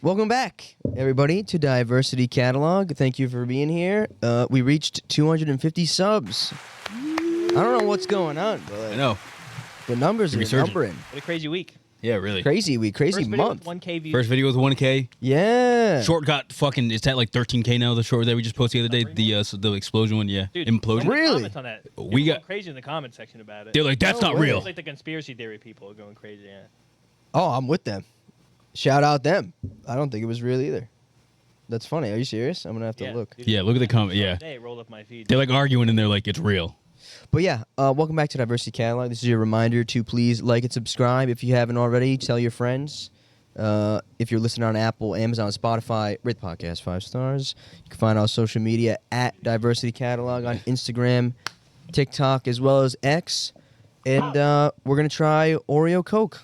Welcome back, everybody, to Diversity Catalogue. Thank you for being here. We reached 250 subs. I don't know what's going on, but I know. the numbers are numbering. What a crazy week. Yeah, really. Crazy week, crazy First video month. with 1K views. First video with 1K. Yeah. Short got fucking. It's at like 13K now. The short that we just posted the other day, the explosion one. Yeah, Dude, implosion. so many Really? comments on that. We People got- going crazy in the comment section about it. They're like, that's No not way. real. It's like the conspiracy theory people are going crazy. Yeah. Oh, I'm with them. Shout out them. I don't think it was real either. That's funny. Are you serious? I'm going to have to look. Dude, Yeah, look at the comment. Yeah, They rolled up my feed. they're like arguing and they're like, it's real. But yeah, welcome back to Diversity Catalog. This is your reminder to please like and subscribe if you haven't already. Tell your friends. If you're listening on Apple, Amazon, Spotify, rate the podcast 5 stars. You can find our social media at Diversity Catalog on Instagram, TikTok, as well as X. And we're going to try Oreo Coke.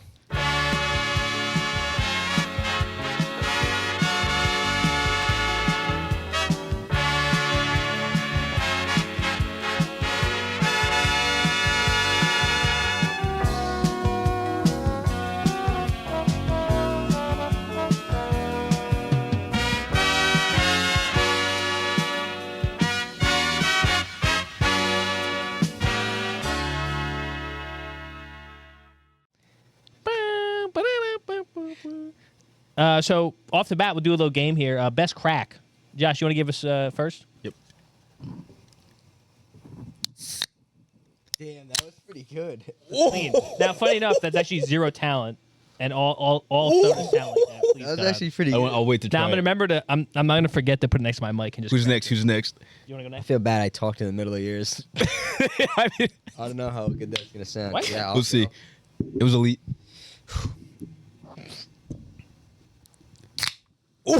So off the bat, we'll do a little game here. Best crack. Josh, you want to give us first? Yep. Damn, that was pretty good. Clean. Now, funny enough, that's actually zero talent, and all sodas sound like that. Please, That was God. actually pretty good. I'll wait to try. Now I'm gonna remember to. I'm not gonna forget to put it next to my mic and just. Who's next? Who's next? You wanna go I next? feel bad I talked in the middle of yours. I mean, I don't know how good that's going to sound. What? Yeah, I'll we'll see. go. It was elite. Oh,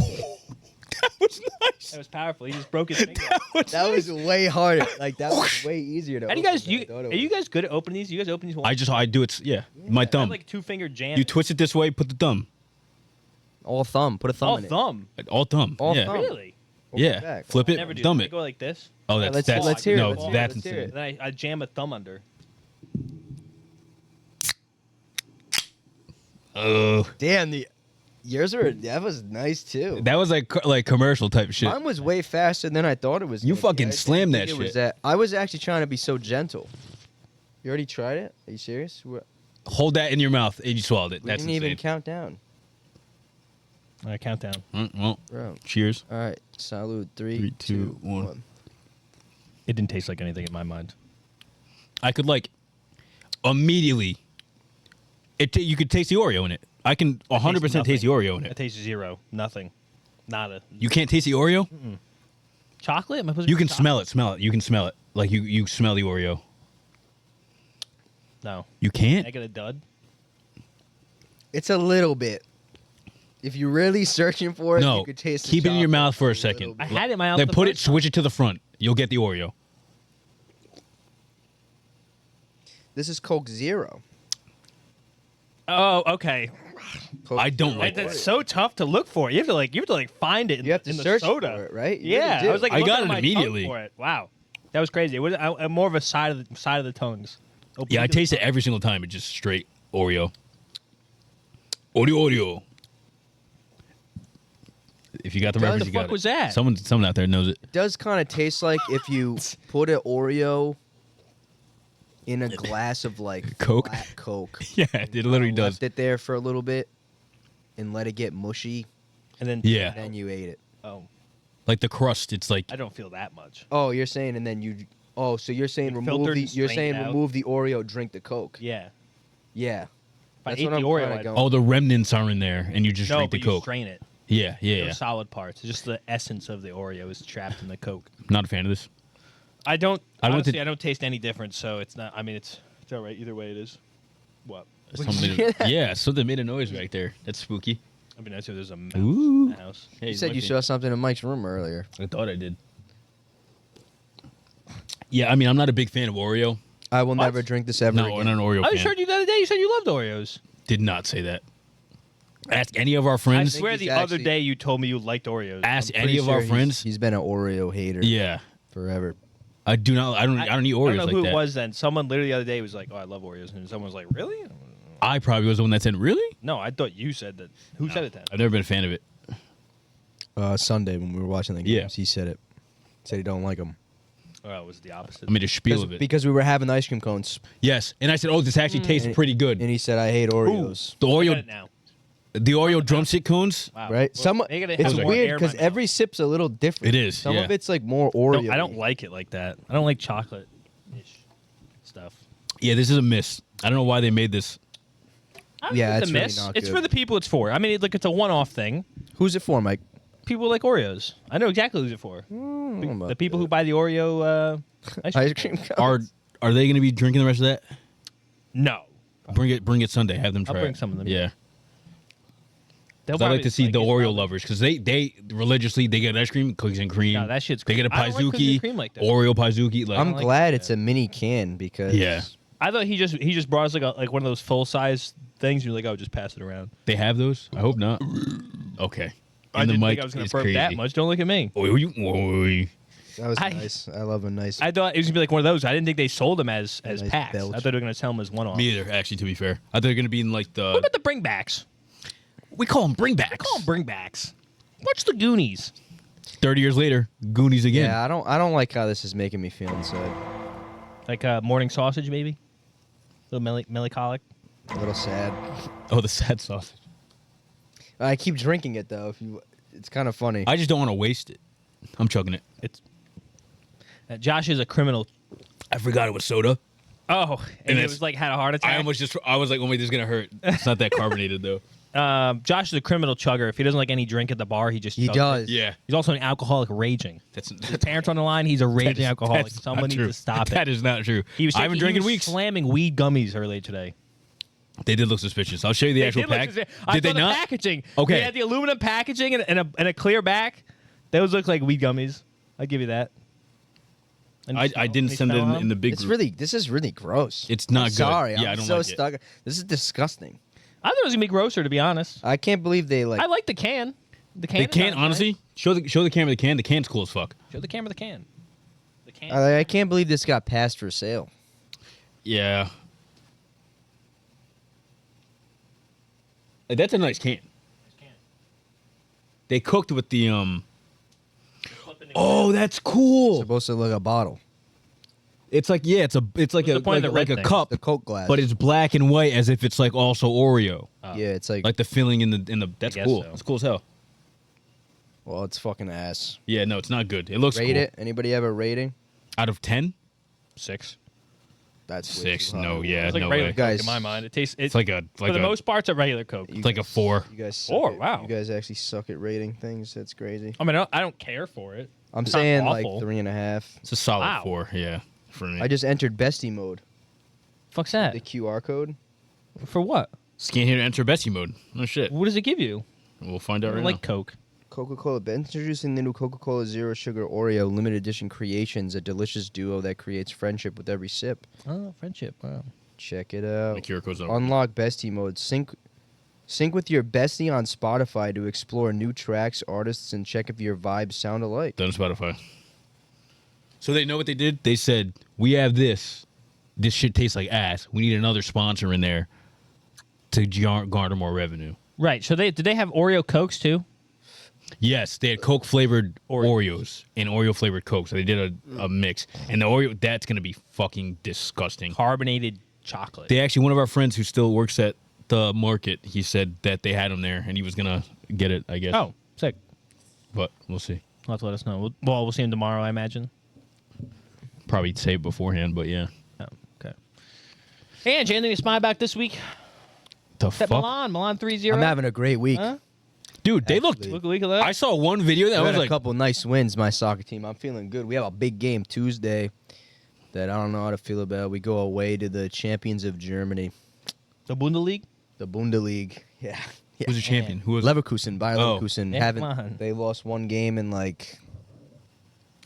that was nice. That was powerful. He just broke his finger. That was way harder. Like, that was way easier to How do you guys? open than I thought it Are you was. guys good at opening these? You guys open these? I do it. Yeah, my I thumb. have like 2-finger jam. You twist it this way. Put the thumb. All thumb. Put a thumb all in it. thumb. All thumb. All yeah. thumb. Really? Open it Yeah. back. Flip it. Never do. Thumb I it. go like this. Oh, Yeah, that's let's hear it, no, let's hear it, that's let's hear insane. it. Then I jam a thumb under. Oh, Damn, that was nice too. that was like commercial type shit. Mine was way faster than I thought it was. You gonna be. fucking I didn't slammed think that it was shit. that. I was actually trying to be so gentle. You already tried it? Are you serious? Hold that in your mouth and you swallowed it. We That's didn't insane. even count down. All right, countdown. Well, Bro. cheers. All right. Salud. 3, 3, 2, 2, 1. 1. It didn't taste like anything in my mind. I could like immediately. You could taste the Oreo in it. I can 100% taste the Oreo in It it. tastes zero. Nothing. Nada. You can't taste the Oreo? Chocolate? Am I supposed to You put can chocolate? smell it. Smell it. You can smell it. Like you smell the Oreo. No. You can't? I get a dud. It's a little bit. If you're really searching for it, No. you could taste the Keep it in your chocolate mouth for a little second. bit. I had it in my mouth. Then the put it, first time. switch it to the front. You'll get the Oreo. This is Coke Zero. Oh, okay. Coke I don't Zero. like That's Oreo. so tough to look for. You have to find it. You have to in the search soda. for it, right? You Yeah, really do. I was like, I looking got at it my tongue immediately. For it. Wow, that was crazy. It was I'm more of a side of the tongues. Oh, Yeah, I look at taste it every single time. It's just straight Oreo. Oreo. If you got the What reference, the you got fuck it. was that? Someone out there knows it. It does kind of taste like if you put an Oreo in a glass of like Coke? flat Coke. Yeah, it literally does. Left it there for a little bit and let it get mushy, And then Yeah, then you ate it. Oh, like the crust. It's like I don't feel that much. Oh, you're saying, and then you. Oh, so you're saying You remove filtered the. and You're strained saying it out. remove the Oreo, drink the Coke. Yeah. Yeah. If I That's ate what the I'm Oreo, kinda I'd going. all the remnants are in there, and you just no, drink but the you Coke. strain it. Yeah, yeah, Those yeah. solid parts. Just the essence of the Oreo is trapped in the Coke. Not a fan of this. I don't. I went Honestly, to- I don't taste any difference. So it's not. I mean, it's all right either way. It is. What? Something hear that? yeah, something made a noise right there. That's spooky. I mean, that's if there's a mouse Ooh. in the house. Hey, You said you saw something in Mike's room earlier. I thought I did. Yeah, I mean, I'm not a big fan of Oreo. I will What? never drink this ever No, again. I'm not an Oreo I fan. just heard you the other day. You said you loved Oreos. Did not say that. Ask any of our I friends. swear he's the other actually- day you told me you liked Oreos. Ask I'm any pretty of sure our he's- friends. He's been an Oreo hater. Yeah, Forever. I do not. I don't eat I Oreos don't know like who that. it was then. Someone literally the other day was like, "Oh, I love Oreos," and someone was like, "Really?" I probably was the one that said, really? No, I thought you said that. Who said it then? I've never been a fan of it. Sunday when we were watching the games, Yeah. he said it. Said he don't like them. Oh, it was the opposite. I made a spiel of it. Because we were having ice cream cones, Yes, and I said, oh, this actually tastes pretty good. and he said, "I hate Oreos." The Look at Oreo, it now. the Oreo drumstick cones. Wow. Right? Well, Some they gotta it's have more weird air in because my every sip's a little different. It is, Some yeah. of it's like more mouth. Oreo. No, I don't like it like that. I don't like chocolate-ish stuff. Yeah, this is a miss. I don't know why they made this. I don't Yeah, think it's it's a really miss. not It's good. for the people it's for. I mean, it's a one-off thing. Who's it for, Mike? People like Oreos. I know exactly who's it for. about The people who buy the Oreo Ice cream cones. Are they going to be drinking the rest of that? No. Bring it Sunday. Have them try. bring it. some of them. Yeah. They'll 'Cause I like probably to see the it's Oreo probably- lovers because they religiously they get ice cream, cookies and cream. No, that shit's They get a great. I don't like cookies Paizuki, and cream like that. Oreo Paizuki. Like, I'm like glad that. it's a mini can because Yeah. I thought he just brought us like one of those full-size things. You're like, oh, just pass it around. they have those. I hope not. Okay. I And the didn't mic think I was going is to burp crazy. that much. Don't look at me. Oy, oy. that was I- nice. I love a nice. I thought it was gonna be like one of those. I didn't think they sold them as Nice packs. belch. I thought they were gonna sell them as one off. Me either. Actually, to be fair, I thought they're going to be in like What the. about the bringbacks? We call them bringbacks. Call them bringbacks. Watch the Goonies. 30 years later, Goonies again. yeah, I don't like how this is making me feel inside. Like morning sausage, maybe. Little melancholic. A little sad. Oh, the sad sausage. I keep drinking it though. It's kind of funny. I just don't want to waste it. I'm chugging it. It's Josh is a criminal. I forgot it was soda. Oh, and it it's- was like had a heart attack. I was like, oh wait, this is gonna hurt. It's not that carbonated though. Josh is a criminal chugger. If he doesn't like any drink at the bar, he just He chugs does. it. Yeah, He's also an alcoholic raging. that's His parents on the line. He's a raging alcoholic. that's Someone not needs true. to stop That it. is not true. He was I haven't he drank in was weeks. slamming weed gummies earlier today. They did look suspicious. I'll show you the They actual did look pack. suspicious. I Did they saw the not? packaging. Okay. They had the aluminum packaging and a clear back. Those look like weed gummies. I'll give you that. And I smell- didn't any send it smell on in them? the big This group. is really gross. It's not I'm good. Sorry, Yeah, I'm I don't so like it. stuck. This is disgusting. I thought it was gonna be grosser, to be honest. I can't believe they like. I like the can. The can. They is can't nice. honestly show the camera the can. The can's cool as fuck. Show the camera the can. The can. I can't believe this got passed for sale. Yeah. That's a nice can. They cooked with the Oh, that's cool. Supposed to look like a bottle. It's like it's like What's a the point of the like red a thing? cup, The Coke glass. but it's black and white as if it's like also Oreo. yeah, it's like, Like the filling in the that's guess cool. so. It's cool as hell. well, it's fucking ass. Yeah, no, it's not good. It looks Rate cool. it. Anybody have a rating? Out of 10? 6. That's way 6. too high. No, yeah, It's like no regular way. Coke Guys, in my mind. It tastes. It's like a for the most part, it's a regular Coke. You It's like a guys- 4. You guys. 4, suck at- wow. You guys actually suck at rating things. That's crazy. I mean, I don't care for it. I'm It's not saying like awful. 3.5. It's a solid Wow. 4, yeah, for me. I just entered bestie mode. Fuck's that? The QR code. For what? Scan here to enter Bessie mode. No shit. What does it give you? We'll find out I right like now. Coke. Coca-Cola. Introducing the new Coca-Cola Zero Sugar Oreo limited edition creations, a delicious duo that creates friendship with every sip. Oh, friendship. Wow. Check it out. The QR code's over. Unlock bestie mode. Sync with your bestie on Spotify to explore new tracks, artists, and check if your vibes sound alike. Done on Spotify. So they know what they did? They said, we have this. This shit tastes like ass. We need another sponsor in there to garner more revenue. Right. So did they have Oreo Cokes too? Yes, they had Coke flavored Oreos and Oreo flavored Coke. So they did a mix. And the Oreo, that's going to be fucking disgusting. Carbonated chocolate. They actually, one of our friends who still works at the market, he said that they had them there and he was going to get it, I guess. Oh, sick. But we'll see. I'll have to let us know. We'll see him tomorrow, I imagine. Probably say it beforehand, but yeah. Oh, okay. Hey, Angie, anything to spy about this week? The That fuck? Milan 3-0. I'm having a great week. Huh? Dude, they looked. Actually. Look at that. I saw one video that I was had a like, couple nice wins, my soccer team. I'm feeling good. We have a big game Tuesday that I don't know how to feel about. We go away to the champions of Germany, The Bundesliga? the Bundesliga. Yeah. who's the champion? Who was Leverkusen, Bayer Oh. Leverkusen. Yeah, come on. Haven't they lost one game in like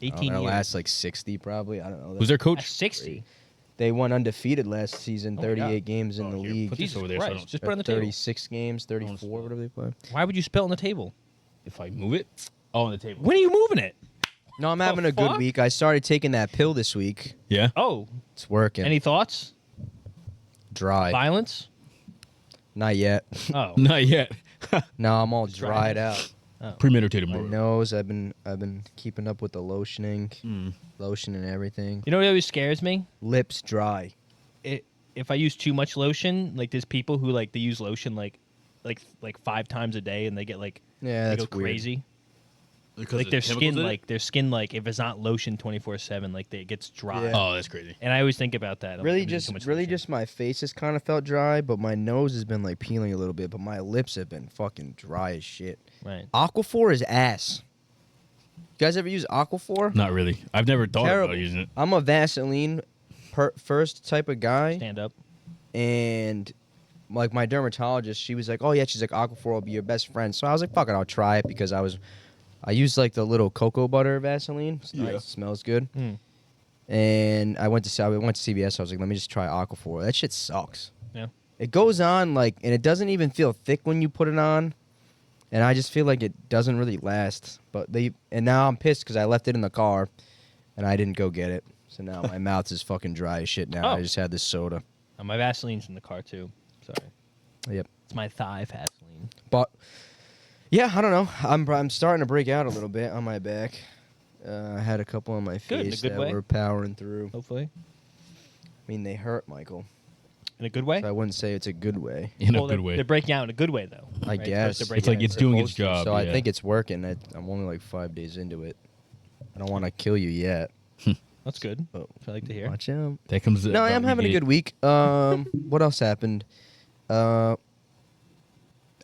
18 the years. last like 60 probably? I don't know. Who's their At coach? 60. They went undefeated last season, Oh my 38 God. games in Oh, the here, league. put this Jesus over there so I Christ. don't- Just put it on the table. 36 games, 34, spell whatever they play. Why would you spell on the table? If I move it, on the table. When are you moving it? No, I'm having a good fuck? week. I started taking that pill this week. Yeah. Oh, It's working. any thoughts? Dry. Violence? Not yet. Oh, Not yet. No, I'm all It's dry. dried out. Premeditated My murder. nose, I've been keeping up with the lotioning, Mm. lotion and everything. you know what always scares me? Lips dry. If I use too much lotion, like there's people who like they use lotion like 5 times a day and they get like Yeah, they that's go weird. crazy. Because Like of their chemicals skin, in it? like their skin, like if it's not lotion 24/7, like it gets dry. Yeah. Oh, that's crazy. And I always think about that. I'm Really, like, I'm using too much really, lotion. just my face has kind of felt dry, but my nose has been like peeling a little bit. But my lips have been fucking dry as shit. right. Aquaphor is ass. You guys ever use Aquaphor? Not really. I've never thought Terrible. about using it. I'm a Vaseline first type of guy, Stand up. and like my dermatologist, she was like, "Oh yeah," she's like, "Aquaphor will be your best friend." So I was like, "Fuck it, I'll try it," because I used like the little cocoa butter Vaseline. It's nice, Yeah. it smells good. Mm. And I went to CVS. I was like, "Let me just try Aquaphor." That shit sucks. Yeah. It goes on like, and it doesn't even feel thick when you put it on. And I just feel like it doesn't really last. And now I'm pissed because I left it in the car, and I didn't go get it. So now my mouth is fucking dry as shit. Now Oh. I just had this soda. My Vaseline's in the car too. Sorry. Yep. It's my thigh Vaseline. But yeah, I don't know. I'm starting to break out a little bit on my back. I had a couple on my Good, in a face good that way. were powering through. Hopefully. I mean, they hurt, Michael. In a good way? So I wouldn't say it's a good way. In a Well, good they're way. breaking out in a good way though. I right? guess. They're It's breaking like out it's in- doing its Supposed to. job. So I yeah. think it's working. I'm only like 5 days into it. I don't want to kill you yet. That's good. But I like to hear. watch out. that comes. No, I'm having a good week. What else happened? I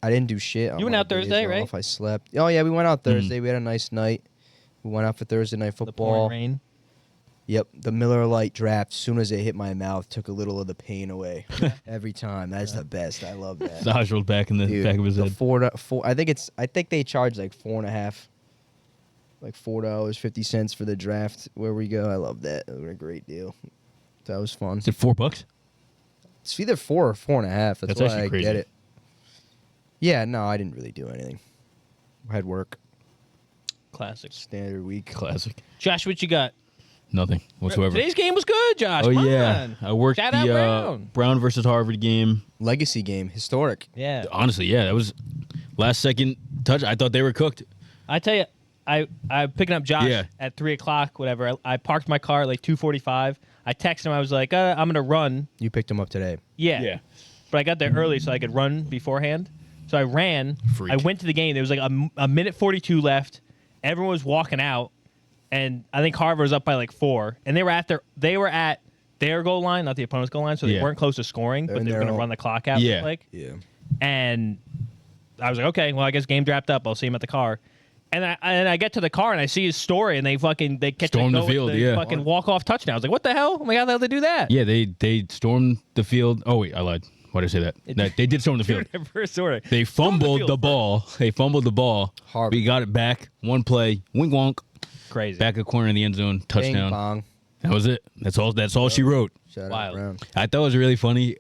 didn't do shit. on You went my out days Thursday, right? off. I slept. Oh yeah, we went out Thursday. We had a nice night. We went out for Thursday night The football. pouring rain. Yep, the Miller Lite draft. As soon as it hit my mouth, took a little of the pain away. Every time. That's the best. I love that. Nostrils back in the Dude, back of his the head. four. I think they charge like $4.50, like $4.50 for the draft where we go. I love that. It was a great deal. That was fun. Is it $4? It's either 4 or 4.5. That's That's why actually I crazy. get it. Yeah, no, I didn't really do anything. I had work. Classics. Standard week. Classic. Josh, what you got? Nothing whatsoever. Today's game was good, Josh. Oh Come yeah, on. I worked Shout out the Brown. Brown versus Harvard game. Legacy game. Historic. Yeah. Honestly, yeah, that was last second touch. I thought they were cooked. I tell you, I'm picking up Josh Yeah. at 3:00, whatever. I parked my car at like 2:45. I texted him. I was like, I'm gonna run. You picked him up today. Yeah. But I got there early so I could run beforehand. So I ran. Freak. I went to the game. There was like a minute 42 left. Everyone was walking out, and I think Harvard was up by like 4. And they were at their goal line, not the opponent's goal line, so they Yeah. weren't close to scoring, but And they were they're going to all- run the clock out. Yeah. Like, Yeah. and I was like, okay, well, I guess game wrapped up. I'll see him at the car. And I get to the car and I see his story, and they catch Storm it, the field, yeah. fucking walk off touchdown. I was like, what the hell? Oh my god, how did they do that? Yeah, they stormed the field. Oh wait, I lied. Why did I say that? No, they did storm the field. First order. They fumbled field the ball. They fumbled the ball. Harvard. We got it back. One play. Wink wonk. Crazy. Back a corner in the end zone. Bing Touchdown. bong. That was it. That's all she wrote. Shout Wild. out Brown. I thought it was really funny.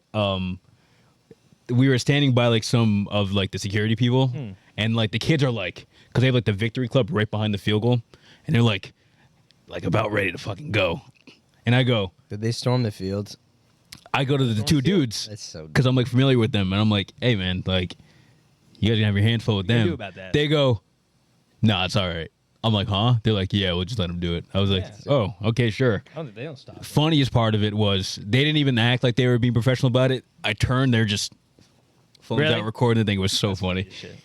We were standing by like some of like the security people, and like the kids are like, because they have like the victory club right behind the field goal, and they're like about ready to fucking go. And I go Did they storm the field? to the two dudes That's so because I'm like familiar with them, and I'm like, hey man, like you guys gonna have your hands full with What do you them. do about that? They go, nah, it's all right. I'm like, huh? They're like, yeah, we'll just let them do it. I was like, Yeah. oh, okay, sure. They don't stop. Funniest part of it was they didn't even act like they were being professional about it. I turned, they're just phones Really? out recording the thing. It was so funny. Shit.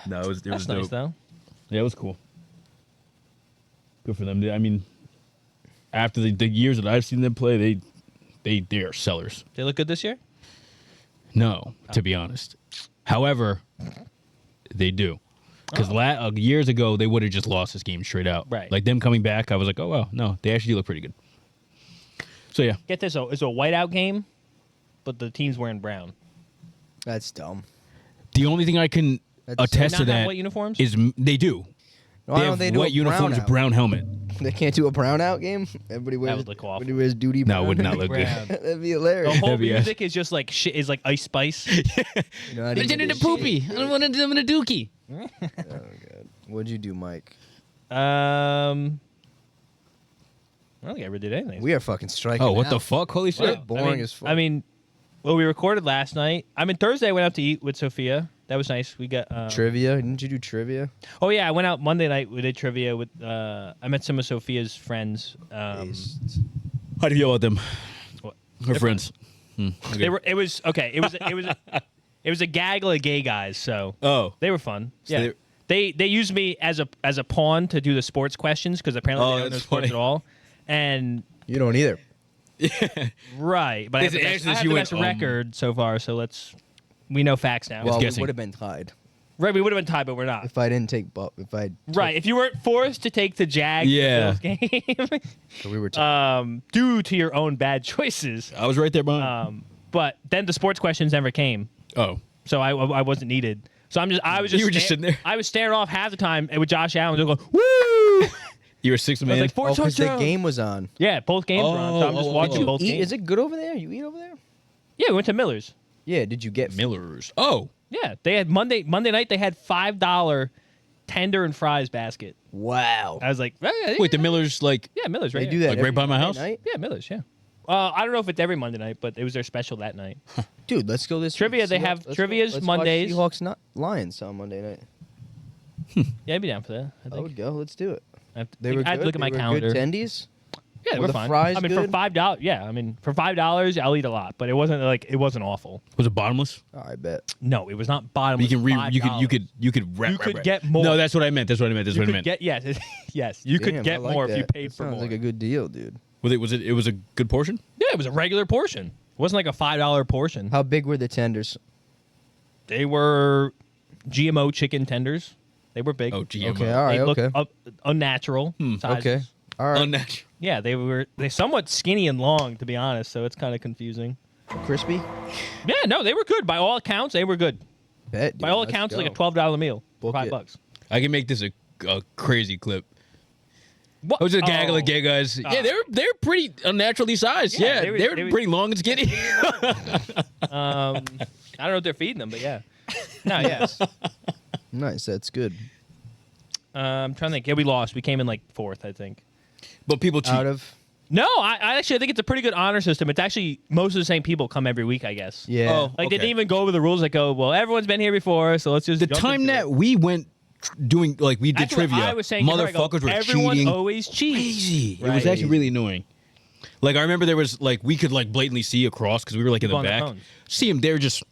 No, it was That's nice though. Yeah, it was cool. Good for them. I mean, after the years that I've seen them play, they are sellers. They look good this year. No, to be honest. However, they do. Because years ago, they would have just lost this game straight out. Right. Like them coming back, I was like, oh, wow, no, they actually look pretty good. So, yeah. Get this, it's a whiteout game, but the team's wearing brown. That's dumb. The only thing I can That's- attest Not to have that white uniforms? is they do. Why They don't have they do white a uniforms, brownout? brown helmet. They can't do a brownout game. Everybody wears. would look awful. Everybody wears duty. No, it brown. would not look good. Brown. That'd be The hilarious. whole Heavy ass. music is just like shit. Is like Ice Spice. You know, I didn't do shit. I don't want to do a dookie. Oh god. What'd you do, Mike? I don't think I ever did anything. We are fucking striking. Oh, what out. the fuck? Holy We're shit. boring as fuck. I mean, Well, we recorded last night. Thursday I went out to eat with Sophia. That was nice. We got Trivia? Didn't you do trivia? Oh yeah, I went out Monday night. We did trivia with. I met some of Sophia's friends. How do you feel about them? What? Her friends. Okay. They were. It was okay. It was a gaggle of gay guys. So they were fun. So Yeah. They used me as a pawn to do the sports questions because apparently they don't know sports at all. And You don't either. right, but I have the best record so far. So we know facts now. Well, we guessing. would have been tied Right, we would have been tied, but we're not. if I didn't take. Right, if you weren't forced to take the Jags Yeah. game So we were tied. due to your own bad choices. I was right there behind. But then the sports questions never came, Oh. so I wasn't needed. So I was just You were just sitting there? I was staring off half the time with Josh Allen, just going woo. You were sixth I was man. like four Because the touchdowns. game was on. Yeah, both games were on, so I'm just watching both Eat? games. Is it good over there? You eat over there? Yeah, we went to Miller's. Yeah. Did you get Miller's. Oh. Yeah, they had Monday night. They had $5 tender and fries basket. Wow. I was like, Wait, the Miller's like. yeah, Miller's right They do here. that Like right by my every house? night? Yeah, Miller's. Yeah. I don't know if it's every Monday night, but it was their special that night. Dude, let's go this Trivia, week. they have trivia's Mondays. Seahawks not Lions on Monday night. Yeah, I'd be down for that. I I think. would go. Let's do it. I have to, They were I have to good. look at my They were calendar. Good tendies. Yeah, they Were were the fine. fries for good? $5. Yeah, for $5, I'll eat a lot, but it wasn't awful. Was it bottomless? Oh, I bet. No, it was not bottomless. You can $5. you could wrap, You wrap, could wrap. get more. No, that's what I meant. That's what I meant. You could get yes, yes. You could Damn, get I like more if you that. paid That for sounds more. like a good deal, dude. Was it was a good portion? Yeah, it was a regular portion. It wasn't like a $5 portion. How big were the tenders? They were GMO chicken tenders. They were big. Oh, GMO. Okay, all right, They okay. looked unnatural sizes. Okay. All right. Unnatural. Yeah, they somewhat skinny and long, to be honest. So it's kind of confusing. Crispy? Yeah, no, they were good. By all accounts, they were good. Bet, dude. By all Let's accounts, go. like a $12 meal for Book it. $5. I can make this a crazy clip. What? I was just a gaggle Oh. of gay guys. Yeah, they're pretty unnaturally sized. Yeah, Yeah, they were- they're they were- pretty long and skinny. I don't know if they're feeding them, but yeah. No, yes. Nice. That's good. I'm trying to think. Yeah, we lost. We came in like fourth, I think. But people cheat. Out of No, I actually think it's a pretty good honor system. It's actually most of the same people come every week, I guess. yeah. Oh. Like they Okay. didn't even go over the rules. Like, oh, well, everyone's been here before, so let's just. The jump time into that it. we went doing we did That's what trivia, I was saying. motherfuckers were everyone cheating. always cheats. Crazy. It was Right. actually really annoying. Like I remember there was we could blatantly see across because we were like in People the on their back. phones. See them, they're just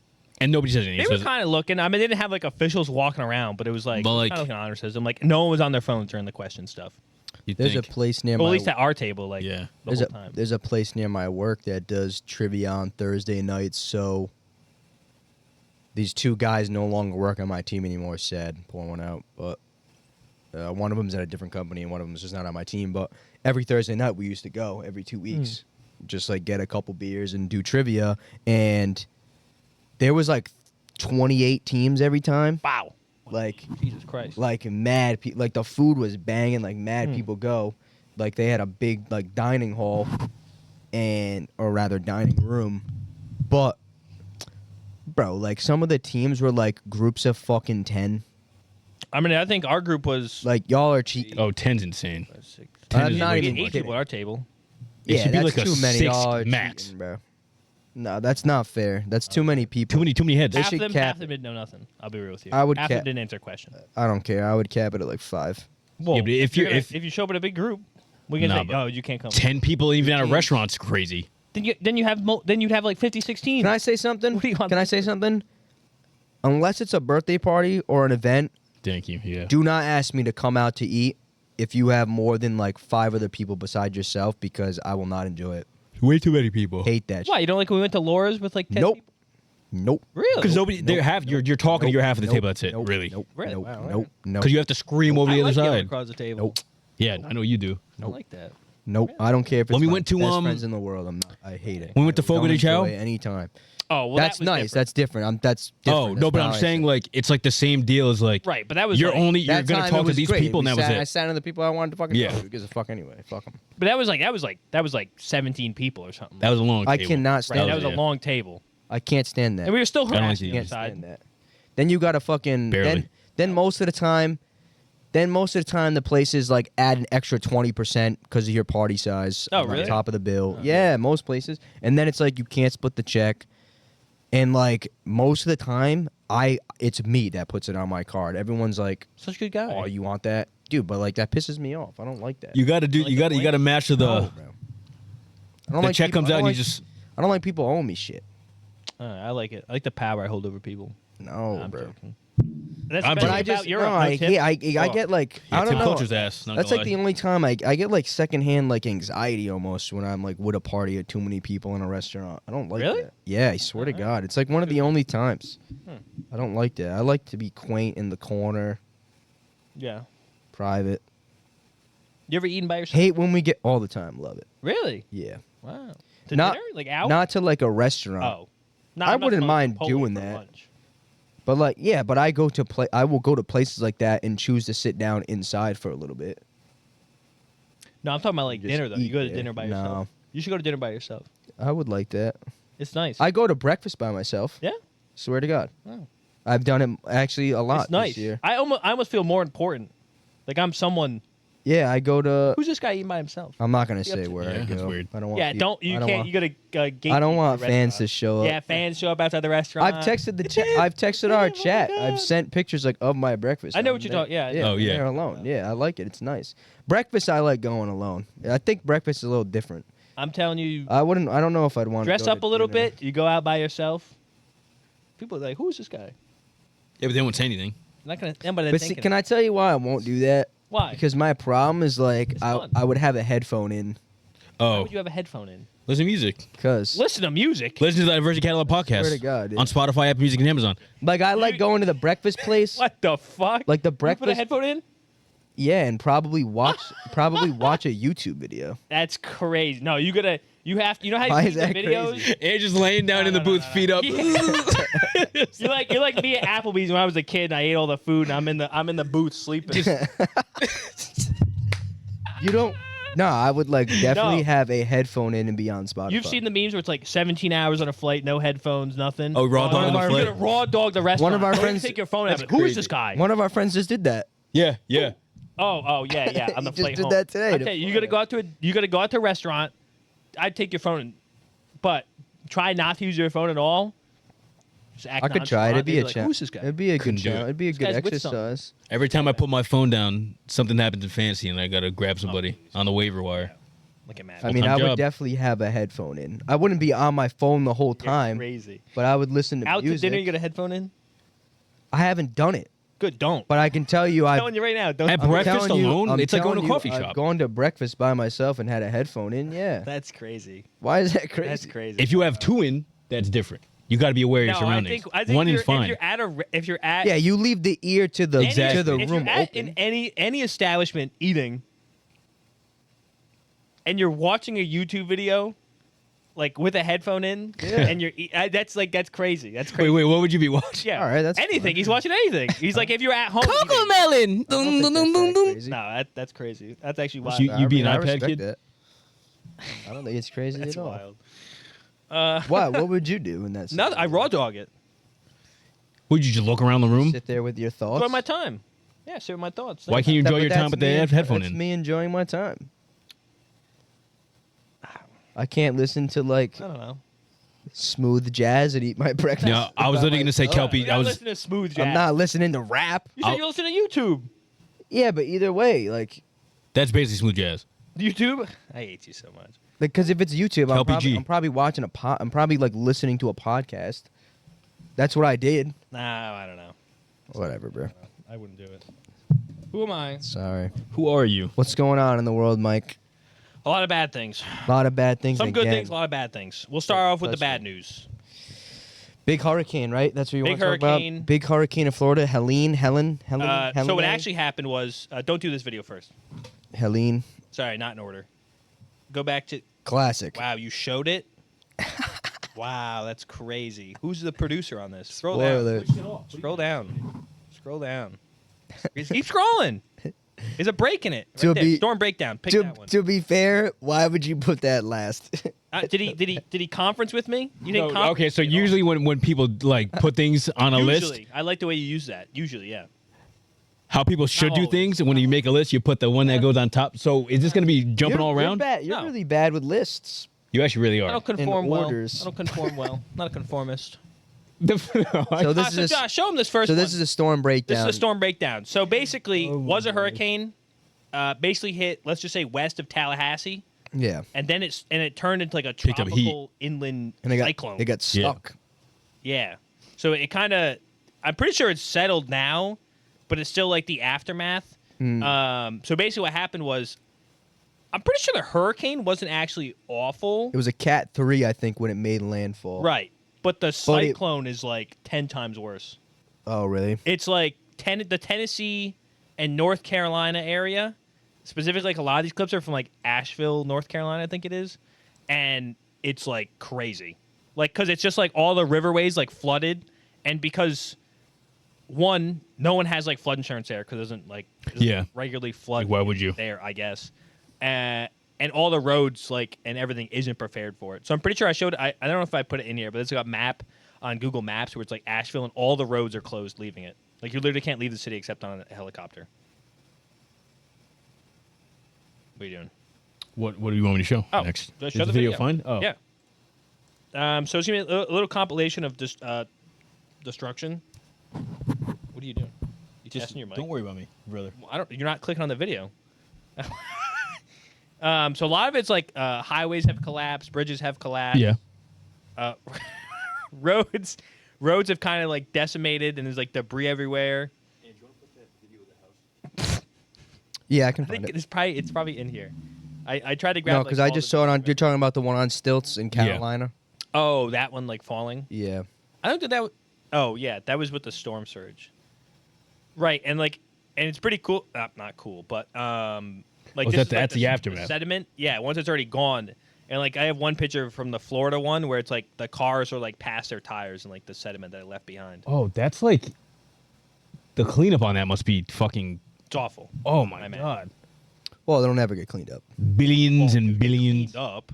and nobody says anything. They were So- kind of looking. I mean, they didn't have like officials walking around, but it was like, But, like- kind of like an honor system. Like no one was on their phones during the question stuff. you'd There's think. a place near Well, my at least at our table, like Yeah. the whole time. there's a place near my work that does trivia on Thursday nights. So these two guys no longer work on my team anymore. Sad, pour one out. But one of them's at a different company, and one of them's just not on my team. But every Thursday night we used to go every 2 weeks, just like get a couple beers and do trivia. And there was like 28 teams every time. Wow. Like Jesus Christ. like mad people. Like the food was banging. Like mad people go. Like they had a big like dining hall, or rather dining room, but bro, like some of the teams were like groups of fucking 10. I mean, I think our group was Like y'all are cheating. Oh, 10's insane. 6. I'm is not way even too much. 8 people at our table. It Yeah, should be that's like a too many. 6 Y'all are max. cheating, bro. No, that's not fair. That's too many people. Too many heads. They Half should of cap them didn't know nothing. I'll be real with you. I would half cap- of them didn't answer a question. I don't care. I would cap it at like 5. Well, Yeah, but if you're you're- gonna- if you show up at a big group, we can Nah, say, but oh, you can't come. 10 people even at a teams. restaurant's crazy. Then you'd have like 50, 16. Can I say something? What do you want Can I to say do? something? Unless it's a birthday party or an event, Thank you. Yeah. do not ask me to come out to eat if you have more than like 5 other people besides yourself, because I will not enjoy it. Way too many people. Hate that Why? shit. You don't like when we went to Laura's with like 10 Nope. people? Nope. Really? Because nobody, they have you're talking to your half of the Nope. table. That's it. Nope. Really. Nope. Really? Nope. Wow, Nope. alright. Nope. Because you have to scream over I the like other yelling side. across the table. Nope. Yeah, I know you do. I don't like that. Nope. I don't care if it's When we my went to, best friends in the world. I hate it. When we went to I Fogo don't de Chao? enjoy it anytime. Oh, well, That's that was nice. different. That's different. That's different. Oh That's no, but not I'm what I saying said. like it's like the same deal as like Right, but that was you're like, only you're That gonna time talk it to was these great. people and We that was sat- I it. sat on the people I wanted to fucking Yeah. talk to. Because of fuck anyway. Fuck them. But that was like 17 people or something. That was a long. I table. cannot right. stand That was that. a long table, I can't stand that. and we were still don't like harassing the the can't inside. stand that. Then you got to fucking Barely. then most of the time the places like add an extra 20% because of your party size Oh, on really? top of the bill. Yeah, most places. And then it's like you can't split the check. And like most of the time, it's me that puts it on my card. Everyone's like, Such a good guy. "Oh, you want that, dude?" But like that pisses me off. I don't like that. You got to do. Like You the got to. You point? got to master the. No, bro. I don't The like check people- comes I out don't and you like- just. I don't like people owing me shit. I like it. I like the power I hold over people. No, Nah, I'm bro. joking. That's I'm especially joking. But I just about Europe. no, No I, tip. yeah, I Oh. get like Yeah, I don't Tim know. Culture's ass. Not That's gonna like the lie. only time I get like secondhand like anxiety almost when I'm like with a party of too many people in a restaurant. I don't like Really? that. Yeah, I swear to Uh-huh. God, it's like one of the only times. Hmm. I don't like that. I like to be quaint in the corner, Yeah. private. You ever eaten by yourself? Hate when we get all the time. Love it. Really? Yeah. Wow. To Not- dinner? Like out? Not to like a restaurant. Oh. No, I I'm not wouldn't talking mind Chipotle doing for that. lunch. But like, yeah, but I will go to places like that and choose to sit down inside for a little bit. No, I'm talking about like Just dinner though. You eat go to there. dinner by No. yourself. You should go to dinner by yourself. I would like that. It's nice. I go to breakfast by myself. Yeah? Swear to God. Oh. I've done it actually a lot It's nice. this year. I almost feel more important. Like I'm someone. Yeah, I go to. Who's this guy eating by himself? I'm not gonna Yeah, say where yeah, I that's go. weird. I don't want. Yeah, people- don't you I don't can't want- you gotta gatekeep I don't want the fans to restaurant. show up. Yeah, fans show up outside the restaurant. I've texted the chat. I've texted our chat. I've sent pictures like of my breakfast. I know I'm what you're there- talking- yeah, yeah. Oh, I'm yeah. there alone. Yeah, I like it. It's nice. Breakfast, I like going alone. I think breakfast is a little different. I'm telling you, I wouldn't. I don't know if I'd want dress to go up to a little dinner. bit. You go out by yourself. People are like, "Who's this guy?" Yeah, but they won't say anything. Not gonna. But But see, can I tell you why I won't do that? Why? Because my problem is like It's fun. I would have a headphone in. Why Oh, would you have a headphone in? listen to music. Cause Listen to music. Listen to the Diversity Catalog Podcast. Swear to God, yeah. On Spotify, Apple Music, and Amazon. like I like going to the breakfast place. What the fuck? Like the You put a breakfast. headphone in? Yeah, and probably watch a YouTube video. That's crazy. No, you gotta. You have. You know how Why you is see the that videos? crazy? And just laying down in the booth, feet up. Yeah. You're like me at Applebee's when I was a kid and I ate all the food and I'm in the booth sleeping. You don't. No, I would like definitely No. have a headphone in and be on Spotify. You've seen the memes where it's like 17 hours on a flight, no headphones, nothing. Oh, raw dog on the You're flight. gonna raw dog the restaurant. One of our Don't even friends- take your phone out. That's Like, Who is crazy. this guy? One of our friends just did that. Yeah, yeah. Oh, yeah. On the He just flight did home. that today I to tell you, fly. you gotta go out to a restaurant. I'd take your phone, but try not to use your phone at all. Just act I could try it. nonchalant. It'd be They'd a like, challenge. Who's this guy? It'd be a Couldn't good do it. challenge. It'd be a This good guy's with something. exercise. Every time I put my phone down, something happens in fancy, and I gotta grab somebody on the waiver wire. Look at Matt. I mean, I Full-time would job. definitely have a headphone in. I wouldn't be on my phone the whole You're time, crazy. but I would listen to Out music. to dinner, you got a headphone in? I haven't done it, Good, don't. but I can tell you, I'm I've telling you right now, don't. At I'm breakfast telling you- alone? I'm It's like going to a telling coffee you, I've shop. gone to breakfast by myself and had a headphone in. Yeah. That's crazy. Why is that crazy? That's crazy. If you have two in, that's different. You got to be aware of your no, surroundings. I think One if is fine. if you're at Yeah, you leave the ear to the Exactly. to the if room you're at open. in any establishment eating, and you're watching a YouTube video, like with a headphone in, Yeah. and that's crazy. That's crazy. Wait, what would you be watching? Yeah. All right, that's anything. fine. He's watching anything. He's like, if you're at home. eating- Melon. I don't think that's that crazy. No, that's crazy. That's actually wild. You be an I iPad respect kid? that. I don't think it's crazy That's at all. wild. Why? What would you do in that? No, I raw dog it. Would you just look around the room? Sit there with your thoughts. Enjoy my time. Yeah, share my thoughts. Why can't you That- enjoy but your time that's with the me- headphone that's in? me enjoying my time. I can't listen to like I don't know. smooth jazz and eat my breakfast. No, I was by literally gonna say myself. Kelpie. You're not I was. listening to smooth jazz. I'm not listening to rap. You said you listen to YouTube. Yeah, but either way, like, That's basically smooth jazz. YouTube? I hate you so much. because if it's YouTube, LPG. I'm probably watching I'm probably like listening to a podcast. That's what I did. Nah, I don't know. Whatever, bro. I wouldn't do it. Who am I? Sorry. Who are you? What's going on in the world, Mike? A lot of bad things. A lot of bad things. Some good again. things, a lot of bad things. We'll start off with the That's bad right. news. Big hurricane, right? That's what you Big want to talk hurricane. about. Big hurricane in Florida. Helen. So what actually happened was, don't do this video first. Helene. Sorry, not in order. Go back to. Classic. Wow, you showed it. Wow, that's crazy. Who's the producer on this? Scroll Spoiler. down. Scroll down. Scroll down. Keep scrolling. There's a break in it. Right To there. be- Storm breakdown. Pick To, that one. to be fair, why would you put that last? Did he conference with me? You didn't. No, conference okay, so with me at all. usually when people like put things on a list, Usually, I like the way you use that. Usually, yeah. how people should Not do always. things, and when you make a list, you put the one that goes on top. So is this gonna be jumping all You're around? bad. You're No. really bad with lists. You actually really I are. don't conform well. orders. I don't conform well. I'm not a conformist. So this is Josh, show him this first so one. this is a storm breakdown. This is a storm breakdown. So basically, was a hurricane. Basically hit, let's just say, west of Tallahassee. Yeah. And then it turned into like a Picked up tropical inland cyclone. It got stuck. Yeah. So it kind of, I'm pretty sure it's settled now, but it's still like the aftermath. So basically what happened was, I'm pretty sure the hurricane wasn't actually awful. It was a Cat 3, I think, when it made landfall. Right. But the cyclone is like 10 times worse. Oh, really? It's like the Tennessee and North Carolina area. Specifically, like a lot of these clips are from like Asheville, North Carolina, I think it is. And it's like crazy. Like, because it's just like all the riverways like flooded. And because, one, no one has like flood insurance there because it doesn't regularly flood. Like, why would you? There, I guess. And all the roads like and everything isn't prepared for it. So I'm pretty sure I showed. I don't know if I put it in here, but it's got a map on Google Maps where it's like Asheville and all the roads are closed leaving it. Like you literally can't leave the city except on a helicopter. What are you doing? What do you want me to show next? Show Is the the video fine? Oh. Yeah. So it's gonna be a little compilation of destruction. What are you doing? You testing your mic? Don't worry about me, brother. You're not clicking on the video. So a lot of it's like highways have collapsed, bridges have collapsed. Yeah. Roads have kind of like decimated, and there's like debris everywhere. Hey, do you want to put that video of the house? Yeah, I can I find think it. it's probably in here. I tried to grab. No, because I just saw it on. You're talking about the one on stilts in Carolina. Oh, that one like falling. Yeah. I don't think that. Oh yeah, that was with the storm surge. Right, and it's pretty cool. Not cool, but like that's the aftermath. Sediment. Yeah, once it's already gone. And like I have one picture from the Florida one where it's like the cars are like past their tires and like the sediment that I left behind. Oh, that's like the cleanup on that must be fucking. It's awful. Oh my man. god. Well, it'll never get cleaned up. Billions and billions. Cleaned up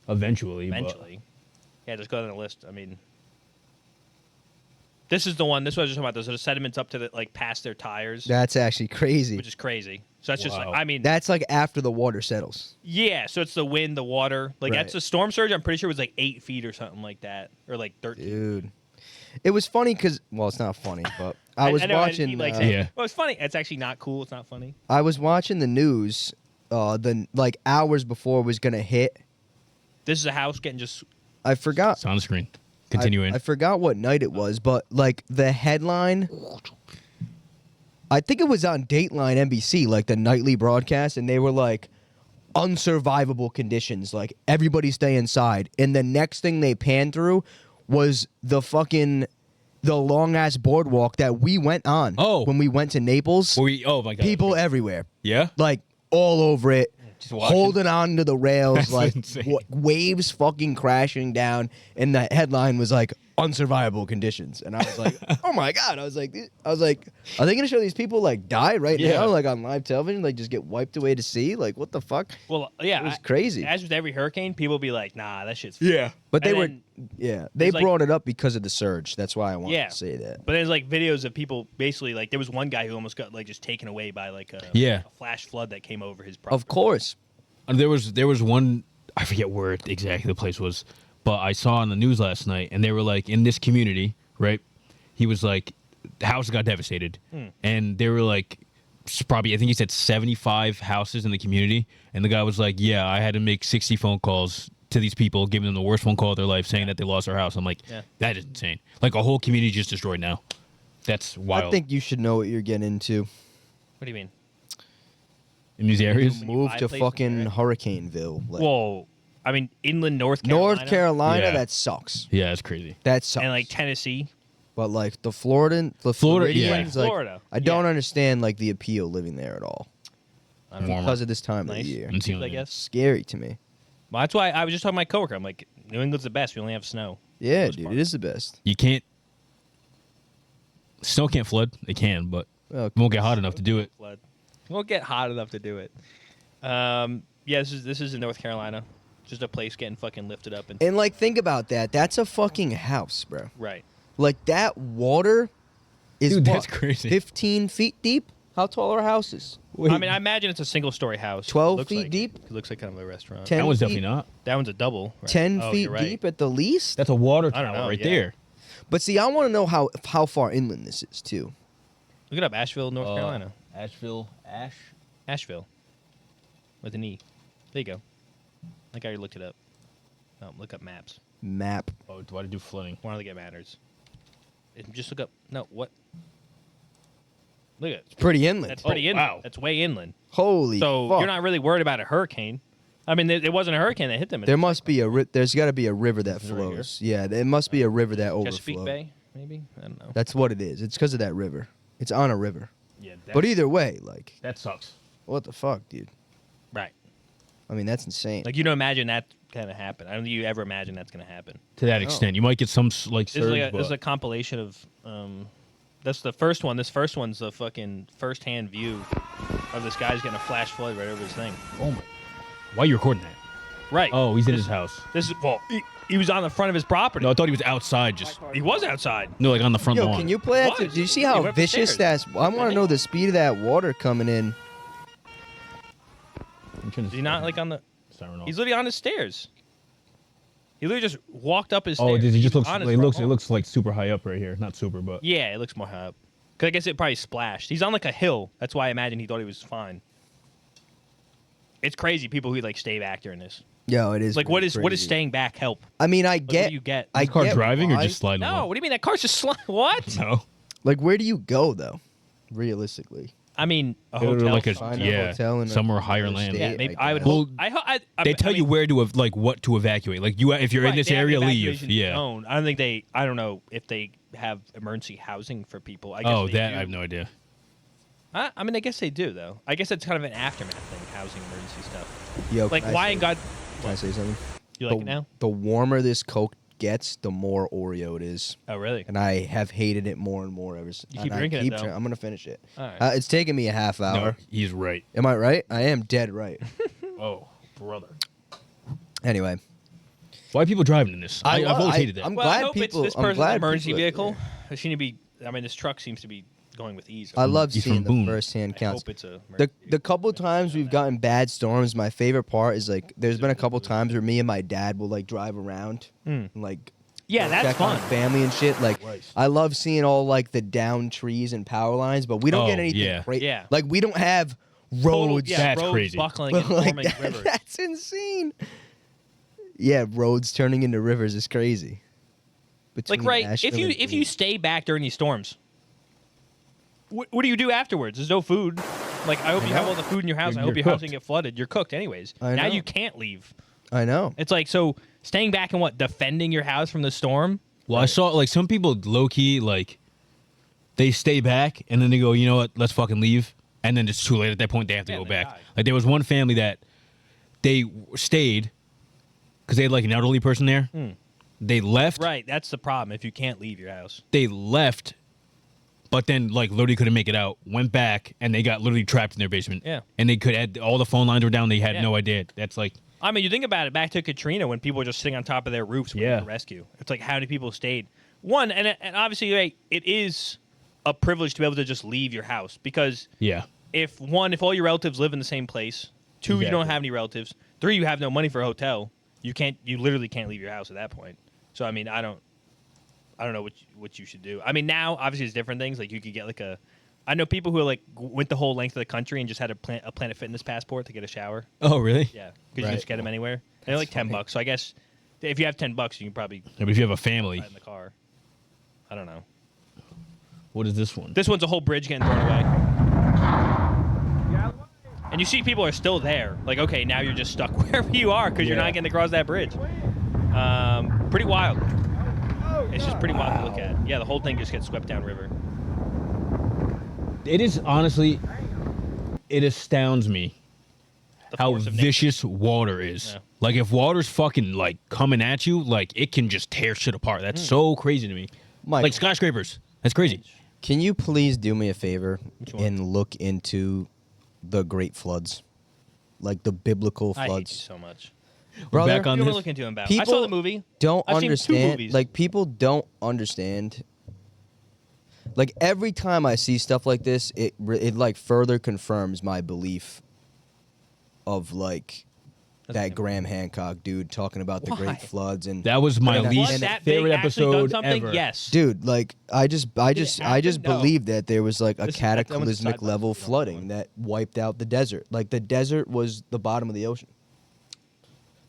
Eventually. Yeah, just go down the list. I mean, this is the one. This was just talking about. There's sediments up to the like past their tires. That's actually crazy. Which is crazy. So that's just like, Wow. I mean, That's like after the water settles. yeah. So it's the wind, the water. Like Right. that's a storm surge. I'm pretty sure it was like 8 feet or something like that, or like 13. Dude. It was funny because, well, it's not funny, but I was know, watching. he likes saying, Yeah. well, it's funny. It's actually not cool. It's not funny. I was watching the news, like hours before it was gonna hit. This is a house getting just. I forgot. It's on the screen. Continuing. I forgot what night it was, but like the headline, I think it was on Dateline NBC, like the nightly broadcast, and they were like, unsurvivable conditions, like everybody stay inside. And the next thing they panned through was the long ass boardwalk that we went on. Oh. When we went to Naples. Oh my god. People everywhere, Yeah. like all over it. Just watching. Holding on to the rails, That's like insane. waves fucking crashing down, and the headline was like unsurvivable conditions, and I was like, oh my god! I was like, are they gonna show these people like die right Yeah. now, like on live television, like just get wiped away to sea? Like what the fuck? Well, yeah. It was crazy. As with every hurricane, people be like, nah, that shit's. But they And they there's, like- brought it up because of the surge. That's why I wanted Yeah. to say that. But there's like videos of people basically like there was one guy who almost got like just taken away by like a flash flood that came over his property. Of course, And there was one, I forget where exactly the place was, but I saw on the news last night, and they were like, in this community, right? He was like, the house got devastated, and they were like, probably, I think he said 75 houses in the community, and the guy was like, yeah, I had to make 60 phone calls to these people, giving them the worst phone call of their life, saying that they lost their house. I'm like, that is insane. Like a whole community just destroyed now. That's wild. I think you should know what you're getting into. What do you mean? In these areas, you Move buy to places fucking there? Hurricaneville. Like, Whoa. I mean, inland North Carolina. North Carolina, Yeah. that sucks. yeah, that's crazy. That sucks. And like Tennessee. But like the Floridians, yeah. like, Florida. I don't Yeah. understand like the appeal living there at all Warmer. because of this time of Nice. the year. I'm seeing I it. guess. Scary to me. Well, that's why I was just talking to my coworker. I'm like, New England's the best. We only have snow. Yeah, Most dude, part. it is the best. You can't. Snow can't flood. It can, but Well, it won't get hot enough to do it. Flood. It won't get hot enough to do it. Yeah, this is in North Carolina. Just a place getting fucking lifted up and and like think about that. That's a fucking house, bro. right. Like that water is Dude, what, that's crazy. 15 feet deep. How tall are houses? I mean, I imagine it's a single story house. 12 Looks feet like- deep? It looks like kind of a restaurant. 10 That one's feet, definitely not. That one's a double. Right? 10 Oh, feet you're right. deep at the least. That's a water I don't tower know, right yeah. there. But see, I want to know how far inland this is too. Look it up, Asheville, North Carolina. Asheville. Asheville. With an E. There you go. Like I already looked it up. Oh, look up maps. Map. Oh, why did I do flooding? Why don't think it matters? Just look up. No, what? Look at It's pretty inland. That's pretty inland. wow. That's way inland. Holy So fuck. you're not really worried about a hurricane. I mean, it wasn't a hurricane that hit them. There must be there's got to be a river that Is it right here? flows. Yeah, there must be a river that Chesapeake overflows. Bay, maybe? I don't know. That's what it is. It's because of that river. It's on a river. Yeah, But either way, like, that sucks. what the fuck, dude? Right. I mean, that's insane. Like, you don't imagine that kind of happen. I don't think you ever imagine that's going to happen. To that extent, you might get some like This is surge, like but this is a compilation of. That's the first one. This first one's the fucking first-hand view of this guy's getting a flash flood right over his thing. oh my! Why are you recording that? Right. Oh, he's in his house. This is he was on the front of his property. No, I thought he was outside. Just He was outside. no, like on the front Yo, lawn. can you play that? What? Do you see He how went up the vicious stairs. that's? I want to know the speed of that water coming in. Is he not like on the? Siren off. He's literally on his stairs. He literally just walked up his stairs. Oh, does he just was looks? on his It front looks. It lawn. looks like super high up right here. Not super, but Yeah, it looks more high up. Cause I guess it probably splashed. He's on like a hill. That's why I imagine he thought he was fine. It's crazy people who like stay back during this. Yo, it is. Like, what pretty is crazy. staying back help? I mean, I Like, what get. do you get? I is the car get driving or why. just sliding? No, along? what do you mean that car's just what? No. Like, where do you go though? Realistically, I mean, a Go to, hotel. like a somewhere. Find a yeah, hotel in somewhere another higher land. state. Yeah, maybe I I would. guess. Hope, They tell you where to like what to evacuate. Like you, if you're in this area, leave. Yeah. I don't think they. I don't know if they have emergency housing for people. I guess Oh, they that do. I have no idea. I mean, I guess they do though. I guess it's kind of an aftermath thing, housing emergency stuff. Yo, Like, can I why say- in God? Can I say something? You like it now? The warmer this Coke gets, the more Oreo it is, Oh, really? and I have hated it more and more ever since. You keep drinking it, though. I'm gonna finish it. All right. It's taken me a half No, hour. he's right. Am I right? I am dead right. Oh, brother. Anyway, Why are people driving in this? I've always hated that. I'm Well, I glad hope people. it's this I'm person's glad emergency people- vehicle. It shouldn't be. I mean, this truck seems to be going with ease. I love He's seeing from the Boone. first-hand I counts. hope it's a. The couple times we've gotten bad storms, my favorite part is like there's been a couple times where me and my dad will like drive around and like Yeah, that's check on fun. family and shit. Like Christ. I love seeing all like the down trees and power lines, but we don't get Oh, anything yeah. great. Yeah. Like we don't have Total- roads. yeah, That's roads crazy. buckling and Like, forming rivers. that's insane. Yeah, roads turning into rivers is crazy. Like Between right, Asheville if and you Boone. stay back during these storms, what do you do afterwards? There's no food. Like I hope you have all the food in your house. I hope You're your house cooked. didn't get flooded. You're cooked anyways. I Now know. you can't leave. I know. It's like so staying back and what defending your house from the storm. Well, I saw like some people low key like they stay back and then they go, you know what, let's fucking leave, and then it's too late at that point. They have to Yeah, go they back. die. Like there was one family that they stayed because they had like an elderly person there. They left. Right, that's the problem. If you can't leave your house. They left, but then like literally couldn't make it out. Went back and they got literally trapped in their basement. Yeah. And they could add all the phone lines were down. They had Yeah. no idea. That's like I mean, you think about it. Back to Katrina, when people were just sitting on top of their roofs waiting Yeah. for rescue. It's like how many people stayed? One, and obviously, like, it is a privilege to be able to just leave your house because yeah. if all your relatives live in the same place, two, you don't Exactly. have any relatives, three, you have no money for a hotel. You literally can't leave your house at that point. So I mean, I don't know what you should do. I mean, now obviously it's different things. Like you could get like I know people who like went the whole length of the country and just had a Planet Fitness passport to get a shower. Oh really? Yeah, because you Right. just get them anywhere. They're like $10. So I guess if you have $10, you can probably Yeah, but if you have a family, buy in the car. I don't know. what is this one? This one's a whole bridge getting thrown away. And you see people are still there. Like, okay, now you're just stuck wherever you are because you're Yeah. not getting across that bridge. Pretty wild. It's just pretty wild to look at. Yeah, the whole thing just gets swept down river. It is honestly, it astounds me The how force of nature. vicious water is. Yeah. Like if water's fucking like coming at you, like it can just tear shit apart. That's so crazy to me. Mike, Like skyscrapers. That's crazy. can you please do me a favor one? and look into the great floods, like the biblical I hate you floods? so much. Brother, back on You this. ever look into him about? I saw People the movie. don't I've seen 2 understand. movies. Like people don't understand. Like every time I see stuff like this, it like further confirms my belief of like that Graham Hancock dude talking about the Why? Great Floods and That was my And that- least and that big favorite actually done episode something? ever. Yes. dude, like I just happen? No. believed that there was like a This- that one's a cataclysmic side by level side, flooding that wiped out the desert. Like the desert was the bottom of the ocean.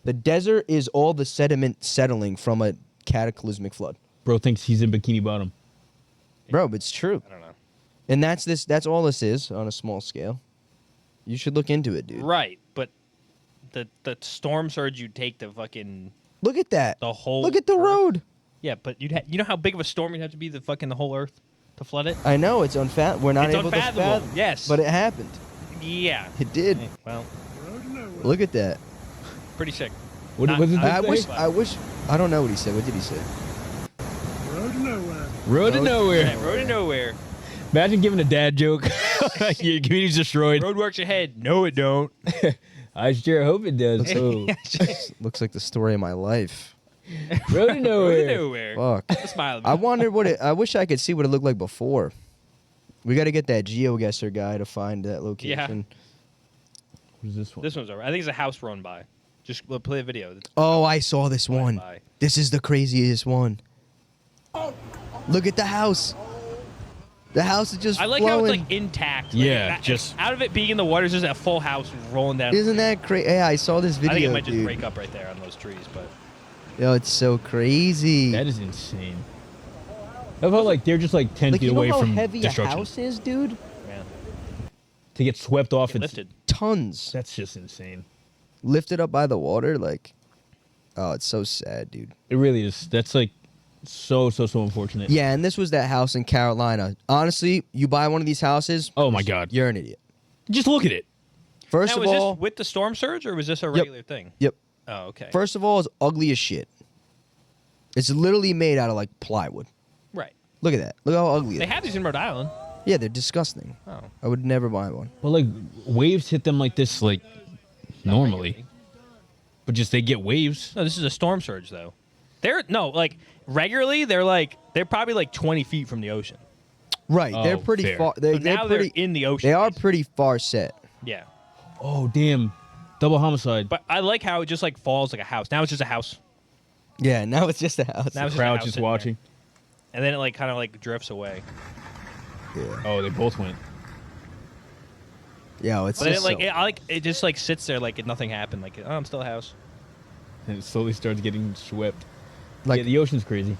The desert is all the sediment settling from a cataclysmic flood. Bro thinks he's in Bikini Bottom. Bro, it's true. I don't know. And that's all this is on a small scale. You should look into it, dude. Right, but the storm surge you take to fucking Look at that. the whole. Look at the Earth- road. Yeah, but you know how big of a storm you'd have to be the whole Earth to flood it. I know it's We're not It's able unfathomable, to fathom. yes. But it happened. Yeah. It did. Hey, well, Look at that. pretty sick. What Not- was it? I say? wish. I don't know what he said. What did he say? Road to nowhere. Yeah, road to nowhere. Imagine giving a dad joke. Your community's destroyed. Road works ahead. No, it don't. I sure hope it does. Oh. Looks like the story of my life. Road to Road to nowhere. Fuck. nowhere. Smile. I wondered what it. I wish I could see what it looked like before. We got to get that GeoGuessr guy to find that location. Who's this one? This one's over. I think it's a house run by. Just play a video. Oh, I saw this one. by. This is the craziest one. Look at the house. The house is just I like flowing. how it's like intact. Yeah, just- out of it being in the water, it's just a full house rolling down. Isn't that crazy? Yeah, I saw this video. I think it might just dude. break up right there on those trees, but Yo, it's so crazy. That is insane. I love how like they're just like 10 like, feet you know away how from heavy destruction. a house is, dude? man, To get swept off, get it's lifted. Tons. that's just insane. Lifted up by the water, like. Oh, it's so sad, dude. It really is. That's like so unfortunate. Yeah, and this was that house in Carolina. Honestly, you buy one of these houses, Oh my god. you're an idiot. Just look at it. First Now, of was all, this with the storm surge or was this a regular thing? yep. Oh, okay. First of all, it's ugly as shit. It's literally made out of like plywood. right. Look at that. Look how ugly They it have is. these in Rhode Island. Yeah, they're disgusting. Oh. I would never buy one. Well, like waves hit them like this, like normally, but just they get waves. No, this is a storm surge though. Like regularly they're probably like 20 feet from the ocean. Right, Oh, they're pretty fair. far. So They're now pretty. they're in the ocean. They are pretty far set. Yeah. Oh damn, double homicide. But I like how it just like falls like a house. Now it's just a house. Yeah, now it's just a house. Now it's just a Crowd house just sitting there. watching. And then it like kind of like drifts away. Yeah. Oh, they both went. Yeah, it's But then just like so- it just like sits there like nothing happened. Like, oh, I'm still a house. And it slowly starts getting swept. like Yeah, the ocean's crazy.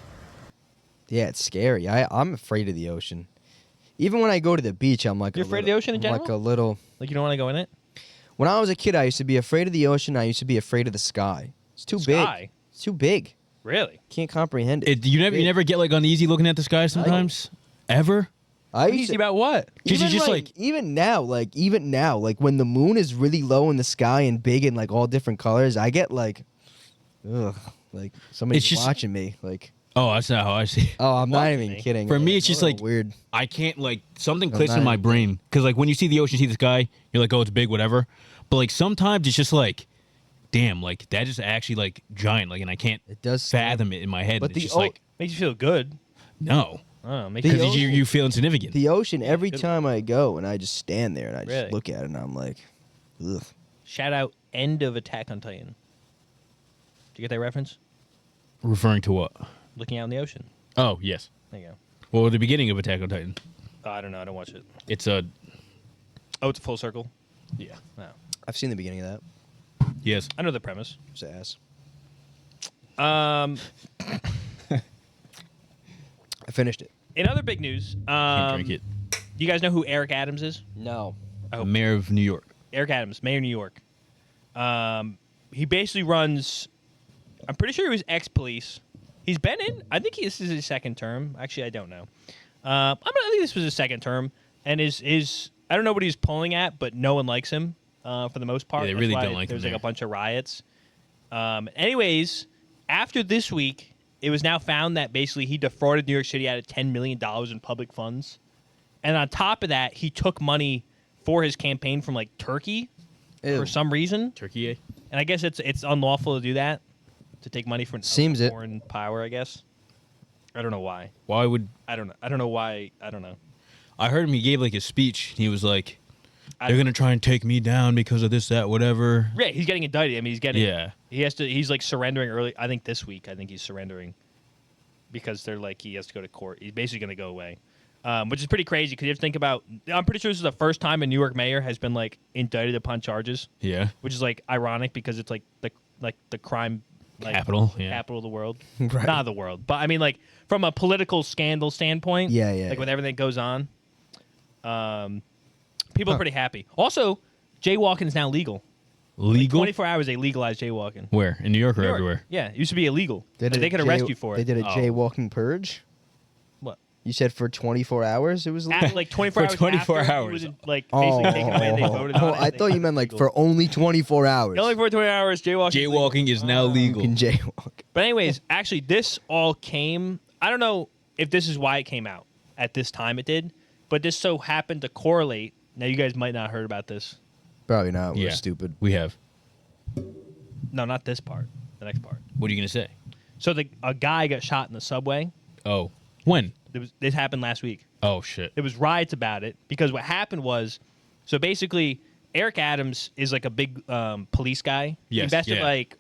yeah, it's scary. I'm afraid of the ocean. Even when I go to the beach, I'm like You're a afraid of little- the ocean in I'm like a general? little. Like you don't want to go in it. When I was a kid, I used to be afraid of the ocean. I used to be afraid of the sky. It's too Sky? big. It's too big. Really? Can't comprehend it. You Big. never get like uneasy looking at the sky sometimes. Ever? I used Easy to, about what? 'Cause you even just, like, like- even now, like when the moon is really low in the sky and big and like all different colors, I get like, ugh, like somebody's It's just- watching me. Like, Oh, that's not how I see it. oh, I'm not Watching even me. kidding. For me, it's just a little like- weird. I can't like something I'm clicks not in my even- brain because like when you see the ocean, see the sky, you're like, oh, it's big, whatever. But like sometimes it's just like, damn, like that is actually like giant, like, and I can't It does fathom it in my head. But But it's the just like, Makes you feel good. no, Oh, makes The you because ocean- you feel insignificant. The ocean. Every good time I go and I just stand there and I just Really? look at it and I'm like, ugh. shout out end of Attack on Titan. Did you get that reference? Referring to what? Looking out in the ocean. Oh, yes. There you go. Well, the beginning of Attack on Titan. Oh, I don't know. I don't watch it. It's a Oh, it's a full circle. yeah. No. I've seen the beginning of that. Yes. I know the premise. It's ass. Um, I finished it. in other big news, Can't drink it. you guys know who Eric Adams is? No. Oh. Mayor of New York. Eric Adams, mayor of New York. He basically runs. I'm pretty sure he was ex-police. He's been in. I think this is his second term. Actually, I don't know. I think this was his second term, and his I don't know what he's pulling at, but no one likes him for the most part. Yeah, they That's really why don't like him There's like there. a bunch of riots. Anyways, after this week, it was now found that basically he defrauded New York City out of $10 million in public funds, and on top of that, he took money for his campaign from like Turkey Ew. for some reason. Turkey, eh? And I guess it's unlawful to do that, to take money from Seems it. foreign power. I guess. I don't know why. Why would I don't know. I don't know why. I don't know. I heard him? He gave like a speech. He was like, they're gonna try and take me down because of this, that, whatever. Yeah, he's getting indicted. I mean, he's getting. Yeah. He's like surrendering early. I think this week. I think he's surrendering because they're like he has to go to court. He's basically going to go away, which is pretty crazy because you have to think about. I'm pretty sure this is the first time a New York mayor has been like indicted upon charges. Yeah. Which is like ironic because it's like the crime capital, capital of the world, Right. not the world, but I mean like from a political scandal standpoint. Yeah. Like with everything that goes on, people are pretty happy. Also, jaywalking is now legal. Legal? 24 hours they legalized jaywalking. Where? In New York or New York. everywhere? Yeah, it used to be illegal. They They could arrest you for it. They did a Oh. jaywalking purge. What? You said for 24 hours it was legal? Like 24 For hours 24 after hours. It was like basically taken away and they voted on it. I and thought they you meant like legal. for only 24 hours. Only for 24 hours jaywalking. Jaywalking is now You legal. can jaywalk. But anyways, actually this all came, I don't know if this is why it came out at this time it did, but this so happened to correlate. Now you guys might not have heard about this. Probably not. We're Yeah. stupid. We have. No, not this part. The next part. What are you gonna say? So a guy got shot in the subway. Oh, when? This happened last week. Oh shit. There was riots about it because what happened was, so basically, Eric Adams is like a big police guy. He Yes, invested yeah. like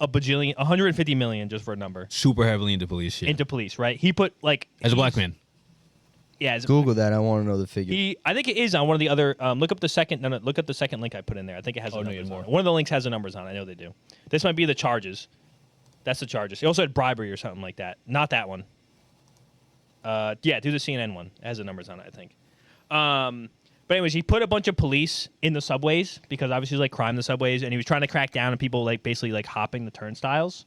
a bajillion, 150 million just for a number Super heavily into police shit. into police, right? He put like As a black man. Yeah, Google that. I want to know the figure. I think it is on one of the other. Look up the second. No, look up the second link I put in there. I think it has the no, numbers you on have it. One of the links has the numbers on it. I know they do. This might be the charges. That's the charges. He also had bribery or something like that. Not that one. Yeah, do the CNN one. It has the numbers on it, I think. But anyways, he put a bunch of police in the subways because obviously there's like crime in the subways, and he was trying to crack down on people like basically like hopping the turnstiles.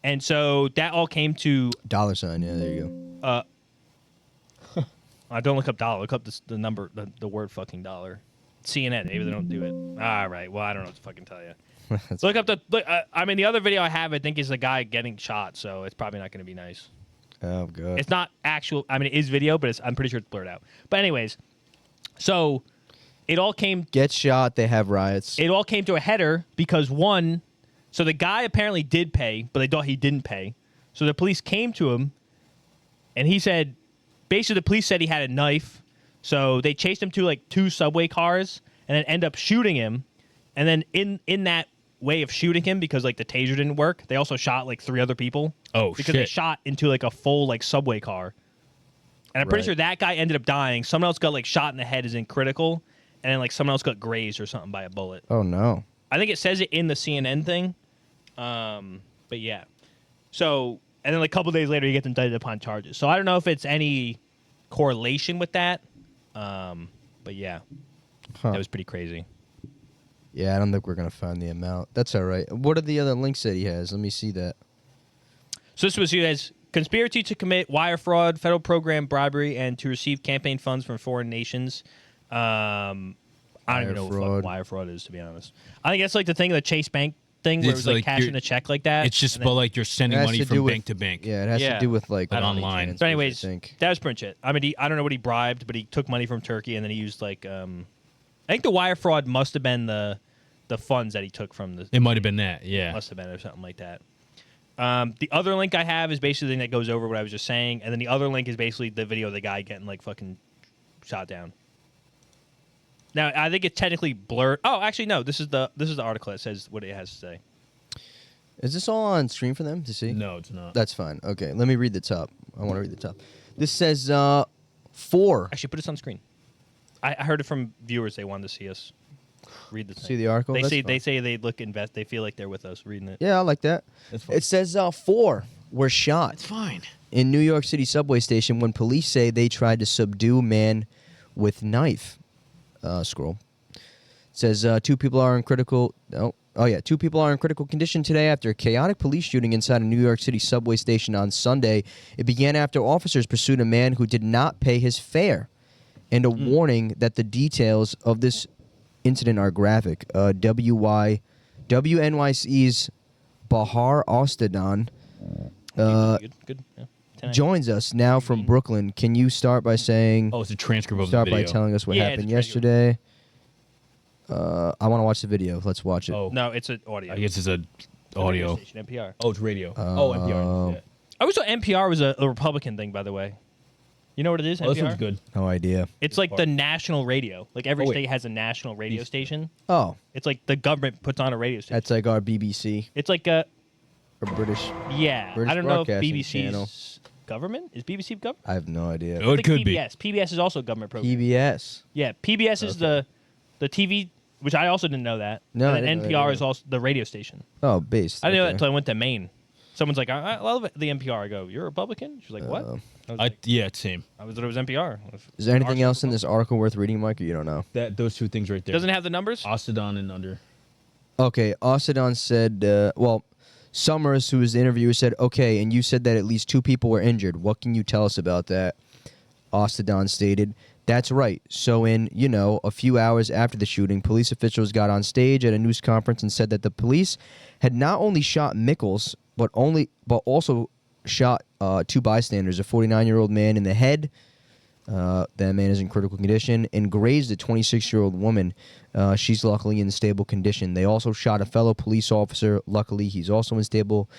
And so that all came to Dollar sign. Yeah, there you go. don't look up dollar. Look up the number, the word fucking dollar. CNN. Maybe they don't do it. All right. Well, I don't know what to fucking tell you. Look up I mean, the other video I have, I think, is the guy getting shot. So it's probably not going to be nice. Oh, God. It's not actual. I mean, it is video, but I'm pretty sure it's blurred out. But anyways, so it all came. Get shot. They have riots. It all came to a header because one. So the guy apparently did pay, but they thought he didn't pay. So the police came to him, and he said, basically, the police said he had a knife. So they chased him to like 2 subway cars, and then end up shooting him. And then in that way of shooting him, because like the taser didn't work, they also shot like 3 other people. Oh, because they shit. shot into like a full like subway car. And I'm pretty Right. sure that guy ended up dying. Someone else got like shot in the head, is in critical, and then like someone else got grazed or something by a bullet. Oh, no. I think it says it in the CNN thing. But yeah. So, and then like a couple days later, he gets indicted upon charges. So I don't know if it's any correlation with that. But yeah, Huh. that was pretty crazy. Yeah, I don't think we're going to find the amount. That's all right. What are the other links that he has? Let me see that. So this was you guys conspiracy to commit wire fraud, federal program bribery, and to receive campaign funds from foreign nations. I don't even know what fraud. fucking wire fraud is, to be honest. I think that's like the thing, the Chase Bank thing, where it It's was like like cashing you're- a check like that. It's just and then- about like you're It sending has money to from do with- bank to bank. Yeah, it has Yeah. to do with like But money online. transfers, So anyways, I think. that was pretty much it. I mean, I don't know what he bribed, but he took money from Turkey, and then he used like, I think the wire fraud must have been the funds that he took from the. It might have been that, yeah. Must have been or something like that. The other link I have is basically the thing that goes over what I was just saying, and then the other link is basically the video of the guy getting like fucking shot down. Now I think it's technically blurred. Oh, actually no. This is the article that says what it has to say. Is this all on screen for them to see? No, it's not. That's fine. Okay, let me read the top. I want to read the top. This says 4. Actually, put this on screen. I heard it from viewers. They wanted to see us read the thing. See the article? They That's say fine. they say they look invest. They feel like they're with us reading it. Yeah, I like that. That's fine. It says 4 were shot It's fine. in New York City subway station when police say they tried to subdue man with knife. Scroll. It says 2 people are in critical. Oh yeah, 2 people are in critical condition today after a chaotic police shooting inside a New York City subway station on Sunday. It began after officers pursued a man who did not pay his fare, and a warning that the details of this incident are graphic. WNYC's Bahar Ostadan Good. Yeah. 10 joins us now from Brooklyn. Can you start by saying? Oh, it's a transcript of Start the by video. telling us what Yeah, happened it's a transcript. yesterday. I want to watch the video. Let's watch it. Oh, No, it's an audio. I guess it's a Radio audio. station, NPR. Oh, it's radio. Oh, NPR. Yeah. I always thought NPR was a Republican thing, by the way. You know what it is? Oh, this NPR? one's good. No idea. It's like the national radio. Like every Oh, wait. state has a national radio station. Oh, It's like the government puts on a radio station. that's like our BBC It's like a or British. yeah. British I don't know if Broadcasting BBC's Channel. government is BBC government. I have no idea. Oh, I it think could be. PBS. PBS is also a government program. PBS. Yeah, PBS is the TV, which I also didn't know that. No, I and then didn't know NPR that is also the radio station. Oh, based. I didn't know that okay. until I went to Maine. Someone's like, I love the NPR. I go, you're a Republican? She's like, what? I was like, Yeah, same. I thought it was NPR. Is there anything else in this article worth reading, Mike, or you don't know? Those two things right there. Doesn't it have the numbers? Ostadon and under. Okay, Osidon said, Summers, who was the interviewer, said, okay, and you said that at least 2 people were injured. What can you tell us about that? Ostadon stated, that's right. So in, a few hours after the shooting, police officials got on stage at a news conference and said that the police had not only shot Mickles, but also shot 2 bystanders, a 49-year-old man in the head. That man is in critical condition, and grazed a 26-year-old woman. She's luckily in stable condition. They also shot a fellow police officer. Luckily, he's also in stable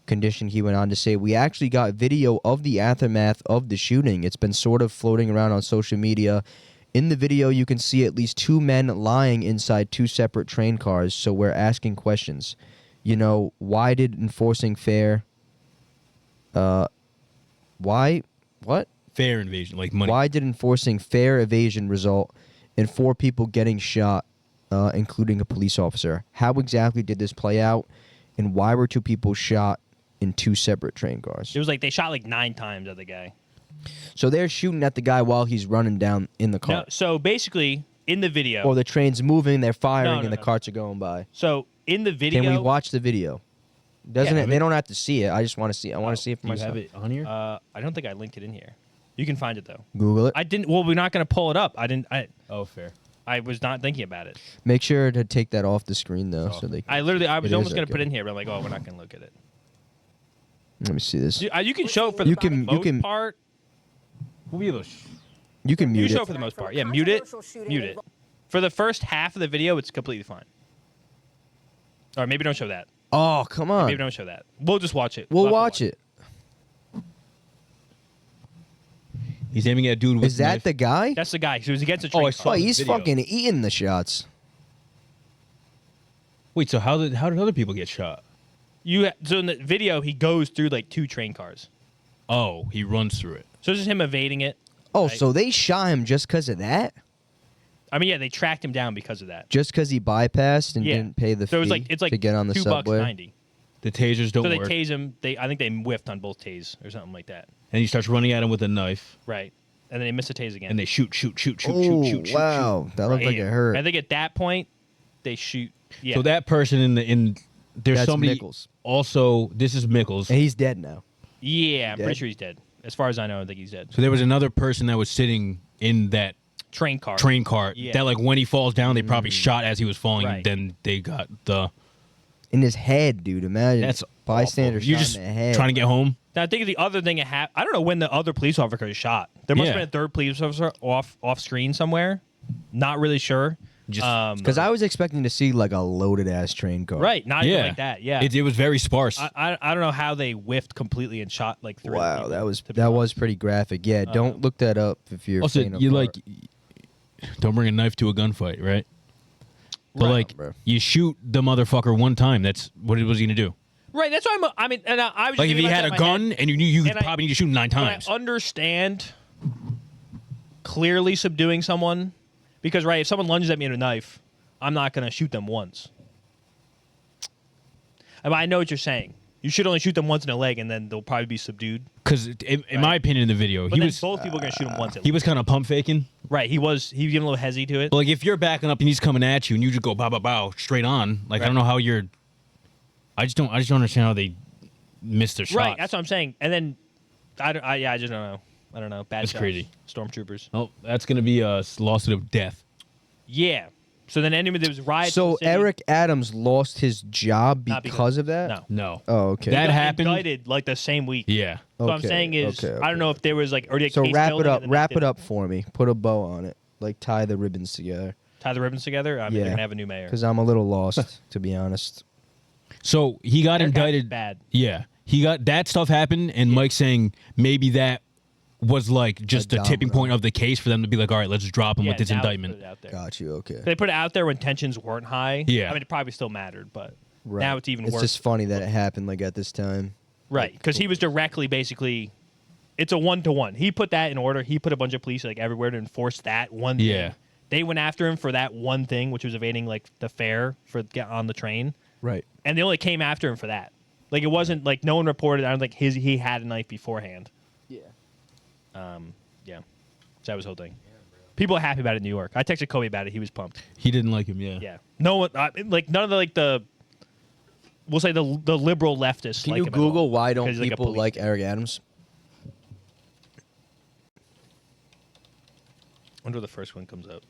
condition. He went on to say, we actually got video of the aftermath of the shooting. It's been sort of floating around on social media. In the video, you can see at least 2 men lying inside 2 separate train cars, so we're asking questions. Why did enforcing fair... Why? What? Fair invasion, like money. Why did enforcing fair evasion result in 4 people getting shot, including a police officer? How exactly did this play out, and why were 2 people shot in 2 separate train cars? It was like they shot like 9 times at the guy. So they're shooting at the guy while he's running down in the car. No, so basically, in the video. Or the train's moving, they're firing, No, and the no. carts are going by. So in the video. Can we watch the video? Doesn't Yeah, it? They don't have to see it. I just want to see. I want to see it for Do you myself. have it on here? I don't think I linked it in here. You can find it though. Google it. I didn't. Well, we're not going to pull it up. Oh, fair. I was not thinking about it. Make sure to take that off the screen though, Oh. so they. I was It almost is going to put okay. it in here, but I'm like, oh, we're not going to look at it. Let me see this. You can show it for the most part. We'll be able to You can You mute can show it. it for the most part. Yeah, mute it. Mute it. For the first half of the video, it's completely fine. Or maybe don't show that. Oh, come on. Maybe don't show that. We'll just watch it. We'll have to watch it. He's aiming at a dude with Is that knife. the guy? That's the guy. He was against a Oh, train I car. saw Oh, the he's video. fucking eating the shots. Wait, so how did other people get shot? So in the video, he goes through like 2 train cars. Oh, he runs through it. So it's just him evading it. Oh, Right. so they shot him just because of that? I mean, yeah, they tracked him down because of that. Just because he bypassed and Yeah. didn't pay the So fee it's like to get on the subway? $2.90. The tasers don't So they work. tase him. I think they whiffed on both tase or something like that. And he starts running at him with a knife. Right. And then they miss a tase again. And they shoot. Oh, wow. That looked like it hurt. I think at that point, they shoot. Yeah. So that person in there's That's somebody Mickles. also. This is Mickles. And he's dead now. Yeah, I'm Dead? pretty sure he's dead. As far as I know, I think he's dead. So there was another person that was sitting in that Train car. train car. Yeah. That like when he falls down, they probably shot as he was falling. Right. Then they got the. In his head, dude. Imagine. That's bystander awful. You're shot just in the head. trying to get home. Now, I think the other thing it happened. I don't know when the other police officer was shot. There must have Yeah. been a third police officer off screen somewhere. Not really sure. Just Because I was expecting to see like a loaded ass train car. right, not even Yeah. like that. Yeah, It was very sparse. I don't know how they whiffed completely and shot like 3 Wow, people, that was to be honest. pretty graphic. Yeah, don't look that up if you're. also, faint of you heart. don't bring a knife to a gunfight, right? But Right. like, Bro. you shoot the motherfucker one time. That's what was he gonna do? Right, that's why I mean, and I was just Like if thinking he about had that a in my gun head. and you knew you And I- probably need to shoot him 9 And times. I understand clearly subduing someone because, right, if someone lunges at me with a knife, I'm not going to shoot them once. I know what you're saying. You should only shoot them once in the leg, and then they'll probably be subdued. Because in my opinion, in the video, But he then was both people are going to shoot him once. At he was kind of pump faking. right. He was giving a little hezzy to it. But like if you're backing up and he's coming at you and you just go bow bow bow straight on, like I don't know how you're. I just don't understand how they missed their shots. Right. That's what I'm saying. And then I just don't know. I don't know. Bad That's shots. crazy. Stormtroopers. Oh, that's gonna be a lawsuit of death. Yeah. So then anyway, there was riots. in So the city. Eric Adams lost his job Not because of that? No. No. Oh, okay. That He got happened. Indicted like the same week. Yeah. So what I'm Okay, saying is, okay, I don't know if there was like already a So case wrap it building up. and then Wrap they it up for me. Put a bow on it. Like tie the ribbons together. tie the ribbons together. I mean, Yeah. they're gonna have a new mayor. Because I'm a little lost, to be honest. So he got Eric Adams is indicted. bad. Yeah. He got that stuff happened, and Mike saying maybe that was like just A the tipping domino. point of the case for them to be like, all right, let's just drop him with this now they indictment. put it out there. Got you. Okay. They put it out there when tensions weren't high. Yeah. I mean, it probably still mattered, but Right. now it's even It's worse. just funny that it happened like at this time. Right, because he was directly basically, it's a 1-to-1. He put that in order. He put a bunch of police like everywhere to enforce that one thing. Yeah. They went after him for that one thing, which was evading like the fare for get on the train, Right. and they only came after him for that. Like it wasn't like no one reported. I don't think he had a knife beforehand. Yeah. Yeah, so that was the whole thing. People are happy about it in New York. I texted Kobe about it. He was pumped. He didn't like him, yeah. Yeah, no one like none of the we'll say the liberal leftists. Can like you him at all, Google why don't 'cause he's like a people police- like Eric Adams? I wonder where the first one comes up.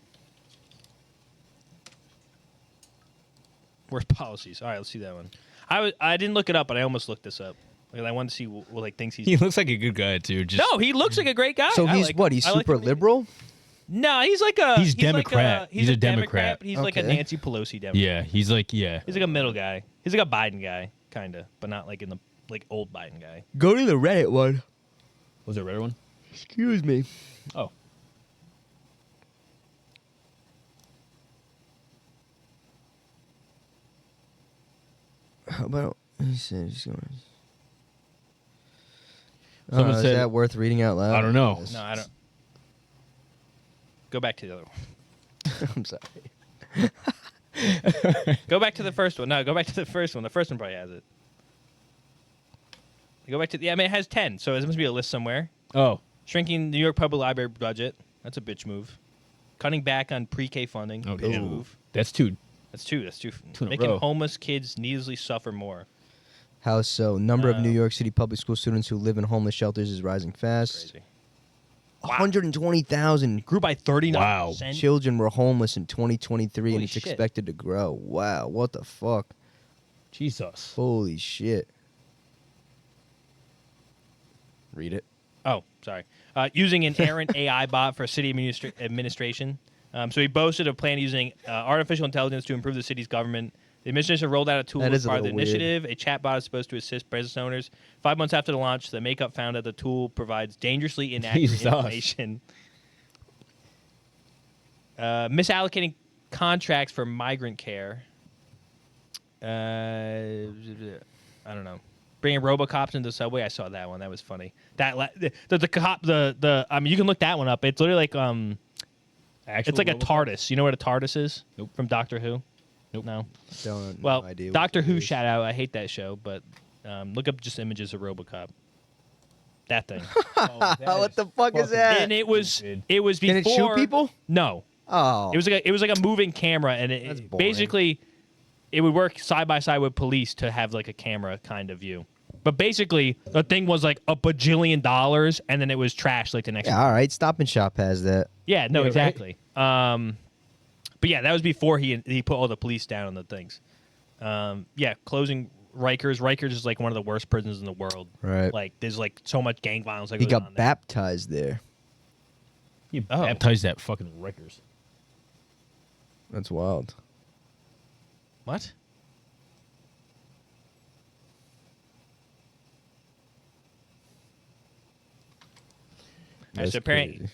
Where's policies? All right, let's see that one. I didn't look it up, but I almost looked this up. Like, I wanted to see what like things he's. He looks like a good guy, too. Just, No, he looks like a great guy. So I he's like what? him. He's I like super him. liberal. No, he's like a. He's like Democrat. he's He's a a Democrat. But he's like a Okay. Nancy Pelosi Democrat. Yeah, he's like, yeah. He's like a middle guy. He's like a Biden guy, kind of, but not like in the like old Biden guy. Go to the Reddit one. Was it a red one? Excuse me. Oh. How about he said he's going. Someone Is said- that worth reading out loud? I don't know. No, I don't. Go back to the other one. I'm sorry. Go back to the first one. No, go back to the first one. The first one probably has it. Go back to I mean, it has 10, so it must be a list somewhere. Oh. Shrinking New York Public Library budget. That's a bitch move. Cutting back on pre-K funding. Oh, Bitch damn. move. That's two. That's two. That's two. in a Making row. homeless kids needlessly suffer more. How so? Number of New Uh, York City public school students who live in homeless shelters is rising fast. Crazy. 120,000 Grew by 39%. Wow. children were homeless in 2023, Holy and it's shit. expected to grow. Wow, what the fuck? Jesus. Holy shit. Read it. Oh, sorry. Using an errant AI bot for city administration. So he boasted of plan using artificial intelligence to improve the city's government. The administration rolled out a tool That as is a part of the little weird. initiative. A chatbot is supposed to assist business owners. 5 months after the launch, the makeup found that the tool provides dangerously inaccurate Jesus. information. Misallocating contracts for migrant care. I don't know. Bringing RoboCops into the subway. I saw that one. That was funny. The cop. I mean, you can look that one up. It's literally like Actual it's like a RoboCop? TARDIS. You know what a TARDIS is? Nope. From Doctor Who. Nope. No. Don't Well, no idea what Doctor that Who is. shout out. I hate that show, but look up just images of RoboCop. That thing. What the fuck is that? And it was stupid. before. Can it shoot people? No. Oh. It was like a moving camera, and That's it boring. basically it would work side by side with police to have like a camera kind of view. But basically, the thing was like $1 bajillion, and then it was trashed like the next. Yeah, all right. Stop and Shop has that. Yeah, no, Yeah, right. exactly. But yeah, that was before he put all the police down on the things. Yeah, closing Rikers. Rikers is like one of the worst prisons in the world. Right. Like there's like so much gang violence. Like He goes got on there. baptized there. You Oh. baptized that fucking Rikers. That's wild. What? That's So apparently,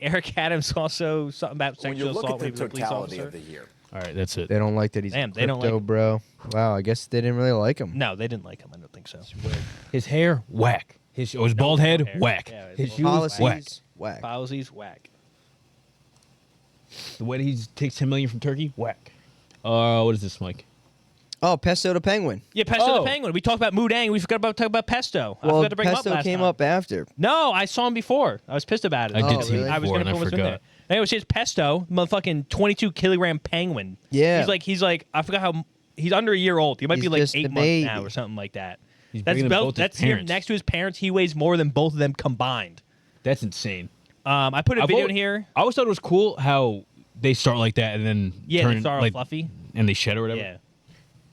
Eric Adams also something about When you sexual look assault at the when he was a police totality officer. of the year, All right, that's it. They don't like that he's Damn, crypto, they don't like him. bro. Wow, I guess they didn't really like him. No, they didn't like him. I don't think so. His hair, whack. His bald head, hair. whack. Yeah, his His bald- shoes, Policies, whack. whack. Policies, whack. The way that he takes 10 million from Turkey, whack. What is this, Mike? Oh, Pesto the Penguin. Yeah, Pesto Oh. the Penguin. We talked about Moo Deng. We forgot about talking about Pesto. I Well, forgot to bring him Pesto up last came time. up after. No, I saw him before. I was pissed about it. I did Oh, see really? him I was before, gonna and I put him in there. forgot. Anyway, it's Pesto, motherfucking 22-kilogram penguin. Yeah. He's like I forgot how he's under a year old. He might He's be like just 8 a months baby. now or something like that. He's That's bigger than both his that's him parents. next to his parents. He weighs more than both of them combined. That's insane. I put a I've video al- in here. I always thought it was cool how they start like that and then Yeah, turn they start all like, fluffy. and they shed or whatever. Yeah.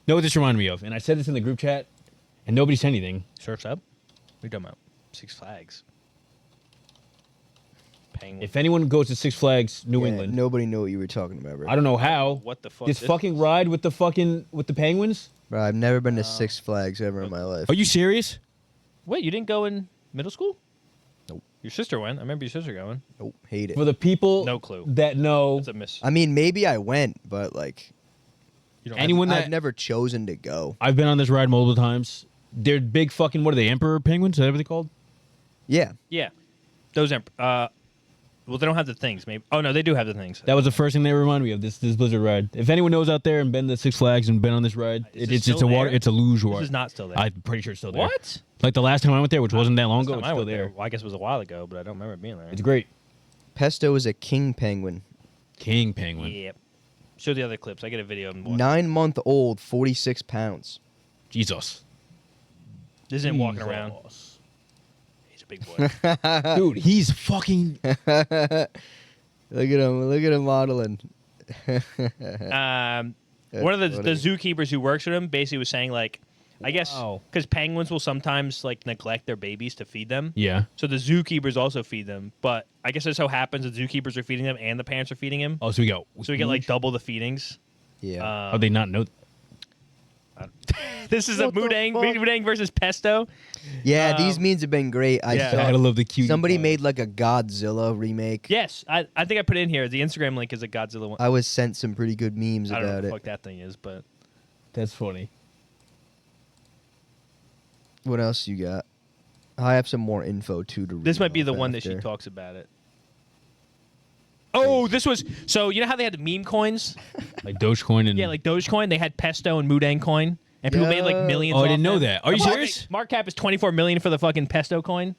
Know what this reminded me of? And I said this in the group chat, and nobody said anything. Surf's up. What are you talking about? Six Flags. Penguin. If anyone goes to Six Flags, New Yeah, England, Nobody knew what you were talking about, bro. I don't know how. What the fuck? This fucking ride with the penguins? Bro, I've never been to Six Flags ever in my life. Are you serious? Wait, you didn't go in middle school? Your sister went. I remember your sister going. Nope, hate it. For the people No clue. that know, It's a miss. I mean, maybe I went, but like, You don't anyone I've that never chosen to go. I've been on this ride multiple times. They're big fucking, what are they, emperor penguins? Is that what they called? Yeah, Yeah. Those well, they don't have the things. Maybe. Oh no, they do have the things. That was the first thing they reminded me of, this Blizzard ride. If anyone knows out there and been to Six Flags and been on this ride, Is it it's still a water, there? it's a luge This ride. is not still there. I'm pretty sure it's still there. What? Like the last time I went there, which wasn't that long ago, Last it's time I still went there. Well, I guess it was a while ago, but I don't remember it being there. It's great. Pesto is a king penguin. King penguin. Yep. Show the other clips. I get a video of him. 9-month-old, 46 pounds. Jesus. This isn't walking around. He's a big boy. Dude, he's fucking. Look at him modeling. One of the funny. zookeepers who works with him basically was saying, like, I guess Wow. because penguins will sometimes like neglect their babies to feed them. Yeah. So the zookeepers also feed them, but I guess it so happens the zookeepers are feeding them and the parents are feeding him. Oh, so we go. So we get like double the feedings. Yeah. How they not know? This is a What the Moo Deng, fuck? Moo Deng versus Pesto. Yeah, these memes have been great. I yeah. saw Gotta love the cutie somebody pie. made like a Godzilla remake. Yes, I think I put it in here. The Instagram link is a Godzilla one. I was sent some pretty good memes I don't know about what the it. fuck that thing is, but That's funny. What else you got? I have some more info too to read. this might be the off one that she after. talks about it. Oh, this was so. You know how they had the meme coins? Like Dogecoin and. Yeah, like Dogecoin. They had Pesto and Moo Deng coin, and people made like Yeah. millions. Oh, I off didn't know them. that. Are you Market- serious? Market cap is 24 million for the fucking Pesto coin.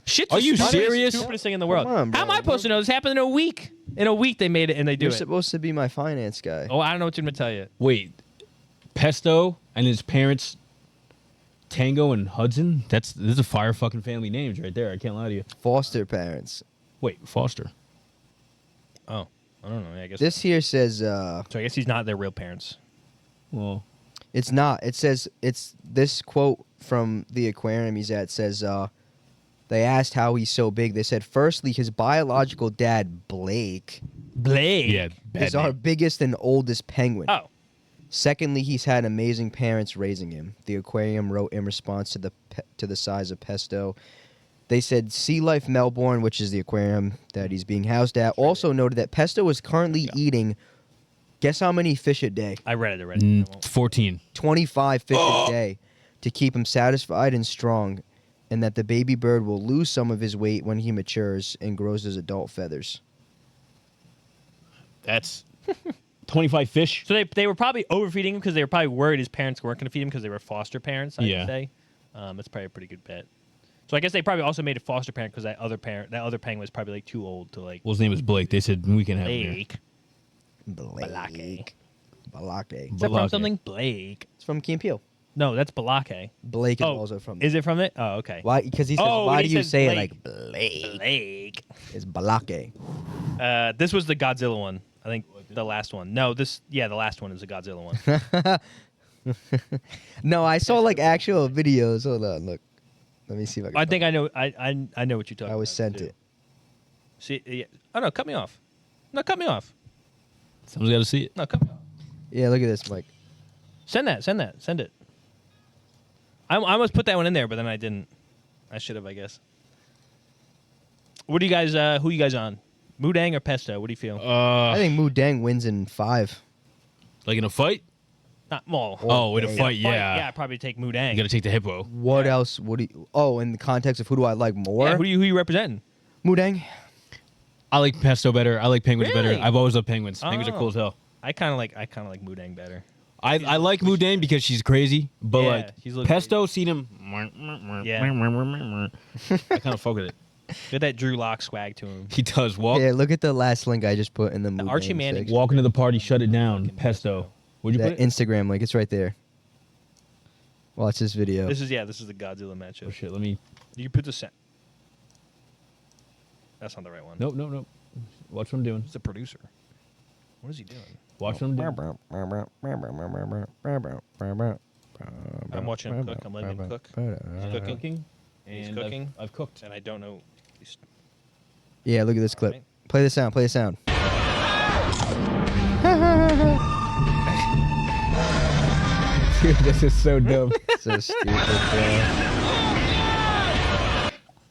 Shit's Are the you stupidest- serious? Stupidest thing in the world. Come on, How am I bro. supposed to know? This happened in a week. In a week, they made it and they do You're it. supposed to be my finance guy. Oh, I don't know what you're gonna tell you. Wait, Pesto and his parents, Tango and Hudson. This is a fire fucking family names right there. I can't lie to you. Foster parents. Wait, Foster. Oh, I don't know. I guess This here says So I guess he's not their real parents. Well, it's not. It says it's this quote from the aquarium he's at says they asked how he's so big. They said firstly his biological dad Blake Blake. yeah, bad is our name. biggest and oldest penguin. Oh, Secondly, he's had amazing parents raising him. The aquarium wrote in response to the size of Pesto. They said Sea Life Melbourne, which is the aquarium that he's being housed at, also noted that Pesto is currently eating, guess how many fish a day? I read it already. I won't- 14. 25 fish a day to keep him satisfied and strong, and that the baby bird will lose some of his weight when he matures and grows his adult feathers. That's 25 fish. So they were probably overfeeding him because they were probably worried his parents weren't going to feed him because they were foster parents. I'd Yeah. say that's probably a pretty good bet. So I guess they probably also made a foster parent because that other penguin was probably like too old to like. Well, his name was Blake. They said we can have him here. Blake. Blake. Balake. Is that from Balake. something? Blake. It's from Key and Peele. No, that's Balake. Blake is Oh, also from. Is it from it? Oh, okay. Why? Because he says, Oh, why when do he you says say Blake. it like Blake? Blake. It's Balake. This was the Godzilla one. I think the last one. No, the last one is the Godzilla one. No, I saw like actual videos. Hold on, look. Let me see if I can. I think I know. I know what you're talking about. I was sent too. it. See, yeah. Oh no, cut me off. No, cut me off. Someone's got to see it. No, cut me off. Yeah, look at this, Mike. Send it. I almost put that one in there, but then I didn't. I should have, I guess. What do you guys? Who you guys on? Moo Deng or Pesto? What do you feel? I think Moo Deng wins in 5. Like in a fight? Not Maul. Oh, in a yeah. fight, yeah. Yeah, I'd probably take Moo Deng. You got to take the hippo. What else? What do you? Oh, in the context of who do I like more? Yeah, who you representing? Moo Deng. I like Pesto better. I like penguins Really? better. I've always loved penguins. Penguins are Oh. cool as hell. I kind of like Moo Deng better. I like Moo Deng because she's crazy, but Yeah, like she's a little Pesto, seen him. Yeah. I kind of fuck with it. Get that Drew Lock swag to him. He does walk. Yeah, look at the last link I just put in the Moo Archie Deng Manning. section. Walk into the party, shut it down. Pesto. Would you That put it? Instagram link. It's right there. Watch this video. This is the Godzilla matchup. Oh shit! Let me. You can put the set. That's not the right one. Nope. Watch what I'm doing. It's the producer. What is he doing? Watch what I'm doing. I'm watching him cook. I'm letting him cook. He's cooking. Cooking. He's And cooking. I've cooked. And I don't know. Yeah, look at this clip. Alright. Play the sound. Play the sound. Dude, this is so dumb. So stupid. Bro.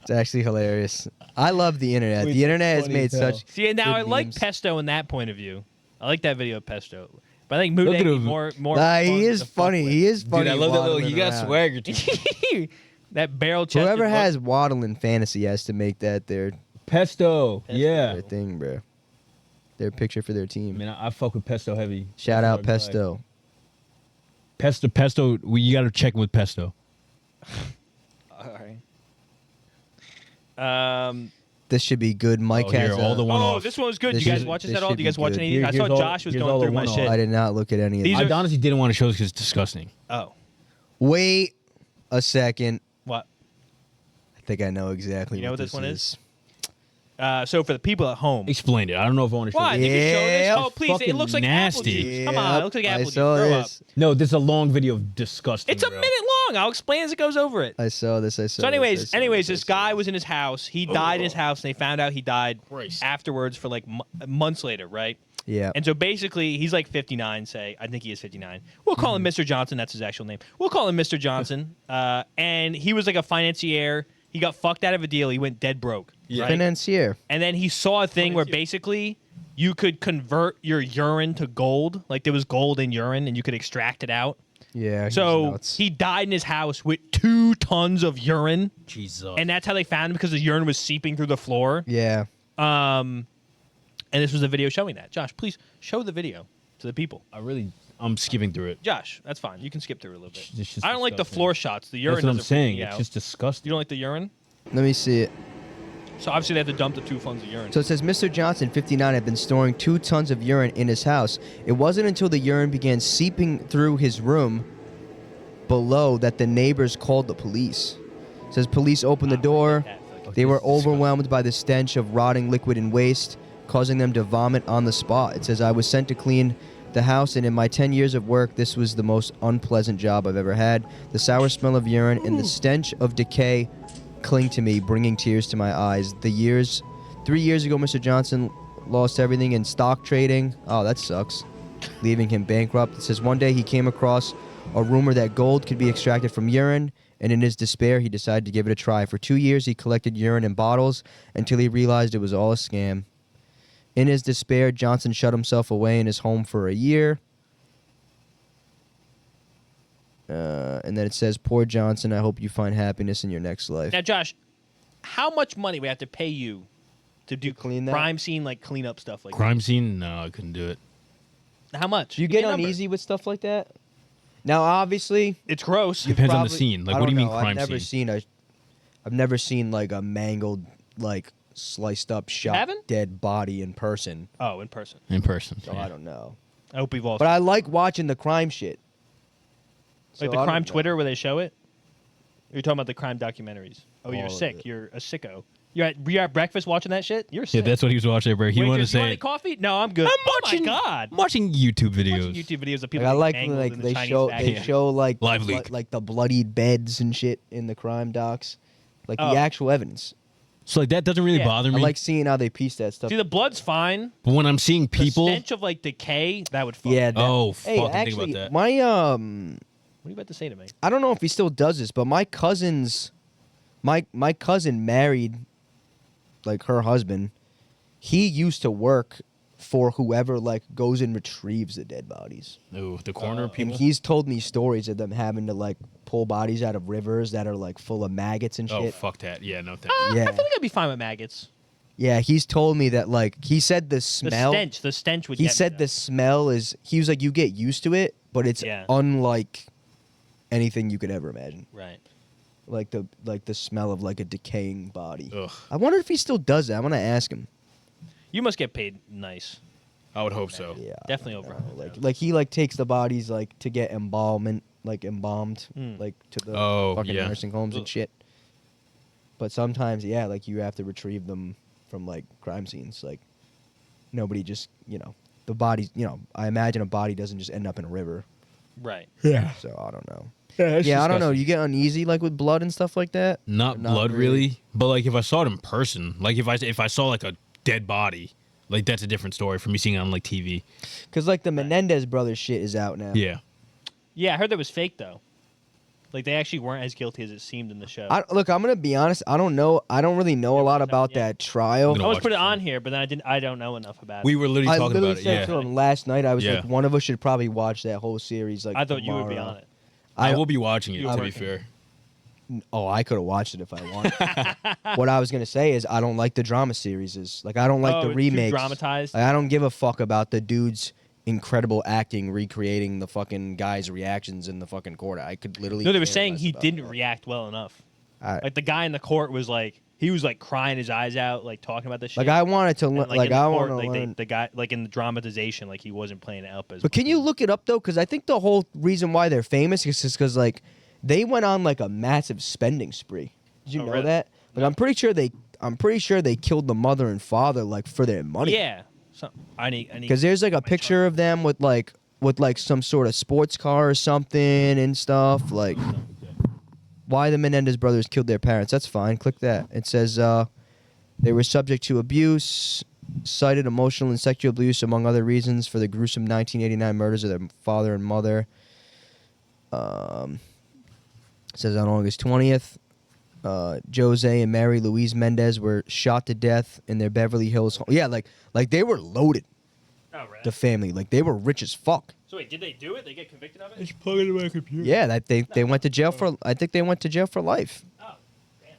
It's actually hilarious. I love the internet. Wait, The internet has funny made as hell. such. See, and now I good like memes. Pesto in that point of view. I like that video of Pesto. But I think Moo Look at Deng him. more. Nah, fun he is to fuck funny. with. He is funny. Dude, I love that little. He waddling got around. swagger too. That barrel chested Whoever look. has waddling fantasy has to make that their Pesto. Yeah. thing, bro. Their picture for their team. Man, I fuck with Pesto heavy. Shout That's out our guy. Pesto. Pesto. You got to check with Pesto. All right. This should be good. Mike Oh, has here, all the one Oh, off. this one was good. This You guys is- watch this this at all? should Do you guys be watch good. any of these? I Here's saw all- Josh was here's going all through the my one-off. shit. I did not look at any of These these. I are- honestly didn't want to show this because it's disgusting. Oh, Wait a second. what? I think I know exactly You know what this one is. So for the people at home. Explain it. I don't know if I want to show What? it. You can show this? Yeah, Oh, please. It fucking looks like apple nasty. juice. Come on. It looks like apple I juice. saw Grow up. this. No, this is a long video of disgusting. It's a bro. minute long. I'll explain as it goes over it. I saw this. So anyways, this guy was in his house. He died in his house, and they found out he died Christ. afterwards for like months later, right? Yeah. And so basically, he's like 59, say. I think he is 59. We'll call him Mr. Johnson. That's his actual name. We'll call him Mr. Johnson. And he was like a financier. He got fucked out of a deal. He went dead broke. Yeah. Right? Financier. And then he saw a thing where basically you could convert your urine to gold. Like there was gold in urine, and you could extract it out. Yeah. he's So nuts. he died in his house with 2 tons of urine. Jesus. And that's how they found him, because the urine was seeping through the floor. Yeah. And this was a video showing that. Josh, please show the video to the people. I'm skipping through it. Josh, that's fine. You can skip through it a little bit. It's just I don't like the disgusting. floor shots. The urine. That's what I'm doesn't freak saying. me It's out. just disgusting. You don't like the urine? Let me see it. So obviously they have to dump the 2 tons of urine. So it says Mr. Johnson, 59, had been storing 2 tons of urine in his house. It wasn't until the urine began seeping through his room below that the neighbors called the police. It says police opened the door. They were overwhelmed by the stench of rotting liquid and waste, causing them to vomit on the spot. It says, I was sent to clean the house, and in my 10 years of work, this was the most unpleasant job I've ever had. The sour smell of urine and the stench of decay cling to me, bringing tears to my eyes. 3 years ago, Mr. Johnson lost everything in stock trading. Oh, that sucks. Leaving him bankrupt. It says one day he came across a rumor that gold could be extracted from urine, and in his despair, he decided to give it a try. For 2 years, he collected urine in bottles until he realized it was all a scam. In his despair, Johnson shut himself away in his home for a year. And then it says, poor Johnson, I hope you find happiness in your next life. Now, Josh, how much money we have to pay you to do clean that? crime scene, like cleanup stuff like Crime scene? No, I couldn't do it. that? How much? Do you Give me get a number. uneasy with stuff like that? Now, obviously, It's gross. Depends on the probably- scene. Like, I what do you don't mean know. crime I've never seen like a mangled, like sliced up, shot, haven't? dead body in person. Oh, in person. in person? So yeah. I don't know. I hope we've all. But I like watching the crime shit. like So the I crime don't know. Twitter where they show it. Or you're talking about the crime documentaries. Oh, you're All of sick. it. You're a sicko. You're at breakfast watching that shit. You're Yeah, sick. that's what he was watching, bro. He Wait, wanted to do you want say any coffee? No, I'm good. I'm Oh watching. my god. I'm watching YouTube videos. Watching YouTube videos of Like, people I getting like mangled like in the they Chinese show factory. they show like Live leak. like the bloodied beds and shit in the crime docs, like Oh. the actual evidence. So like that doesn't really Yeah. bother I me. like seeing how they piece that stuff. See, the blood's fine. but when I'm seeing The people, stench of like decay, that would fuck. Yeah. me. That, Oh, hey, fucking think actually, about that. my What are you about to say to me? I don't know if he still does this, but my cousin married like her husband. He used to work for whoever like goes and retrieves the dead bodies. ooh, the corner people. And he's told me stories of them having to like pull bodies out of rivers that are like full of maggots and Oh, shit. fuck that. Yeah, no thanks. Yeah. I feel like I'd be fine with maggots. Yeah, he's told me that like he said the The smell. stench would. He get me, said though. the smell is. He was like, you get used to it, but it's Yeah. unlike anything you could ever imagine. Right. Like the smell of like a decaying body. Ugh. I wonder if he still does that. I'm gonna ask him. You must get paid nice. I would hope so. Yeah, I Definitely don't over know. 100,000. Like he like takes the bodies like to get embalmed Hmm. like to the Oh, fucking yeah. nursing homes and Ugh. shit. But sometimes, yeah, like you have to retrieve them from like crime scenes. Like nobody just the bodies. I imagine a body doesn't just end up in a river. Right. Yeah. So I don't know. Yeah, Yeah, I don't know. You get uneasy like with blood and stuff like that. Not Or blood really, but like if I saw it in person, like if I saw like a dead body, like that's a different story from me seeing it on like TV. Because like the Menendez brothers shit is out now. Yeah. Yeah, I heard that was fake though. Like they actually weren't as guilty as it seemed in the show. Look, I'm gonna be honest. I don't know. I don't really know a lot about that trial. I'm I always watch put it it on here, but then I don't know enough about it. We were literally I talking literally about it. said Yeah. to him last night. I was Yeah. like, one of us should probably watch that whole series. Like I thought you would be tomorrow. on it. I will be watching it. You To were be working. fair. Oh, I could have watched it if I wanted. What I was gonna say is I don't like the drama series. Like I don't like the it's too remakes. dramatized. Like, I don't give a fuck about the dude's incredible acting recreating the fucking guy's reactions in the fucking court. I could literally. No, they were care saying less he about didn't that. react well enough. I- Like the guy in the court was like, he was like crying his eyes out, like talking about this shit. Like I wanted to And, learn. like, Like in the I court, want to like learn. the guy, like in the dramatization, like he wasn't playing it up as. But can you look it up though? Because I think the whole reason why they're famous is just because like they went on like a massive spending spree. Did you Oh, know really? that? Like I'm pretty sure they killed the mother and father like for their money. Yeah. So, I need. Because there's like a picture of them with like some sort of sports car or something and stuff. Like why the Menendez brothers killed their parents. That's fine. Click that. It says they were subject to abuse, cited emotional and sexual abuse among other reasons for the gruesome 1989 murders of their father and mother. It says on August 20th, Jose and Mary Louise Mendez were shot to death in their Beverly Hills home. Yeah, like they were loaded, Oh, right. the family. Like they were rich as fuck. So wait, did they do it? They get convicted of it? Plug into my computer. Yeah, that they went to jail for. I think they went to jail for life. Oh, damn.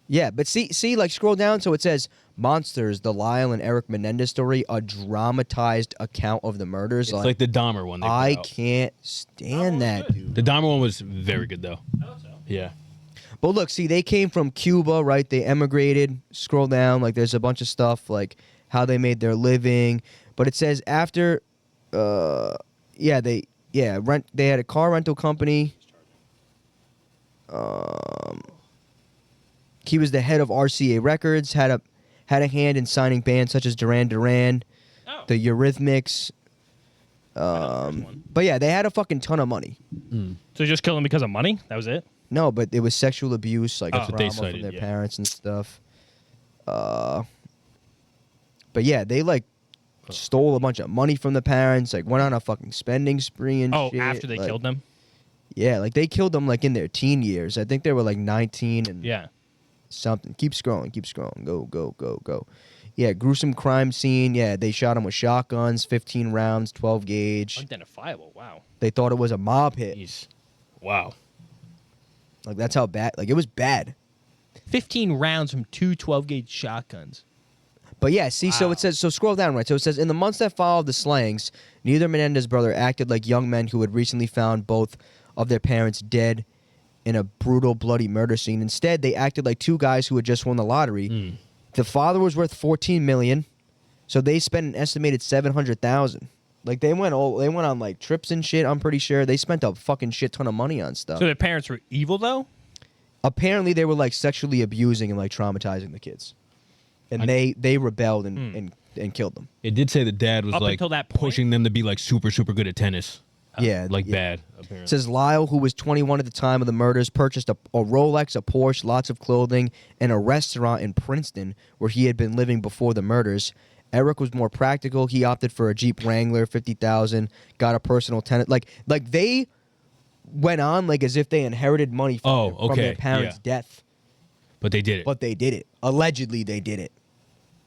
Yeah, but see, like scroll down, so it says Monsters: The Lyle and Eric Menendez Story, a dramatized account of the murders. It's like the Dahmer one. They put I out. can't stand that, dude. The Dahmer one was very good though. I thought so. Yeah. But look, see, they came from Cuba, right? They emigrated. Scroll down, like there's a bunch of stuff, like how they made their living. But it says after, they had a car rental company. He was the head of RCA Records. Had a hand in signing bands such as Duran Duran, Oh. the Eurythmics. one. But yeah, they had a fucking ton of money. So they just killed him because of money? That was it? No, but it was sexual abuse, like That's what they trauma cited, from their yeah. parents and stuff. But yeah, they like stole a bunch of money from the parents, like went on a fucking spending spree and Oh, shit. after they like, killed them? Yeah, like they killed them like in their teen years. I think they were like 19 and Yeah. something. Keep scrolling. Go. Yeah, gruesome crime scene. Yeah, they shot him with shotguns, 15 rounds, 12 gauge. Identifiable. Wow. They thought it was a mob hit. Jeez. Wow. Like that's how bad. Like it was bad. 15 rounds from two 12-gauge shotguns. But yeah, see, so Wow. it says, so scroll down, right? So it says, in the months that followed the slayings, neither Menendez brother acted like young men who had recently found both of their parents dead in a brutal, bloody murder scene. Instead, they acted like two guys who had just won the lottery. The father was worth $14 million, so they spent an estimated $700,000. Like they went on like trips and shit. I'm pretty sure they spent a fucking shit ton of money on stuff. So their parents were evil, though? Apparently, they were like sexually abusing and like traumatizing the kids, and they rebelled and killed them. It did say the dad was Up like until that point? pushing them to be like super good at tennis. Yeah, Like yeah. bad. It Apparently. says Lyle, who was 21 at the time of the murders, purchased a Rolex, a Porsche, lots of clothing, and a restaurant in Princeton where he had been living before the murders. Eric was more practical. He opted for a Jeep Wrangler, $50,000, got a personal tenant. Like they went on like as if they inherited money from their parents' death. But they did it. But they did it. Allegedly, they did it.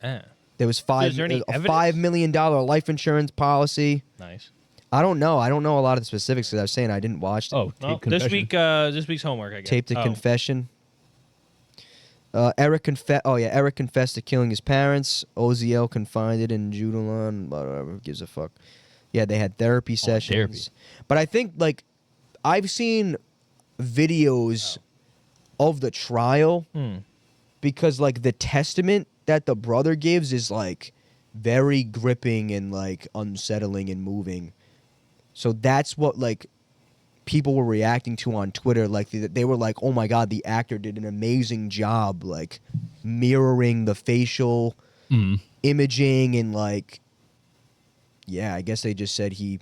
There was is there any a evidence? $5 million life insurance policy. Nice. I don't know. I don't know a lot of the specifics because I was saying I didn't watch it. Oh, Well, tape confession. this week's homework, I guess. Taped a Oh. confession. Eric confessed to killing his parents. Oziel confided in Jubilee. Whatever, who gives a fuck. Yeah, they had therapy sessions. therapy. But I think like I've seen videos of the trial because like the testament that the brother gives is like very gripping and like unsettling and moving. So that's what like people were reacting to on Twitter. Like they were like, "Oh my god, the actor did an amazing job, like mirroring the facial imaging and like." Yeah, I guess they just said he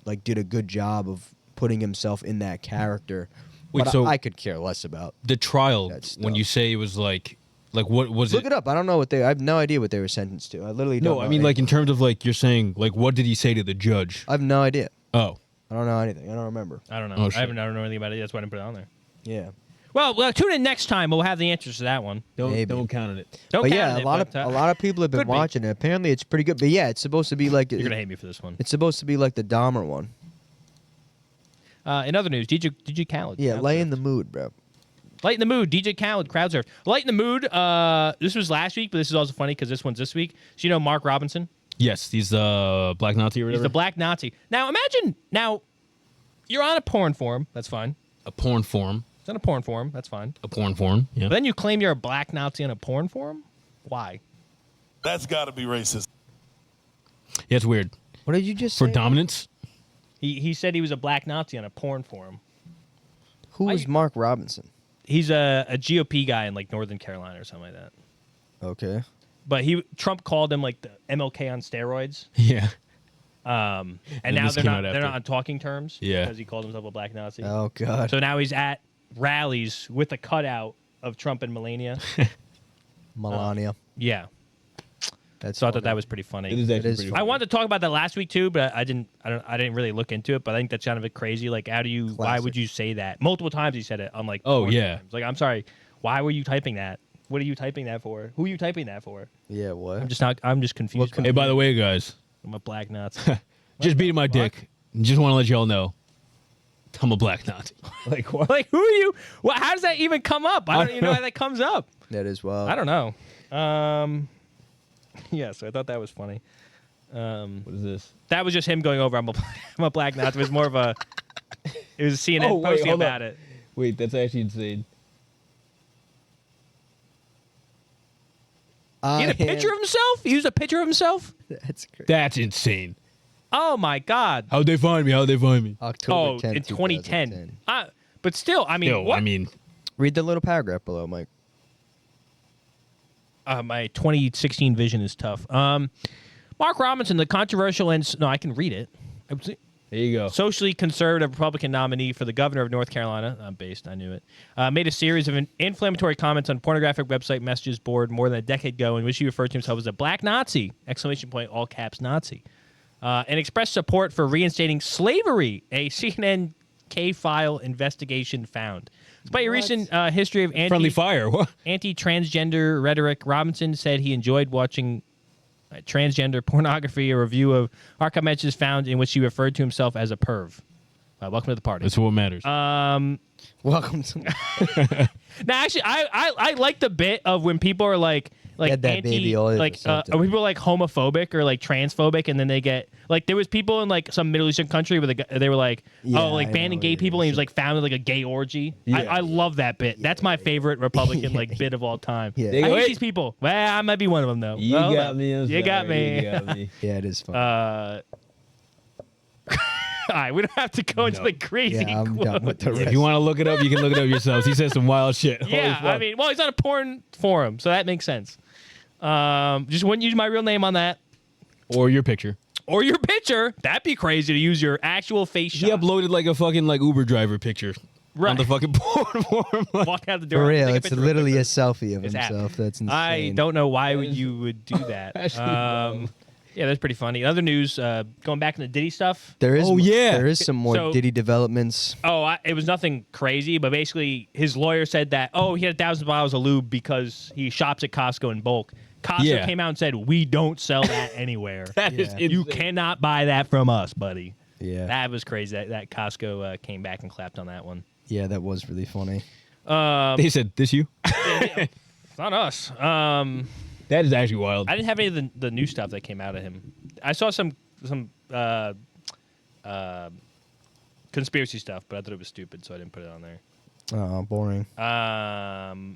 like did a good job of putting himself in that character. Wait, but so I could care less about. The trial, that stuff. when you say it was like what was Look it? it up. I don't know what I have no idea what they were sentenced to. I literally don't No, know. I mean like in terms of like you're saying like what did he say to the judge? I have no idea. Oh, I don't know anything. I don't remember. I don't know. Oh, I shit. don't know anything about it. That's why I didn't put it on there. Yeah. Well, tune in next time. We'll have the answers to that one. Maybe. Don't count on it. Don't But count yeah, it, a lot of people have been could be. watching it. Apparently, it's pretty good. But yeah, it's supposed to be like You're gonna hate me for this one. it's supposed to be like the Dahmer one. In other news, DJ Khaled. Yeah, crowd lay surfed. in the mood, bro. Light in the mood. DJ Khaled crowd surf. Light in the mood. This was last week, but this is also funny because this one's this week. So you know Mark Robinson. Yes, he's the Black Nazi or He's whatever. the Black Nazi. Now imagine. Now you're on a porn forum. That's fine. A porn forum. It's on a porn forum. That's fine. A porn forum. Yeah. But then you claim you're a Black Nazi on a porn forum. Why? That's got to be racist. Yeah, it's weird. What did you just For say? dominance? He said he was a Black Nazi on a porn forum. Who is Mark Robinson? He's a GOP guy in like Northern Carolina or something like that. Okay. But Trump called him like the MLK on steroids. Yeah. And And now this they're came not out they're after. not on talking terms. Yeah. Because he called himself a Black Nazi. Oh God. So now he's at rallies with a cutout of Trump and Melania. Melania. Yeah. That's So I thought funny. that was pretty funny. It is actually is pretty funny. I wanted to talk about that last week too, but I didn't really look into it. But I think that's kind of a crazy. Like, why Classic. would you say that? Multiple times he said it on like. Oh, 40 yeah. times. Like, I'm sorry. Why were you typing that? What are you typing that for? Who are you typing that for? Yeah. What? I'm just confused. Hey, by the way, guys, I'm a Black Nazi. just beating my dick. Just want to let y'all know, I'm a Black Nazi. Like what? Like, who are you? Well, how does that even come up? I don't even know how that comes up. That is wild. I don't know. Yeah, so I thought that was funny. What is this? That was just him going over. I'm a Black Nazi. It was more of a. It was CNN Oh, wait, posting hold about up. it. Wait, that's actually insane. He had a picture of himself. He used a picture of himself. That's crazy. That's insane. Oh my God. How'd they find me? October 10th, in 2010. 2010. But still, I mean, Yo, what? I mean, Read the little paragraph below, Mike. My 2016 vision is tough. Mark Robinson, the controversial and no, I can read it. there you go. Socially conservative Republican nominee for the governor of North Carolina, I knew it, made a series of inflammatory comments on pornographic website messages board more than a decade ago in which he referred to himself as a Black Nazi, ! All caps Nazi, and expressed support for reinstating slavery, a CNN K-file investigation found. Despite a recent history of Friendly fire. What? anti-transgender rhetoric, Robinson said he enjoyed watching transgender pornography. A review of archive messages found in which he referred to himself as a perv. Welcome to the party. That's what matters. Welcome to. Now, actually, I like the bit of when people are like Get that anti, baby oil or like something. people are like homophobic or like transphobic, and then they get like there was people in like some Middle Eastern country where they were like Yeah, like I banning know, gay yeah, people, and he was sure. like founded like a gay orgy. Yeah. I love that bit. That's my favorite Republican like bit of all time. Yeah. I They go, hate "Hey." these people. Well, I might be one of them though. You Well, got me. I'm You got sorry, me. You got me. Yeah, it is fun. All right, we don't have to go into No. the crazy. yeah, I'm quote. done with the rest. If you want to look it up, you can look it up yourselves. He said some wild shit. Holy Yeah, fuck. I mean, well, he's on a porn forum, so that makes sense. Just wouldn't use my real name on that Or your picture. or your picture. That'd be crazy to use your actual face He shot. uploaded like a fucking like Uber driver picture Right. on the fucking porn forum. Walk out the door. For real, take a it's picture literally a real quick. selfie of It's app. himself. That's insane. I don't know why you would do that. Actually, no. Yeah, that's pretty funny. Other news, going back to the Diddy stuff. There is. Oh, yeah. There is some more So- Diddy developments. It was nothing crazy, but basically his lawyer said that, he had 1,000 bottles of lube because he shops at Costco in bulk. Costco Yeah. came out and said, we don't sell that anywhere. That is Yeah. You insane. cannot buy that from us, buddy. Yeah. That was crazy. That Costco came back and clapped on that one. Yeah, that was really funny. They said, this you? It's not us. That is actually wild. I didn't have any of the new stuff that came out of him. I saw some conspiracy stuff, but I thought it was stupid, so I didn't put it on there. Oh, boring.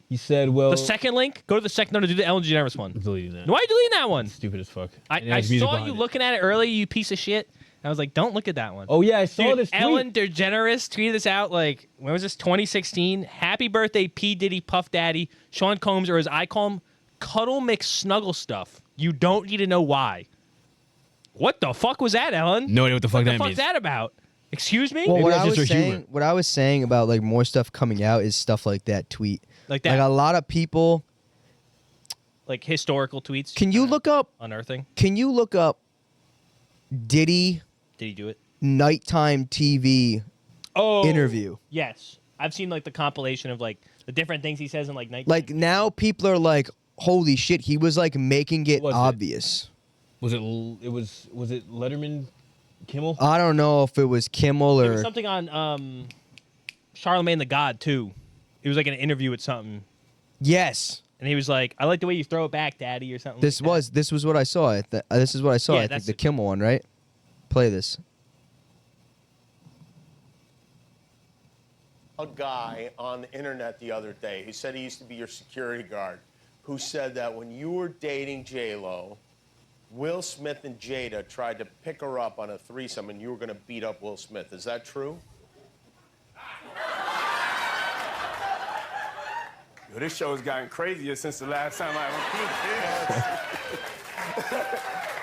He said, well. The second link, go to the second. No, to do the Ellen DeGeneres one. Deleting that. Why are you deleting that one? Stupid as fuck. I saw you looking at it earlier, you piece of shit. I was like, don't look at that one. Oh, yeah, I saw Dude, this tweet. Ellen DeGeneres tweeted this out like, when was this? 2016. Happy birthday, P. Diddy, Puff Daddy, Sean Combs, or as I call him, Cuddle McSnuggle Stuff. You don't need to know why. What the fuck was that, Ellen? No idea what the fuck What the that fuck's means. that about? Excuse me? Well, Maybe what that's I just was her saying, humor. what I was saying about like more stuff coming out is stuff like that tweet. Like that? Like a lot of people. Like historical tweets? Can you look up? Unearthing? Can you look up Diddy Did he do it? nighttime TV interview. Yes, I've seen like the compilation of like the different things he says in like night. Like now, people are like, "Holy shit!" He was like making it Was it? obvious. Was it Letterman, Kimmel? I don't know if it was Kimmel There or was something on Charlemagne the God too. It was like an interview with something, yes. and he was like, "I like the way you throw it back, Daddy," or something. This like that. was what I saw. This is what I saw. Yeah, I think that's the it. Kimmel one, right? Play this. A guy on the internet the other day who said he used to be your security guard, who said that when you were dating J-Lo, Will Smith and Jada tried to pick her up on a threesome and you were going to beat up Will Smith. Is that true? Yo, this show has gotten crazier since the last time I repeated.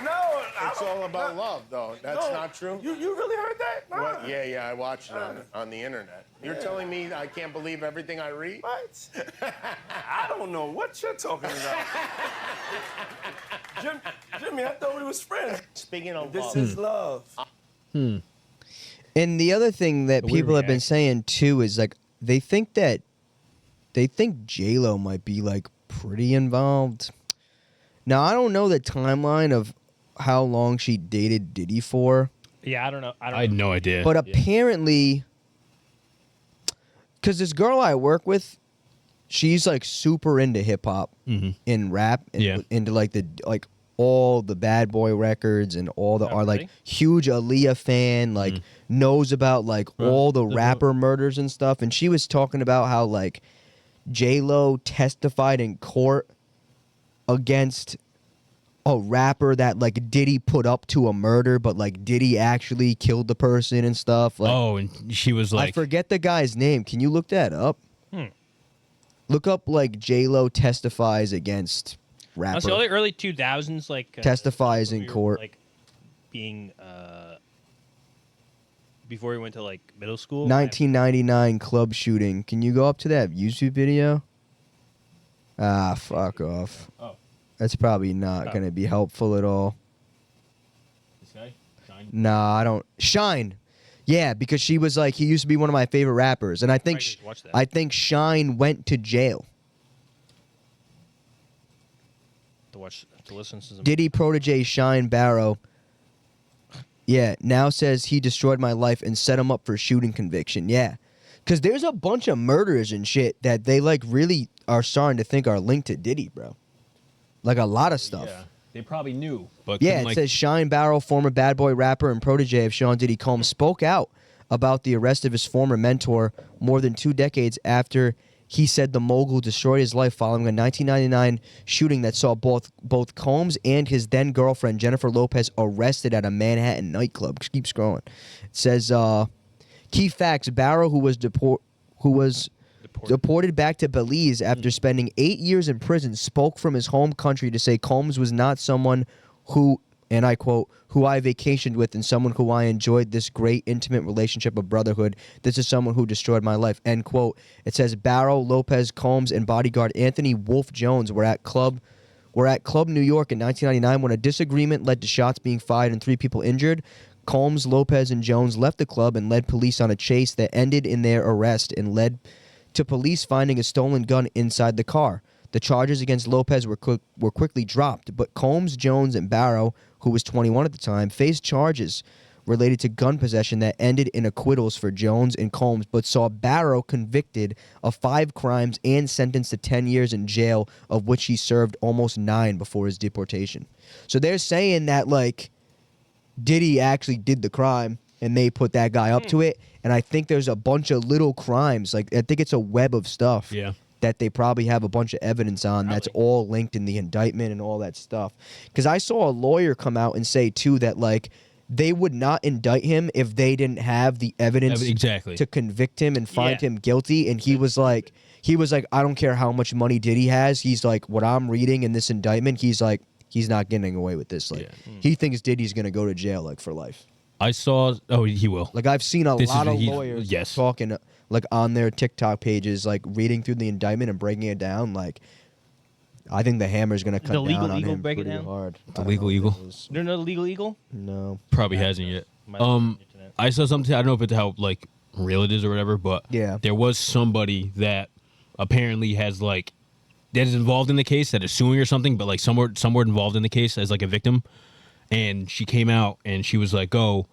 No, It's all about love, though. That's not true? You really heard that? Nah. What? Yeah, I watched it on the internet. You're telling me I can't believe everything I read? What? I don't know what you're talking about. Jimmy, I thought we was friends. Speaking of This love, is love. And the other thing that A weird people have been reaction. saying too is like they think J-Lo might be like pretty involved. Now I don't know the timeline of how long she dated Diddy for, Yeah, I don't know. I had no idea. but Yeah. apparently, because this girl I work with, she's like super into hip hop and rap, and Yeah. into like all the Bad Boy records and all the Oh, are like really? huge Aaliyah fan, like knows about like all the That's rapper murders and stuff. And she was talking about how like J-Lo testified in court against a rapper that like Diddy put up to a murder, but like Diddy actually killed the person and stuff. Like, Oh, and she was like, I forget the guy's name. Can you look that up? Look up like J-Lo testifies against rapper. Honestly, all the early 2000s, like Testifies in we were, court. like being before we went to like middle school. 1999 club shooting. Can you go up to that YouTube video? Ah, fuck off. oh, That's probably not Oh. going to be helpful at all. this guy? Shine? Nah, I don't. Shine. Yeah, because she was like, he used to be one of my favorite rappers. And I think, I just watched that. I think Shine went to jail. to listen to some. Diddy protege Shine Barrow. Yeah, now says he destroyed my life and set him up for shooting conviction. Yeah. Because there's a bunch of murders and shit that they like really are starting to think are linked to Diddy, bro. Like a lot of stuff. Yeah, they probably knew, but Yeah, couldn't, it like, says Shine Barrow, former Bad Boy rapper and protege of Sean Diddy Combs, spoke out about the arrest of his former mentor more than 2 decades after he said the mogul destroyed his life following a 1999 shooting that saw both Combs and his then girlfriend Jennifer Lopez arrested at a Manhattan nightclub. Just keep scrolling. It says key facts: Barrow, who was deported back to Belize after spending 8 years in prison, spoke from his home country to say Combs was not someone who, and I quote, who I vacationed with and someone who I enjoyed this great intimate relationship of brotherhood. This is someone who destroyed my life, end quote. It says Barrow, Lopez, Combs, and bodyguard Anthony Wolf Jones were at Club New York in 1999 when a disagreement led to shots being fired and 3 people injured. Combs, Lopez, and Jones left the club and led police on a chase that ended in their arrest and led to police finding a stolen gun inside the car. The charges against Lopez were quickly dropped, but Combs, Jones, and Barrow, who was 21 at the time, faced charges related to gun possession that ended in acquittals for Jones and Combs, but saw Barrow convicted of 5 crimes and sentenced to 10 years in jail, of which he served almost 9 before his deportation. So they're saying that, like, Diddy actually did the crime, and they put that guy up to it. And I think there's a bunch of little crimes. Like, I think it's a web of stuff. Yeah. That they probably have a bunch of evidence on that's all linked in the indictment and all that stuff. Because I saw a lawyer come out and say, too, that, like, they would not indict him if they didn't have the evidence Exactly. to convict him and find Yeah. him guilty. And he was like, I don't care how much money Diddy has. He's like, what I'm reading in this indictment, he's like, he's not getting away with this. Like, he thinks Diddy's going to go to jail, like, for life. I saw. Oh, he will. Like, I've seen a This lot is- of he's- lawyers yes. talking, like, on their TikTok pages, like, reading through the indictment and breaking it down. Like, I think the hammer's going to cut The Legal down on Eagle him break it pretty down? hard. The Legal Eagle? You don't know the Legal Eagle? No. Probably hasn't yet. Might have been on the internet. I saw something. I don't know if it's how like real it is or whatever, but Yeah. there was somebody that apparently has like that is involved in the case that is suing or something, but like somewhere involved in the case as like a victim, and she came out and she was like, "Oh,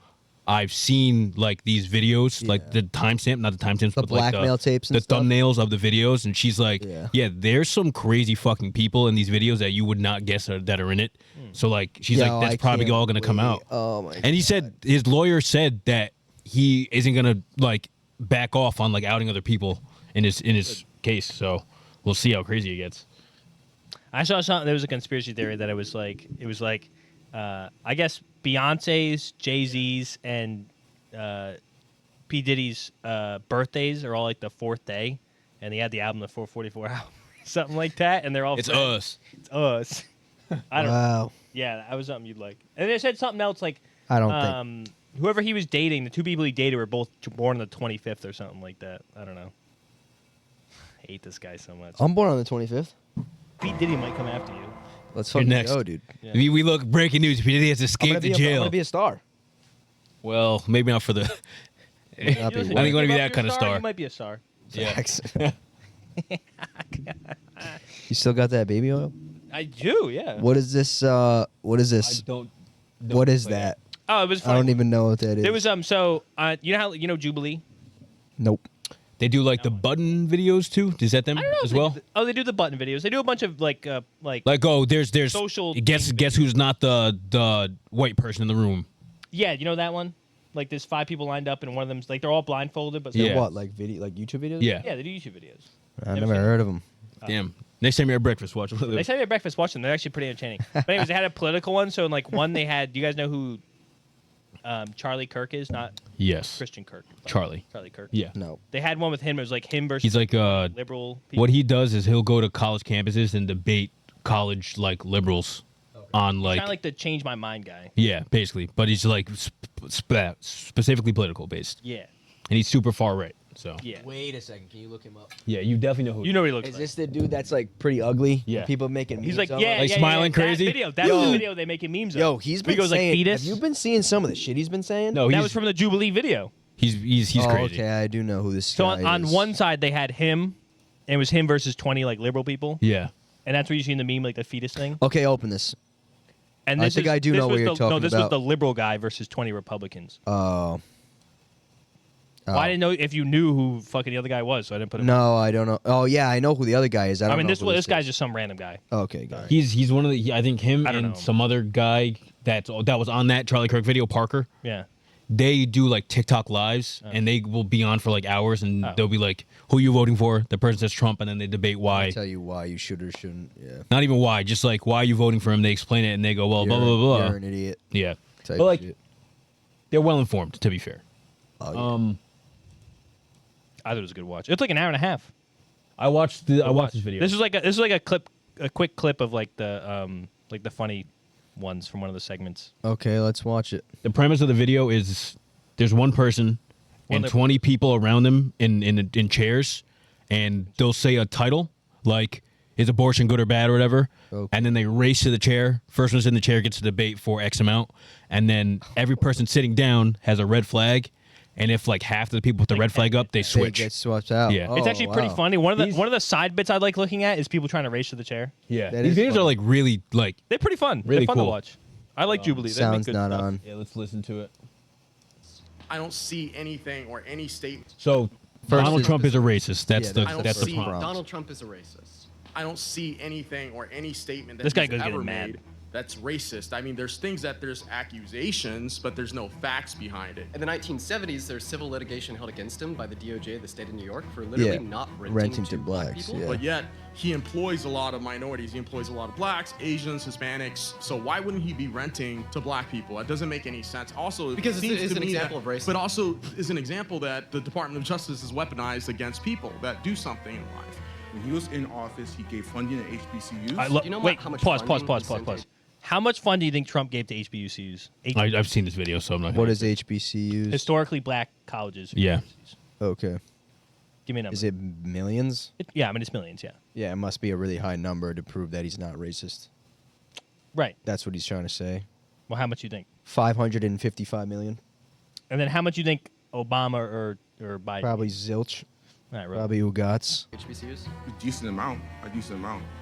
I've seen like these videos, like the timestamp, not the timestamps, The but like blackmail tapes and the stuff? thumbnails of the videos." And she's like, Yeah. there's some crazy fucking people in these videos that you would not guess that are in it. So like, she's Yo, like, that's I probably can't all gonna come wait. out. Oh my And he said his lawyer said that he isn't gonna like back off on like outing other people in his case. So we'll see how crazy it gets. I saw something. There was a conspiracy theory that it was like I guess Beyonce's, Jay-Z's, and P Diddy's birthdays are all like the 4th day, and they had the album the 444 album, something like that, and they're all It's friends. us. It's us. I don't know. Wow. Yeah, that was something you'd like. And they said something else like I don't think. whoever he was dating, the two people he dated were both born on the 25th or something like that. I don't know. I hate this guy so much. I'm born on the 25th. Pete Diddy might come after you. Let's You're fucking next. go, dude. Yeah. We look breaking news. P Diddy has I'm escaped gonna the be jail. I'm gonna be a star. Well, maybe not for the. Not be Listen, I worth think you gonna be give that up kind your of star. You might be a star. Yeah. Facts. You still got that baby oil? I do, yeah. What is this? What is this? don't What is that? Oh, it was I funny. don't even know what that is. There was you know how Jubilee? Nope. They do like the button videos too. Is that them I don't know as if well? they do the button videos. They do a bunch of like Like there's social guess thing who's not the white person in the room. yeah, you know that one? Like there's 5 people lined up and one of them's like they're all blindfolded but Yeah. What, like video, like YouTube videos? Yeah. yeah, they do YouTube videos. I Never never seen heard of them. Damn. Next time you're at breakfast, watch one of Next those. time you have breakfast, watch them. They're actually pretty entertaining. But anyways, they had a political one. So in like one, they had. Do you guys know who Charlie Kirk is? Not Yes. Christian Kirk. Charlie. Charlie Kirk. Yeah. No. They had one with him. It was like him versus. He's like liberal. People. what he does is he'll go to college campuses and debate college like liberals on like kind of like the change my mind guy. yeah, basically. But he's like specifically political based, Yeah. and he's super far right. So Yeah. Wait a second. Can you look him up? yeah, you definitely know who. You know what he looks Is like. this the dude that's like pretty ugly? Yeah. People making He's memes like of yeah, him? Like yeah, smiling yeah, crazy? That video. That's Yo. the video they making memes of. Yo, he's Where been he goes saying. like fetus. Have you been seeing some of the shit he's been saying? No, That he's was from the Jubilee video. he's Oh, crazy. okay, I do know who this So guy on is. one side they had him, and it was him versus 20 like liberal people, Yeah. and that's where you see in the meme like the fetus thing. Okay, open this. And I this think is, I do this know what was you're the, talking No, this about. was the liberal guy versus 20 Republicans. Oh. Well, I didn't know if you knew who fucking the other guy was, so I didn't put him. No, I don't know. Oh yeah, I know who the other guy is. I I don't mean, know this who this guy's is. just some random guy. Okay, got it. He's one of the I think him I don't and know. some other guy that was on that Charlie Kirk video, Parker. Yeah. They do like TikTok lives and they will be on for like hours and Oh. they'll be like, "Who you voting for?" The person says Trump, and then they debate why. I'll tell you why you should or shouldn't. Yeah. Not even why, just like why are you voting for him? They explain it and they go, "Well, blah blah blah You're blah." an idiot. Yeah, Type but like shit. they're well informed. To be fair, Oh, yeah. I thought it was a good watch. It's like an hour and a half. I watched this video. This is like a quick clip of like the funny ones from one of the segments. Okay, let's watch it. The premise of the video is there's one person and One 20 people around them in chairs, and they'll say a title like "Is abortion good or bad?" or whatever, Okay. and then they race to the chair. First one's in the chair gets to debate for X amount, and then every person sitting down has a red flag, and if like half of the people put the red flag up, they They switch. get swapped out. Yeah. It's Oh, actually pretty wow. funny. One These- of the side bits I like looking at is people trying to race to the chair. Yeah, That these is videos funny. are like really like. They're pretty fun. Really They're fun cool. to watch. I like Jubilee. They make Sounds good not stuff. on. Yeah, let's listen to it. I don't see anything or any statement. So First Donald is- Trump is a racist. That's Yeah, the I don't that's the see problem. problem. Donald Trump is a racist. I don't see anything or any statement that This guy he's goes ever getting mad. made that's racist. I mean, there's things that there's accusations, but there's no facts behind it. In the 1970s, there's civil litigation held against him by the DOJ of the state of New York for literally Yeah, not renting to black blacks, people. yeah. But yet, he employs a lot of minorities. He employs a lot of blacks, Asians, Hispanics. So why wouldn't he be renting to black people? That doesn't make any sense. Also, it Because seems it's to an me example that- of racism. But also is an example that the Department of Justice is weaponized against people that do something in life. When he was in office, he gave funding to HBCUs. You know wait, how much pause. funding he sent in? How much fun do you think Trump gave to HBCUs? I've seen this video, so I'm not. What gonna is HBCUs? Historically black colleges. Yeah. Okay. Give me a number. Is it millions? Yeah, I mean it's millions. Yeah. Yeah, it must be a really high number to prove that he's not racist. Right. That's what he's trying to say. Well, how much you think? 555 million. And then how much you think Obama or Biden? Probably zilch. All right, Rob. Probably Ugats. HBCUs? A decent amount.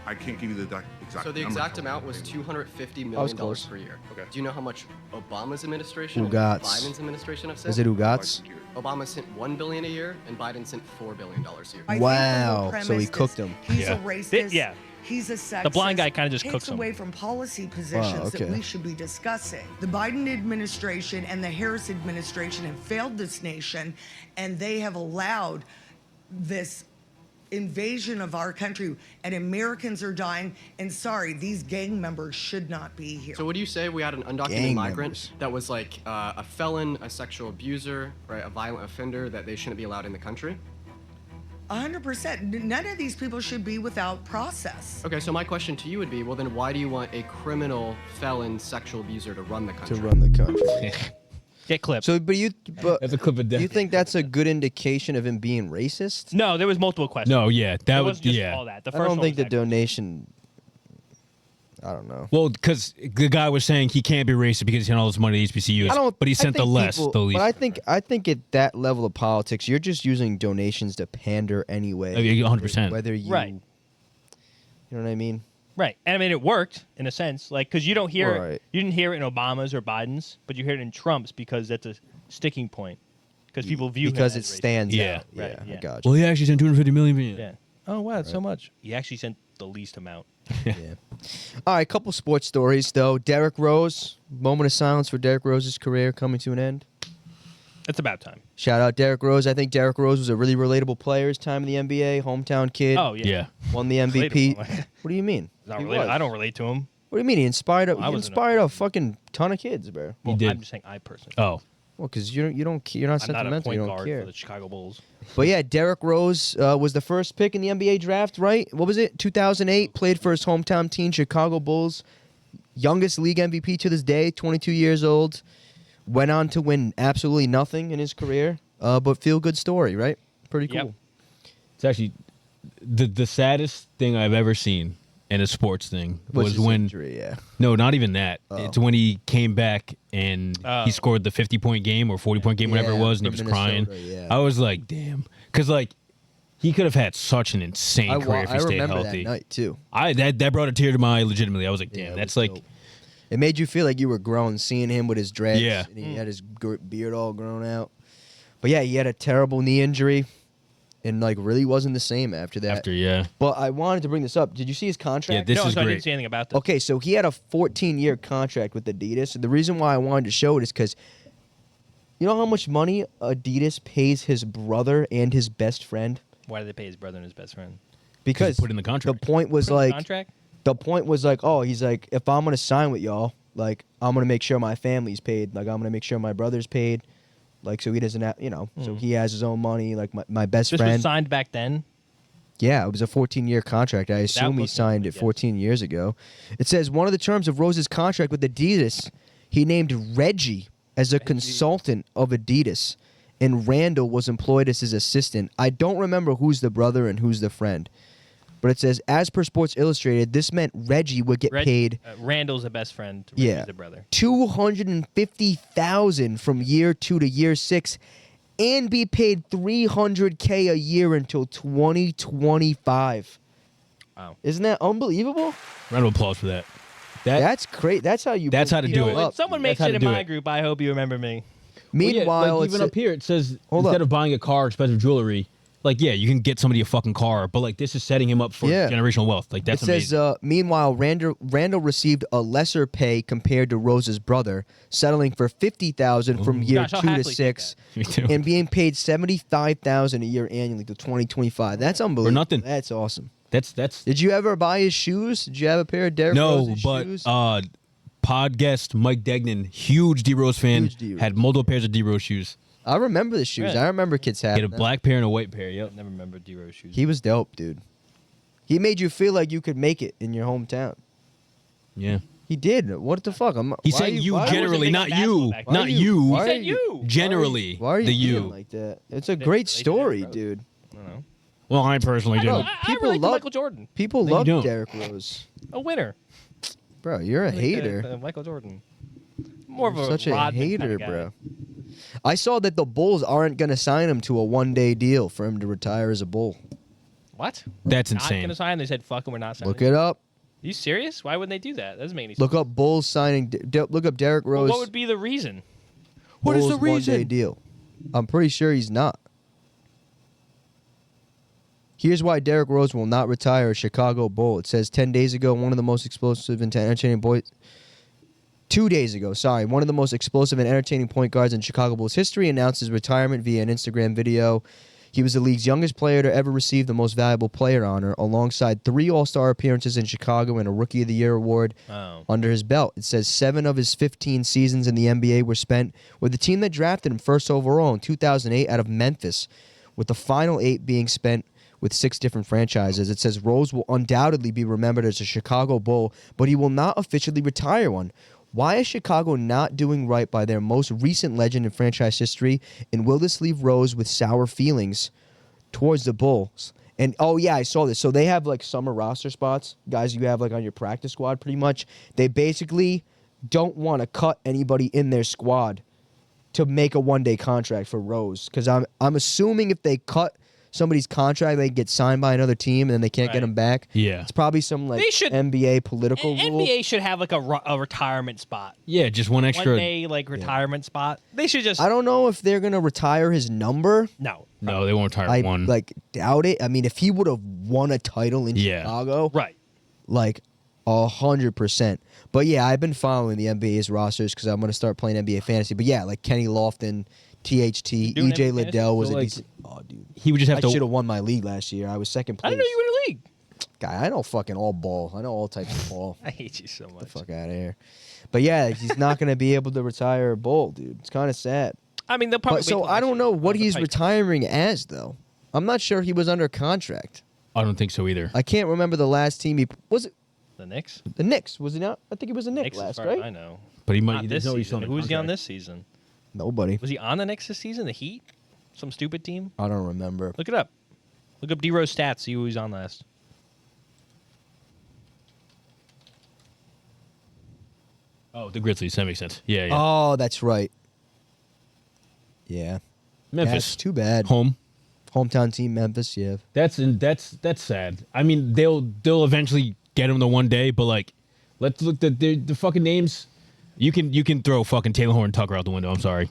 I can't give you the exact So the number. exact amount was $250 was million close. per year. Okay. Do you know how much Obama's administration and Ugats. Biden's administration have sent? Is it Ugats? Obama sent $1 billion a year, and Biden sent $4 billion a year. I think the Wow. whole So he premise cooked is him. He's Yeah. a racist. Yeah. He's a sexist. The blind guy kinda just takes cooks him. away from policy positions okay. that we should be discussing. The Biden administration and the Harris administration have failed this nation, and they have allowed this invasion of our country, and Americans are dying. And sorry, these gang members should not be here. So what do you say we had an undocumented Gang migrant members. that was like a felon, a sexual abuser, right, a violent offender, that they shouldn't be allowed in the country? 100%. None of these people should be without process. Okay, so my question to you would be, well, then why do you want a criminal, felon, sexual abuser to run the To country? run the country. Get clipped. So, but That's a clip of death. you think that's a good indication of him being racist? no, there was multiple questions. No, yeah, it that was wasn't just yeah. all that. The I first don't one think was the that. donation. I don't know. Well, because the guy was saying he can't be racist because he sent all this money to HBCUs. I don't. But he I sent the think less, people- the least. But I think at that level of politics, you're just using donations to pander anyway. Oh, yeah, 100%. Whether you, Right. You know what I mean? Right, and I mean it worked in a sense, like because you don't hear Right. it, you didn't hear it in Obama's or Biden's, but you hear it in Trump's because that's a sticking point because people view Because him it as racist. stands Yeah. out. Right, Yeah, yeah. I got you. Well, he actually sent 250 million. Yeah. Oh wow, that's so much. He actually sent the least amount. Yeah. All right, couple sports stories though. Derrick Rose. Moment of silence for Derrick Rose's career coming to an end. It's about time. Shout out Derrick Rose. I think Derrick Rose was a really relatable player his time in the NBA. Hometown kid. Oh yeah. Yeah. Won the MVP. Relatable. What do you mean? Not He related. was. I don't relate to him. What do you mean? He inspired I he wasn't inspired a fucking ton of kids, bro. Well, did. I'm just saying I personally. Oh. Well, because you're not I'm not a sentimental. point You don't guard care. for the Chicago Bulls. But yeah, Derrick Rose was the first pick in the NBA draft, right? What was it? 2008. Played for his hometown team, Chicago Bulls. Youngest league MVP to this day, 22 years old. Went on to win absolutely nothing in his career, but feel good story, right? Pretty cool. Yep. It's actually the saddest thing I've ever seen in a sports thing was his when injury, yeah. no, not even that. Oh. It's when he came back and he scored the 50-point game or 40-point game, whatever it Yeah, was, and he for was crying. Minnesota, yeah. I was like, damn, because like he could have had such an insane career if he I stayed remember healthy. that night too. That brought a tear to my eye legitimately. I was like, Yeah, damn, it that's was like dope. It made you feel like you were grown, seeing him with his dreads. Yeah. And he had his beard all grown out. But yeah, he had a terrible knee injury, and like really wasn't the same after that. yeah. But I wanted to bring this up. Did you see his contract? Yeah, this no, is so I great. didn't see anything about this. Okay, so he had a 14-year contract with Adidas. And the reason why I wanted to show it is because you know how much money Adidas pays his brother and his best friend? Why did they pay his brother and his best friend? Because put it in the contract. The point was Put in the like contract? the point was like, oh, he's like, if I'm gonna sign with y'all, like I'm gonna make sure my family's paid. Like I'm gonna make sure my brother's paid. Like so he doesn't have, so he has his own money. Like my best This friend. was signed back then. Yeah, it was a 14-year contract. I assume he looks signed really it good. 14 years ago. It says one of the terms of Rose's contract with Adidas, he named Reggie as a consultant of Adidas, and Randall was employed as his assistant. I don't remember who's the brother and who's the friend. But it says, as per Sports Illustrated, this meant Reggie would get paid Randall's the best friend. Reggie's Yeah. the brother. $250,000 from year 2 to year 6 and be paid $300K a year until 2025. Wow. Isn't that unbelievable? Round of applause for that. That's great. That's how you That's build how to do people it. When up. someone That's makes how it to in do my it. group, I hope you remember me. Meanwhile, even it's up here it says Hold instead up. of buying a car, expensive jewelry, like yeah, you can get somebody a fucking car, but like this is setting him up for Yeah. generational wealth. Like that's it says, amazing. meanwhile, Randall received a lesser pay compared to Rose's brother, settling for $50,000 from year Gosh, I'll 2 to happily take 6, Me too. and being paid $75,000 a year annually to 2025. That's unbelievable. nothing. That's awesome. That's Did you ever buy his shoes? Did you have a pair of Derrick no, Rose's but shoes? pod guest Mike Degnan, huge D Rose fan, Huge D Rose. had multiple pairs of D Rose shoes. I remember the shoes. Really? I remember kids He having had a them. black pair and a white pair. Yep. Never remember D-Rose shoes. He was dope, dude. He made you feel like you could make it in your hometown. Yeah. He did. What the fuck? He's why saying you why- generally, big not on you, basketball back then. not Why are you- you. why He are said you. Generally, Why are you the being you. like that? It's a Didn't great relate to story, Derrick Rose. dude. I don't know. Well, I personally Bro, didn't. I people relate to love Michael Jordan. people No, you love don't. Derrick Rose. A winner. Bro, you're a Like, hater. Michael Jordan. More of a Such a Rodman hater, kinda guy. bro. I saw that the Bulls aren't going to sign him to a one-day deal for him to retire as a Bull. What? That's Not insane. going to sign? They said, fuck him, we're not signing. Look it up. Are you serious? Why wouldn't they do that? That doesn't make any sense. Look up Bulls signing. Look up Derrick Well, Rose. what would be the reason? What is the Bulls one-day reason? deal. I'm pretty sure he's not. Here's why Derrick Rose will not retire a Chicago Bull. It says 10 days ago, one of the most explosive and entertaining boys. 2 days ago, one of the most explosive and entertaining point guards in Chicago Bulls history announced his retirement via an Instagram video. He was the league's youngest player to ever receive the Most Valuable Player honor, alongside 3 All-Star appearances in Chicago and a Rookie of the Year award under his belt. It says 7 of his 15 seasons in the NBA were spent with the team that drafted him first overall in 2008 out of Memphis, with the final 8 being spent with 6 different franchises. It says Rose will undoubtedly be remembered as a Chicago Bull, but he will not officially retire one. Why is Chicago not doing right by their most recent legend in franchise history, and will this leave Rose with sour feelings towards the Bulls? And, oh, yeah, I saw this. So they have, like, summer roster spots, guys you have, like, on your practice squad pretty much. They basically don't want to cut anybody in their squad to make a one-day contract for Rose, because I'm assuming if they cut somebody's contract, they get signed by another team, and then they can't get them back. Yeah. It's probably some, like, They should- NBA political rule. NBA should have like a retirement spot. Yeah, just one extra. 1 day like retirement spot. They should just I don't know if they're going to retire his number. no. No, they won't retire I, one. like, doubt it. I mean, if he would have won a title in Yeah. Chicago, Right. like, 100%. But, yeah, I've been following the NBA's rosters because I'm going to start playing NBA fantasy. But, yeah, like, Kenny Lofton, THT, doing EJ NBA fantasy? Liddell was So, a like, decent. Oh, dude. he would just have I to. should have won my league last year. I was second place. I didn't know you were in a league. Guy, I know fucking all ball. I know all types of ball. I hate you so much. Fuck out of here. But, yeah, he's not going to be able to retire a Bull, dude. It's kind of sad. I mean, they'll probably. But, so wait till I don't next know year. what That's he's a pipe. retiring as, though. I'm not sure he was under contract. I don't think so either. I can't remember the last team he was. It The Knicks. the Knicks? Was he not? I think he was a Knicks Knicks, as last, far as I right? know. But he might. Not this no, he's season. still Who was he on contract. this season? Nobody. Was he on the Knicks this season? The Heat? Some stupid team? I don't remember. Look it up. Look up D-Rose stats. See who he's on last. Oh, the Grizzlies. That makes sense. Yeah, yeah. Oh, that's right. Yeah. Memphis. That's too bad. Home. Hometown team, Memphis. Yeah. That's sad. I mean, they'll eventually get him the one day, but like, let's look the fucking names. You can throw fucking Taylor Horn Tucker out the window. I'm sorry.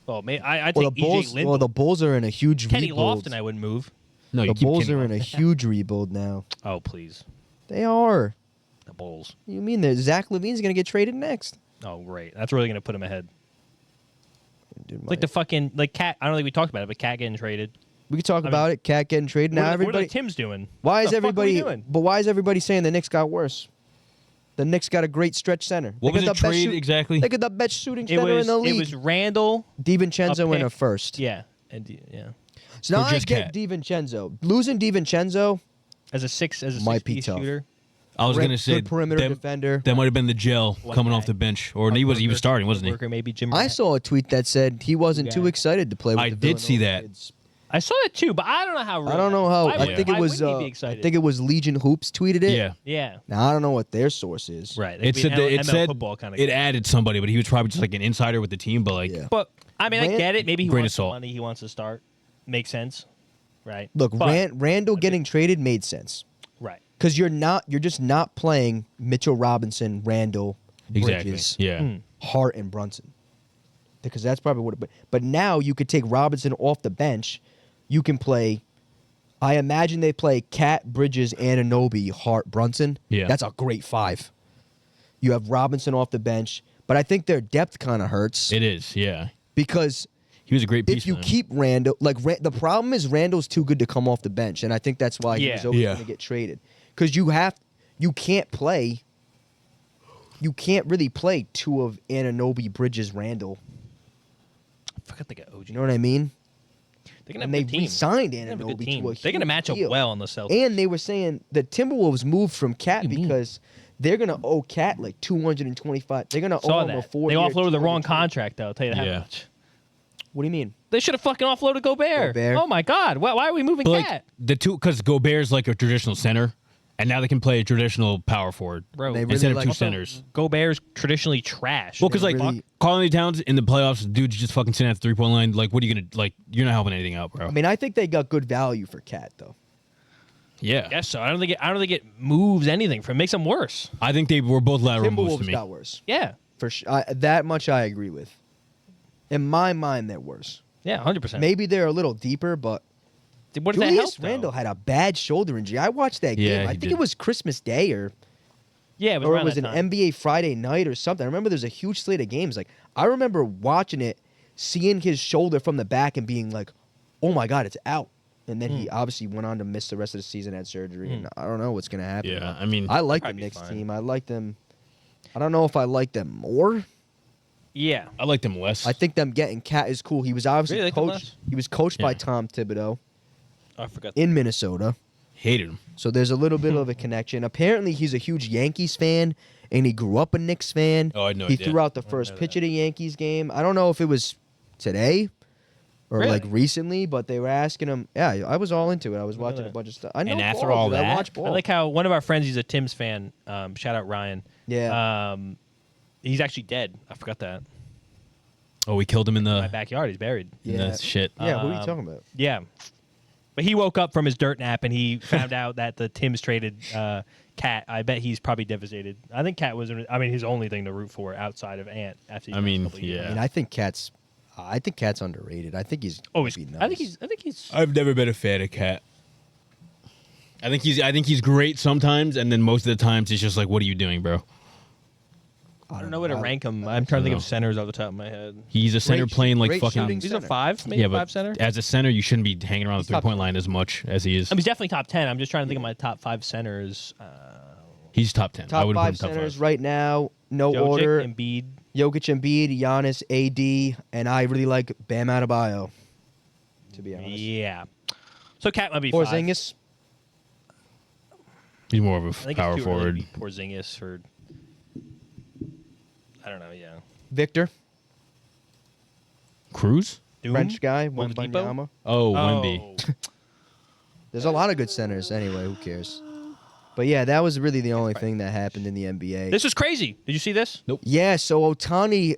Oh, man. I Well, take the Bulls. EJ Lind. Well, the Bulls are in a huge Kenny rebuild. Lofton, I wouldn't move. No, The you keep Bulls Kenny are in a huge rebuild now. Oh, please. They are. The Bulls. You mean that Zach LaVine's going to get traded next? Oh, great. That's really going to put him ahead. Dude, It's like the fucking, like, Cat. I don't think we talked about it, but Cat getting traded. we could talk about it. Cat getting traded. Now What are everybody. the Tims doing? Why What is the fuck are we everybody? doing? But why is everybody saying the Knicks got worse? The Knicks got a great stretch center. What They was got the the best trade shoot- exactly? They got the best shooting It center was, in the league. it was Randall. DiVincenzo in a pick. first. Yeah. And yeah. So now Or I just get Cat? DiVincenzo. Losing DiVincenzo As a six Might be piece tough. shooter. I was Great- gonna say good perimeter that, defender. That might have been the gel One coming guy. off the bench, or he was starting, wasn't he? Worker, maybe Jim. I Grant. saw a tweet that said he wasn't Yeah. too excited to play with I the did see Villanova that. kids. I saw it too, but I don't know how. Real I don't know how. Why I would- think it why was. wouldn't he be I excited? think it was Legion Hoops tweeted it. Yeah. Yeah. Now I don't know what their source is. Right. It said that it ML said football kind of. it added somebody, but he was probably just like an insider with the team. But like, Yeah. But I mean, I Rand- get it. Maybe he Grain of wants the salt. money. He wants to start. Makes sense. Right. Look, But- Randall getting traded made sense Right. because you're just not playing Mitchell Robinson, Randall, exactly. Bridges, Yeah. Hart, and Brunson. Because that's probably what. But now you could take Robinson off the bench. You can play. I imagine they play Cat, Bridges, Anunoby, Hart, Brunson. Yeah. That's a great 5. You have Robinson off the bench, but I think their depth kind of hurts It is. Yeah. because He was a great piece. if you for them. keep Randall, the problem is Randall's too good to come off the bench, and I think that's why he Yeah. was always Yeah. going to get traded. Because you can't really play 2 of Anunoby, Bridges, Randall. I forgot they got OG. You know what I mean? They're gonna And have they a good team. re-signed They're gonna have a good Anunoby team. to a They're gonna huge match up deal. well on the Celtics. And they were saying the Timberwolves moved from Cat because they're going to owe Cat like 225. They're going to owe Saw him a that. 4 They year, offloaded the wrong 220. contract, though. I'll tell you that Yeah. much. What do you mean? They should have fucking offloaded Gobert. Gobert. Oh my God! Why are we moving But Cat? like the two, because Gobert's like a traditional center, and now they can play a traditional power forward Bro, They really instead of like- two Also, centers. Gobert's traditionally trash. Well, because like really- Carl Towns in the playoffs, dude's just fucking sitting at the 3-point line. Like, what are you gonna like? You're not helping anything out, bro. I mean, I think they got good value for Cat though. yeah, I guess so. I don't think it moves anything. It makes them worse. I think they were both lateral moves to Timberwolves me. got worse. Yeah. For sure. That much I agree with. In my mind, they're worse. Yeah, 100%. Maybe they're a little deeper, but What does that help? Julius though? Randle had a bad shoulder injury. I watched that Yeah, game. I he think did. it was Christmas Day or Yeah, it was it around was that an time. NBA Friday night or something. I remember there's a huge slate of games. Like I remember watching it, seeing his shoulder from the back and being like, "Oh my God, it's out." And then he obviously went on to miss the rest of the season, had surgery, and I don't know what's gonna happen. Yeah, I mean, I like the Probably Knicks fine. team. I like them. I don't know if I like them more. Yeah. I like them less. I think them getting Cat is cool. He was obviously Really like them coached. less? He was coached by Yeah. Tom Thibodeau I forgot. in Minnesota. hated him. So there's a little bit of a connection. Apparently, he's a huge Yankees fan, and he grew up a Knicks fan. Oh, I had no He idea. threw out the first pitch at a Yankees game. I don't know if it was today or Really? like recently, but they were asking him. Yeah, I was all into it. I was watching Really? a bunch of stuff. I know And after ball, all dude. I that? watch ball. I like how one of our friends, he's a Tim's fan. Shout out Ryan. Yeah. He's actually dead. I forgot that. Oh, we killed him in In my the backyard, he's buried. in Yeah. the shit. Yeah, who are you talking about? Yeah. But he woke up from his dirt nap and he found out that the Tims traded Cat. I bet he's probably devastated. I think Cat was, his only thing to root for outside of Ant. After he I mean, missed a couple years. yeah. I mean, I think Cat's underrated. I think he's. Oh, gonna be nice. I think he's. I've never been a fan of Cat. I think he's great sometimes, and then most of the times it's just like, what are you doing, bro? I don't know where to rank him. I'm trying to think of centers off the top of my head. He's a center playing like great fucking. shooting He's a center. 5, maybe Yeah, 5 but center. as a center, you shouldn't be hanging around the He's top 3-point line as much as he is. He's definitely top 10. I'm just trying to think of my top 5 centers. He's top 10. I Top wouldn't put five him top centers 5. right now. No Jokic, order. Embiid. Jokic, Embiid, Giannis, AD, and I really like Bam Adebayo. To be honest. Yeah. So Cat might be 5. Porzingis. He's more of I a think power it's too early forward. to be Porzingis or I don't know. Yeah. Victor. Cruz? Doom? French guy. Oladipo? Wembanyama. Oh, Wemby. There's a lot of good centers anyway. Who cares? But yeah, that was really the only thing that happened in the NBA. This was crazy. Did you see this? Nope. Yeah, so Ohtani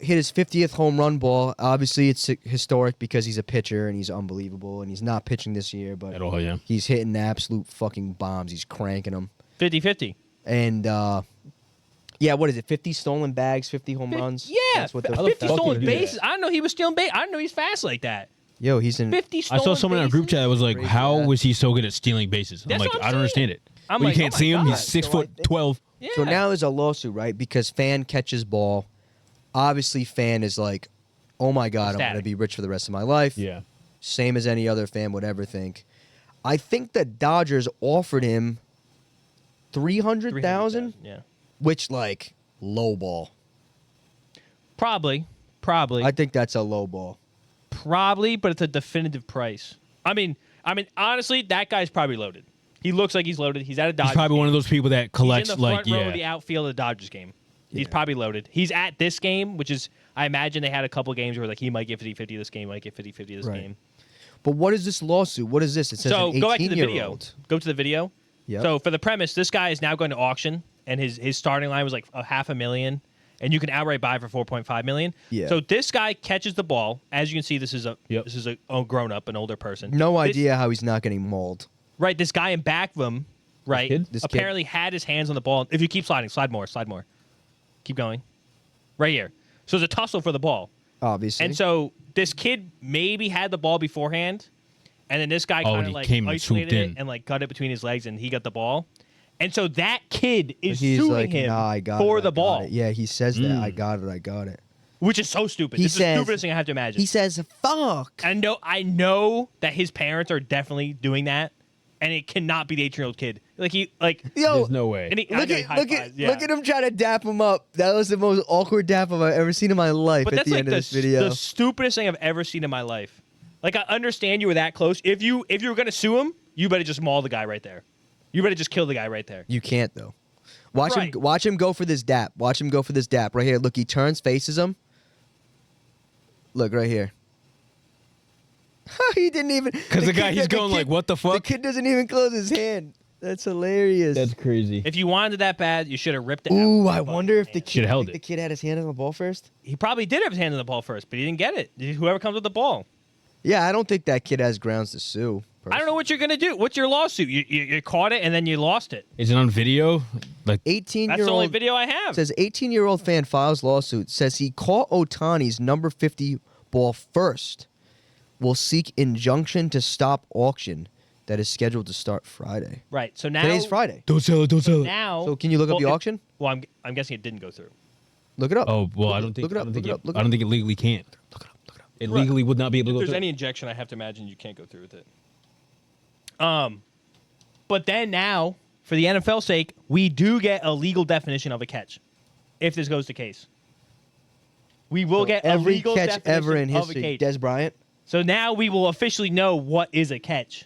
hit his 50th home run ball. Obviously, it's historic because he's a pitcher and he's unbelievable, and he's not pitching this year, but At all, yeah. he's hitting absolute fucking bombs. He's cranking them. 50-50. And yeah, what is it? 50 stolen bags, 50 home runs. Yeah. That's what they're 50 fuck stolen you do that? bases. I didn't know he was stealing base. I didn't know he's fast like that. Yo, he's in. 50 I stolen saw someone in our group bases? chat that was like, Crazy, how yeah. was he so good at stealing bases? I'm That's like, what I'm I don't understand it. I'm Well, like, you can't oh my see him. God. He's 6 So I foot think- 12. Yeah. So now there's a lawsuit, right? Because fan catches ball. Obviously, fan is like, oh my God, I'm going to Ecstatic. be rich for the rest of my life. Yeah. Same as any other fan would ever think. I think the Dodgers offered him 300,000, Yeah. which like low ball. Probably, I think that's a low ball. but it's a definitive price. I mean, honestly, that guy's probably loaded. He looks like he's loaded. He's at a Dodgers He's probably game. one of those people that collects He's in the like, front row of the yeah. outfield of the Dodgers game. He's Yeah. probably loaded. He's at this game, which is, I imagine they had a couple games where like he might get 50-50 this game, might get 50-50 this Right. game. But what is this lawsuit? What is this? It says So an go back to the video. 18-year-old. Go to the video. Yep. So for the premise, this guy is now going to auction, and his starting line was like $500,000, and you can outright buy for $4.5 million. Yeah. So this guy catches the ball. As you can see, this is a Yep. grown up, an older person. No This- idea how he's not getting mauled. Right. This guy in back of him, right, kid? This kid. apparently had his hands on the ball. If you keep sliding, slide more. Keep going. Right here. So there's a tussle for the ball. Obviously. And so this kid maybe had the ball beforehand, and then this guy Oh, kind and of he like came and isolated swooped it in. and like got it between his legs, and he got the ball. And so that kid is he's suing like, him nah, I got for it, the I got ball, it. Yeah, he says that. I got it. which is so stupid. He This is says- the stupidest thing I have to imagine. He says, fuck. I know that his parents are definitely doing that, and it cannot be the 18-year-old kid. Like he like. Yo, There's no way. And he, look I at know he high-fives, yeah. look at him trying to dap him up. That was the most awkward dap up I've ever seen in my life But at that's the like end of this video. the stupidest thing I've ever seen in my life. Like I understand you were that close. If you were gonna sue him, you better just maul the guy right there. You better just kill the guy right there. You can't though. Watch Right. him. Watch him go for this dap. Watch him go for this dap right here. Look, he turns, faces him. Look right here. He didn't even. Because the guy, he's going like, what the The fuck? kid doesn't even close his hand. That's hilarious. That's crazy. If you wanted it that bad, you should have ripped it. Ooh, out. I wonder if the kid Should've held think it. the kid had his hand on the ball first. He probably did have his hand on the ball first, but he didn't get it. Whoever comes with the ball. Yeah, I don't think that kid has grounds to sue. I don't know what you're gonna do. What's your lawsuit? You caught it and then you lost it. Is it on video? Like 18-year-old. That's the only video I have. Says 18-year-old fan files lawsuit. Says he caught Ohtani's number 50 ball first. Will seek injunction to stop auction that is scheduled to start Friday. Right. So now Today's Friday. don't sell it. Don't sell it. Now. So can you look up the auction? Well, I'm guessing it didn't go through. Look it up. Oh well, I don't think. Look it up. I don't think Look it up. Look I don't think it legally can't. Look it up. Look it up. It legally would not be able to If go there's through. any injection, I have to imagine you can't go through with it. But then now, for the NFL's sake, we do get a legal definition of a catch. If this goes to case, we will get a Every legal catch definition ever in of a history. catch. Des Bryant. So now we will officially know what is a catch,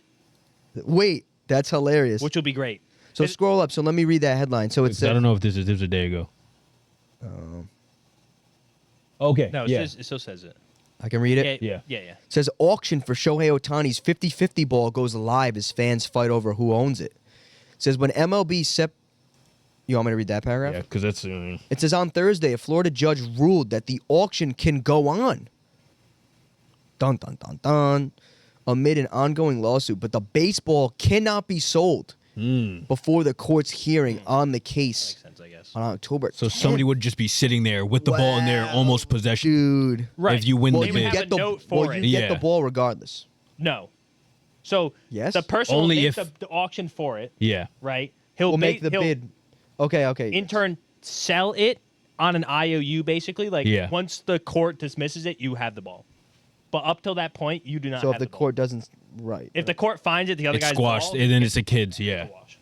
Wait, that's hilarious. which will be great. So scroll up. So let me read that headline. So it I says, don't know if this was a day ago. Okay. No, yeah. it still says it. I can read it. Yeah. Says auction for Shohei Ohtani's 50-50 ball goes live as fans fight over who owns it. Says when MLB You want me to read that paragraph? Yeah, because that's. It says on Thursday, a Florida judge ruled that the auction can go on. Dun dun dun dun. Amid an ongoing lawsuit, but the baseball cannot be sold before the court's hearing on the case Makes sense, I guess. on October 10th. So somebody would just be sitting there with the ball in there, almost possession. Dude. Right. If you win Well, the They would you bid. have get the, a note for well, it. you get the Yeah. ball regardless. No. So Yes? the person Only will make if- the auction for it, Yeah. right? He'll We'll make the he'll bid. Okay. in turn sell it on an IOU, basically. Like Yeah. once the court dismisses it, you have the ball. But up till that point, you do not. So have if the ball. court doesn't, right. if the court finds it, the other It's guy's squashed, ball, and then it's the kids, yeah. wash.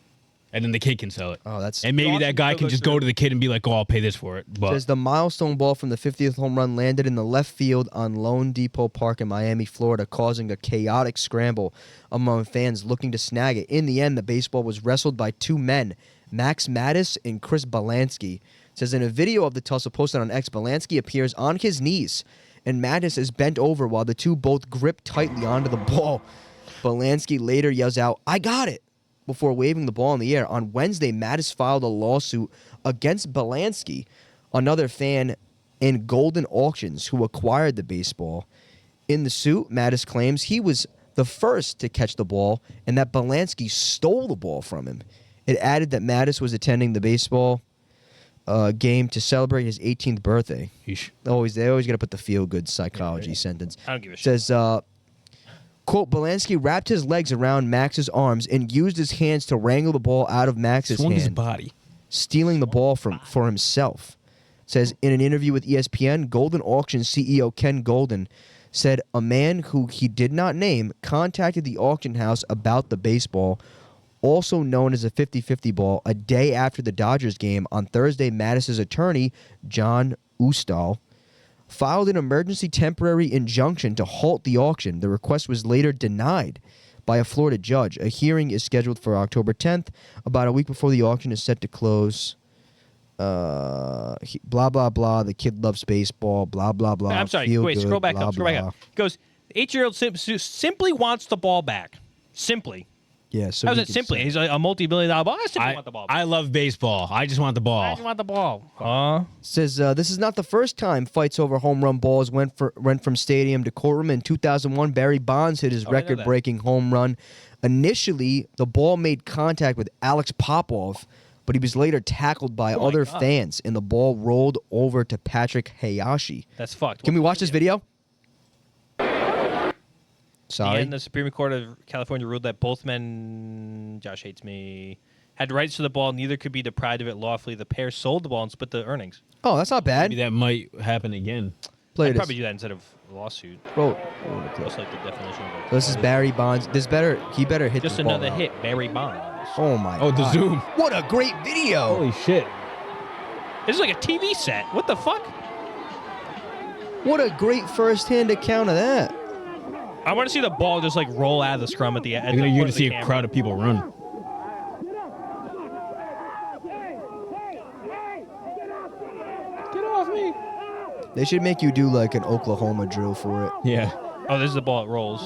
And then the kid can sell it. Oh, that's. And maybe auction that guy still can goes just go through. to the kid and be like, "Oh, I'll pay this for it." But Says the milestone ball from the 50th home run landed in the left field on Lone Depot Park in Miami, Florida, causing a chaotic scramble among fans looking to snag it. In the end, the baseball was wrestled by two men, Max Mattis and Chris Balansky. It says in a video of the tussle posted on X, Balansky appears on his knees, and Mattis is bent over while the two both grip tightly onto the ball. Balansky later yells out, "I got it!" before waving the ball in the air. On Wednesday, Mattis filed a lawsuit against Balansky, another fan in Golden Auctions who acquired the baseball. In the suit, Mattis claims he was the first to catch the ball and that Balansky stole the ball from him. It added that Mattis was attending the baseball game to celebrate his 18th birthday. Yeesh. They always got to put the feel-good psychology sentence. I don't give a shit. Says, quote, Balansky wrapped his legs around Max's arms and used his hands to wrangle the ball out of Max's swung his hand, body. stealing the ball for himself. Says in an interview with ESPN, Golden Auction CEO Ken Golden said a man who he did not name contacted the auction house about the baseball, also known as a 50-50 ball, a day after the Dodgers game. On Thursday, Mattis' attorney, John Ustal, filed an emergency temporary injunction to halt the auction. The request was later denied by a Florida judge. A hearing is scheduled for October 10th, about a week before the auction is set to close. Blah, blah, blah. The kid loves baseball. Blah, blah, blah. I'm sorry. Feel Wait, good, scroll back blah, up. Scroll back blah. up. It goes, 8-year-old simply wants the ball back. Simply. Yeah, so How is he it can simply? sell. He's a multi-billion-dollar ball. I simply want the ball back. I love baseball. I just want the I ball. just want the ball. Says this is not the first time fights over home run balls went from stadium to courtroom. In 2001, Barry Bonds hit his I know that. record-breaking home run. Initially, the ball made contact with Alex Popov, but he was later tackled by Oh my other God. fans, and the ball rolled over to Patrick Hayashi. That's fucked. Can we watch this video? Sorry. And the Supreme Court of California ruled that both men, Josh hates me, had rights to the ball. Neither could be deprived of it lawfully. The pair sold the ball and split the earnings. Oh, that's not bad. Maybe that might happen again. Play I'd this. probably do that instead of a lawsuit. Bro, Just like the definition of so this is Barry Bonds. He better hit just this ball another out. hit, Barry Bonds. Oh my Oh, the God. zoom. What a great video. Holy shit. This is like a TV set. What the fuck? What a great first-hand account of that. I want to see the ball just like roll out of the scrum at the end. You're going to see a crowd of people run. Get off me. They should make you do like an Oklahoma drill for it. Yeah. Oh, this is the ball. It rolls.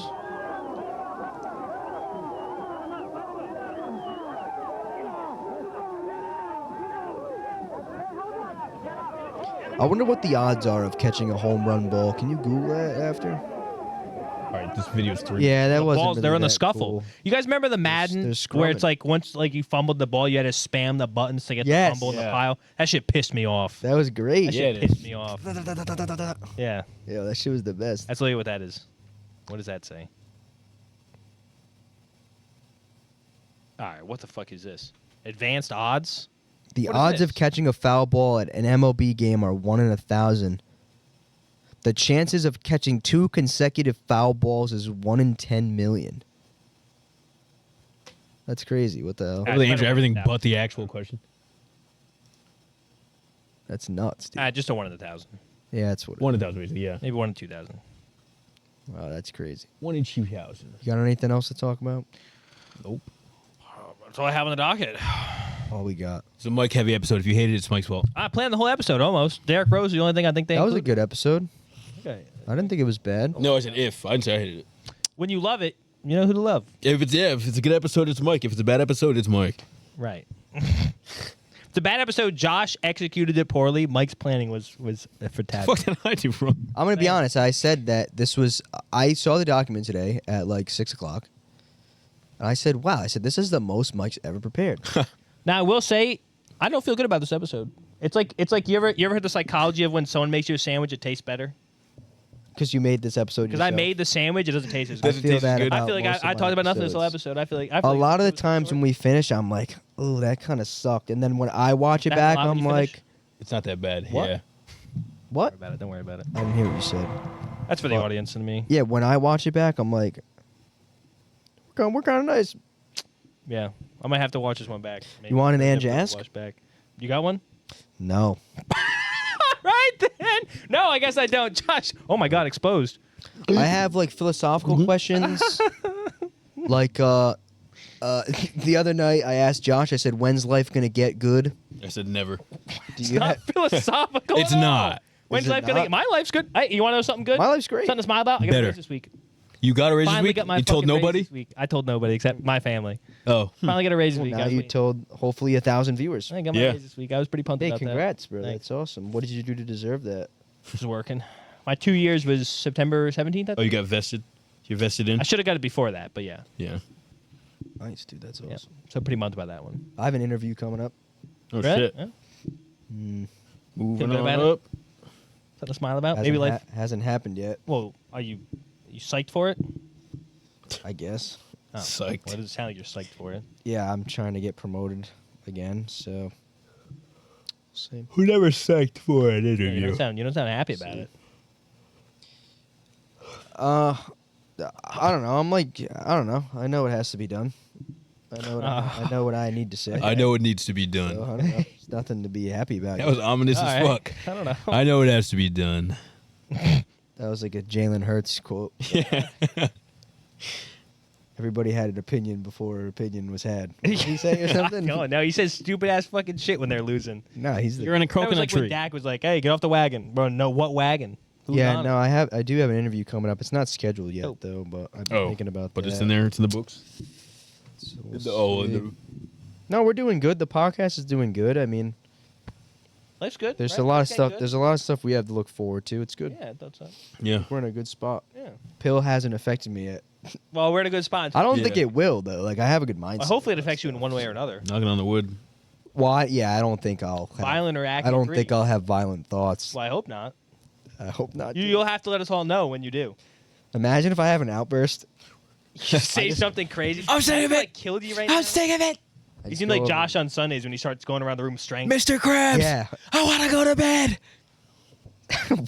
I wonder what the odds are of catching a home run ball. Can you Google that after? All right, this video's 3. Yeah, that The wasn't balls, really they're in the that scuffle. cool. You guys remember the Madden they're where it's scrumming. like once like you fumbled the ball, you had to spam the buttons to get the Yes. fumble in the Yeah. pile? That shit pissed me off. That was great. That Yeah, shit it is. pissed me off. Yeah. Yeah, that shit was the best. That's literally what that is. What does that say? All right, what the fuck is this? Advanced odds? The What is odds this? of catching a foul ball at an MLB game are 1 in 1,000. The chances of catching 2 consecutive foul balls is 1 in 10 million. That's crazy. What the hell? Ah. They answer better everything than that. but the actual question. That's nuts, dude. Just a 1 in 1,000. Yeah, that's what. 1 in 1,000 reasons, yeah. Maybe 1 in 2,000. Wow, that's crazy. 1 in 2,000. You got anything else to talk about? Nope. That's all I have on the docket. All we got. It's a Mike heavy episode. If you hated it, it's Mike's fault. I planned the whole episode almost. Derrick Rose, the only thing I think they That was a included. good episode. Okay. I didn't think it was bad. No, I said if. I didn't say I hated it. When you love it, you know who to love. If it's a good episode, it's Mike. If it's a bad episode, it's Mike. Right. It's a bad episode. Josh executed it poorly. Mike's planning was fantastic. What did I do wrong? I'm gonna be honest. I said that this was. I saw the document today at like 6 o'clock, and I said, "Wow!" I said, "This is the most Mike's ever prepared." Now I will say, I don't feel good about this episode. It's like you ever heard the psychology of when someone makes you a sandwich, it tastes better. Because you made this episode. Because I yourself. made the sandwich, it doesn't taste as I good. feel that. good? About I feel like most of I my talked about nothing this whole episodes. episode. I feel A like lot of the this times episode- when we finish, I'm like, "Oh, that kind of sucked," and then when I watch it That back, a lot when I'm you finish? like, It's not that bad. What? Yeah. "What?" Don't worry about it. I didn't hear what you said. That's for the audience and me. Yeah, when I watch it back, I'm like, we're kind of nice. Yeah, I might have to watch this one back. Maybe. You want an Maybe Ange I'll Ask? Watch back. You got one? No. Right then. No, I guess I don't. Josh. Oh my God, exposed. I have like philosophical questions. Like the other night, I asked Josh. I said, "When's life gonna get good?" I said never. Do you Not philosophical. It's at all. not. When's Is it life gonna not? get? My life's good. Hey, you want to know something good? My life's great. Something to smile about. I got a Better. raise this week. You got a raise this Finally week? got my You told fucking raise nobody? this week. I told nobody except my family. Oh. Finally got a raise this week. I Now was you waiting. told hopefully 1,000 viewers. I got my Yeah. raise this week. I was pretty pumped Hey, about congrats, bro. Thanks. That's awesome. What did you do to deserve that? that. Just working. My 2 years was September 17th. I Oh, think. you got vested? You vested in? I should have got it before that, but yeah. Yeah. Nice, dude. That's awesome. Yeah. So pretty pumped about that one. I have an interview coming up. Oh, Right? shit. Yeah. Moving good on about it? up. Something to smile about. Maybe like. Hasn't happened yet. Well, are you psyched for it? I guess. Oh, Psyched. Well, it does sound like you're psyched for it. Yeah, I'm trying to get promoted again. So, we'll see. Who never psyched for an Yeah, interview? you don't sound happy about it. I don't know. I'm like, I don't know. I know it has to be done. I know what I need to say. I know it needs to be So, done. I don't know. There's nothing to be happy about. That was ominous All as right. fuck. I don't know. I know it has to be done. That was like a Jalen Hurts quote. Yeah. Everybody had an opinion before an opinion was had. What did he say or something? No, he says stupid ass fucking shit when they're losing. No, he's the. You're in a That was coconut like when tree. Dak was like, "Hey, get off the wagon, bro." No, what wagon? Who's Yeah, on no, it? I do have an interview coming up. It's not scheduled yet Oh. though, but I've been Oh, thinking about but that. it's in there. It's in the books. So we'll see. Oh, No, we're doing good. The podcast is doing good. I mean, Life's good. there's right? a lot of Life's getting stuff. good. There's a lot of stuff we have to look forward to. It's good. Yeah, that's it. yeah. We're in a good spot. Yeah. Pill hasn't affected me yet. Well, we're in a good spot. I don't Yeah. think it will though. Like I have a good mindset. Well, hopefully, it affects you in one way or another. Knocking on the wood. Well, yeah, I don't think I'll. Have, Violent or I acting. don't think I'll have violent thoughts. Well, I hope not. I hope not. You'll have to let us all know when you do. Imagine if I have an outburst. You say something crazy. I'm sick of it. Like killed you right now. sick of it. I You just seem go like over- Josh on Sundays when he starts going around the room strangling. Mr. Krabs. Yeah. I want to go to bed.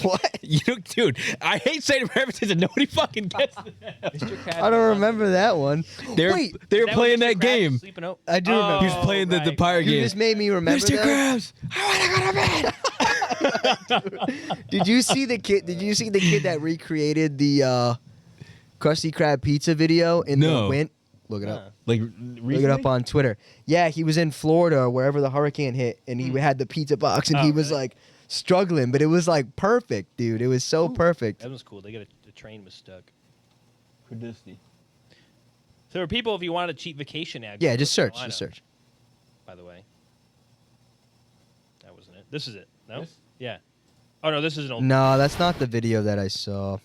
What? You know, dude, I hate saying references and nobody fucking gets that. Mr. Krabs I don't remember that one. They were, Wait, they were That playing was Mr. that Krabs game. sleeping out? I do remember. He was playing the right. pirate You game. just made me remember Mr. that. Krabs, I want to go to bed. Did you see the kid? Did you see the kid that recreated the Krusty Krab pizza video in No. the wind? Look it up. Huh. Like, Look it up on Twitter. Yeah, he was in Florida or wherever the hurricane hit, and he had the pizza box, and Oh, he was really? like struggling, but it was like perfect, dude. It was so perfect. That was cool. They got the train was stuck. Disney. So there are people, if you want a cheap vacation ad. Yeah, go to just search. Carolina, Just search. By the way, that wasn't it. This is it. No. This? Yeah. Oh no, this is an old. No, that's not the video that I saw.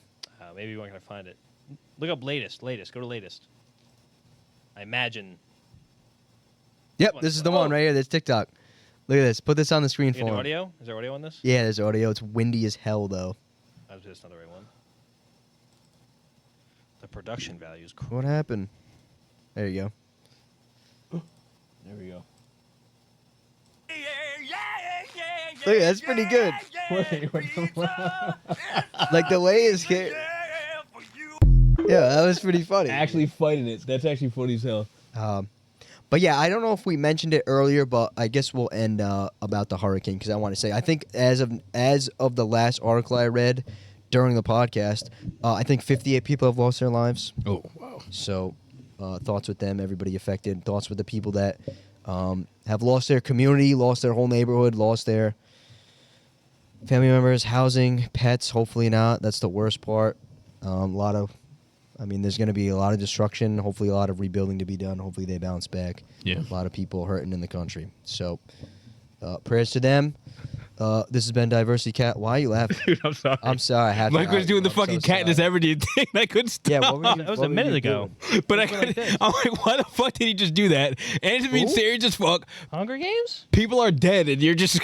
Maybe we're not gonna find it. Look up latest. Latest. Go to latest. I imagine. Yep, this is the one right here. This TikTok. Look at this. Put this on the screen You for get him. audio? Is there audio on this? Yeah, there's audio. It's windy as hell, though. That's not the right one. The production value is cool. What happened? There you go. There we go. Look, that's pretty good. Like the way his hair. Yeah, that was pretty funny. Actually fighting it. That's actually funny as hell. But yeah, I don't know if we mentioned it earlier, but I guess we'll end about the hurricane because I want to say I think as of the last article I read during the podcast, I think 58 people have lost their lives. Oh wow! So thoughts with them, everybody affected. Thoughts with the people that have lost their community, lost their whole neighborhood, lost their family members, housing, pets. Hopefully not. That's the worst part. There's going to be a lot of destruction. Hopefully, a lot of rebuilding to be done. Hopefully, they bounce back. Yeah. A lot of people hurting in the country. So, prayers to them. This has been Diversity Cat. Why are you laughing? Dude, I'm sorry. I'm sorry. I have Mike to. was doing the fucking Katniss Everdeen thing. I couldn't stop. Yeah, what were you, That was what a were minute you ago. doing? But I couldn't. I'm like, why the fuck did he just do that? And it's being Who? serious as fuck. Hunger Games? People are dead, and you're just.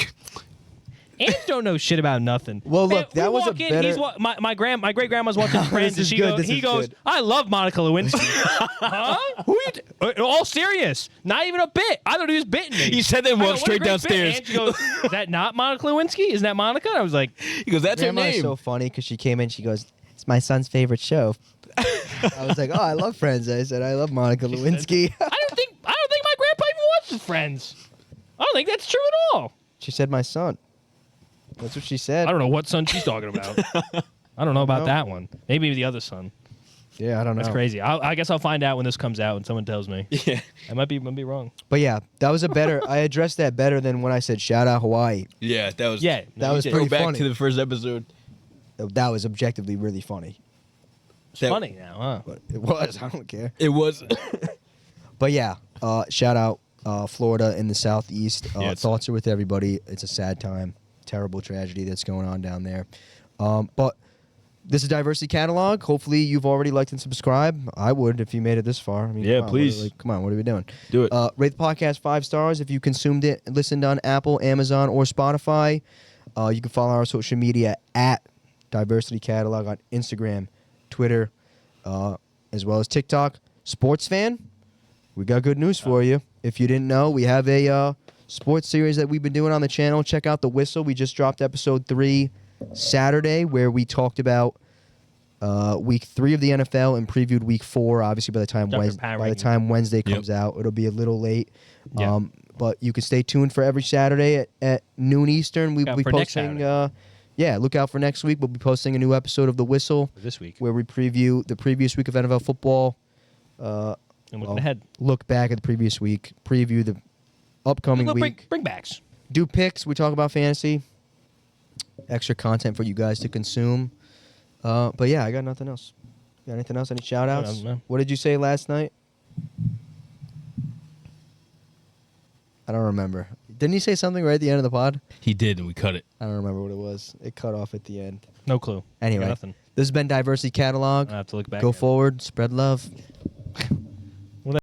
Ants don't know shit about nothing. Well, look, Man, that we was a walk in, better- he's my great grandma's watching Friends, This and is good, this he is goes, good. I love Monica Lewinsky. Huh? Who you? All serious, not even a bit. I thought he was bitten me. He said that and I go, walked "What a straight great downstairs." bit." And she goes, is that not Monica Lewinsky? Isn't that Monica? I was like, He goes, that's her Grandma is name. so funny because she came in. She goes, "It's my son's favorite show." I was like, "Oh, I love Friends." I said, "I love Monica Lewinsky." I don't think my grandpa even watches Friends. I don't think that's true at all. She said, "My son." That's what she said. I don't know what son she's talking about. I don't know about that one. Maybe the other son. Yeah, I don't know. That's crazy. I guess I'll find out when this comes out and someone tells me. Yeah. I might be wrong. But yeah, that was a better. I addressed that better than when I said shout out Hawaii. Yeah, that was. Yeah, That was Go pretty back funny. to the first episode. That was objectively really funny. It's That- funny now, huh? But it was. I don't care. It was. But yeah, shout out Florida in the southeast. Yeah, it thoughts are with everybody. It's a sad time. Terrible tragedy that's going on down there. But this is Diversity Catalog. Hopefully you've already liked and subscribed. I would if you made it this far. I mean, Yeah, come on, please. Come on, what are we doing? Do it. Rate the podcast 5 stars if you consumed it and listened on Apple, Amazon, or Spotify. You can follow our social media at Diversity Catalog on Instagram, Twitter, as well as TikTok. Sports fan, we got good news for you. If you didn't know, we have a sports series that we've been doing on the channel. Check out The Whistle. We just dropped episode 3 Saturday, where we talked about week 3 of the NFL and previewed week 4. Obviously, by the time Wednesday comes out, it'll be a little late. Yeah. But you can stay tuned for every Saturday at noon Eastern. We'll Look out be for next posting. Saturday. Look out for next week. We'll be posting a new episode of The Whistle This week. where we preview the previous week of NFL football. And looking ahead. Look back at the previous week. Preview the upcoming week. Bring backs. Do picks. We talk about fantasy. Extra content for you guys to consume. But yeah, I got nothing else. Got anything else? Any shout outs? No. What did you say last night? I don't remember. Didn't he say something right at the end of the pod? He did, and we cut it. I don't remember what it was. It cut off at the end. No clue. Anyway, Got nothing. this has been Diversity Catalog. I have to look back. Go at it. forward. Spread love.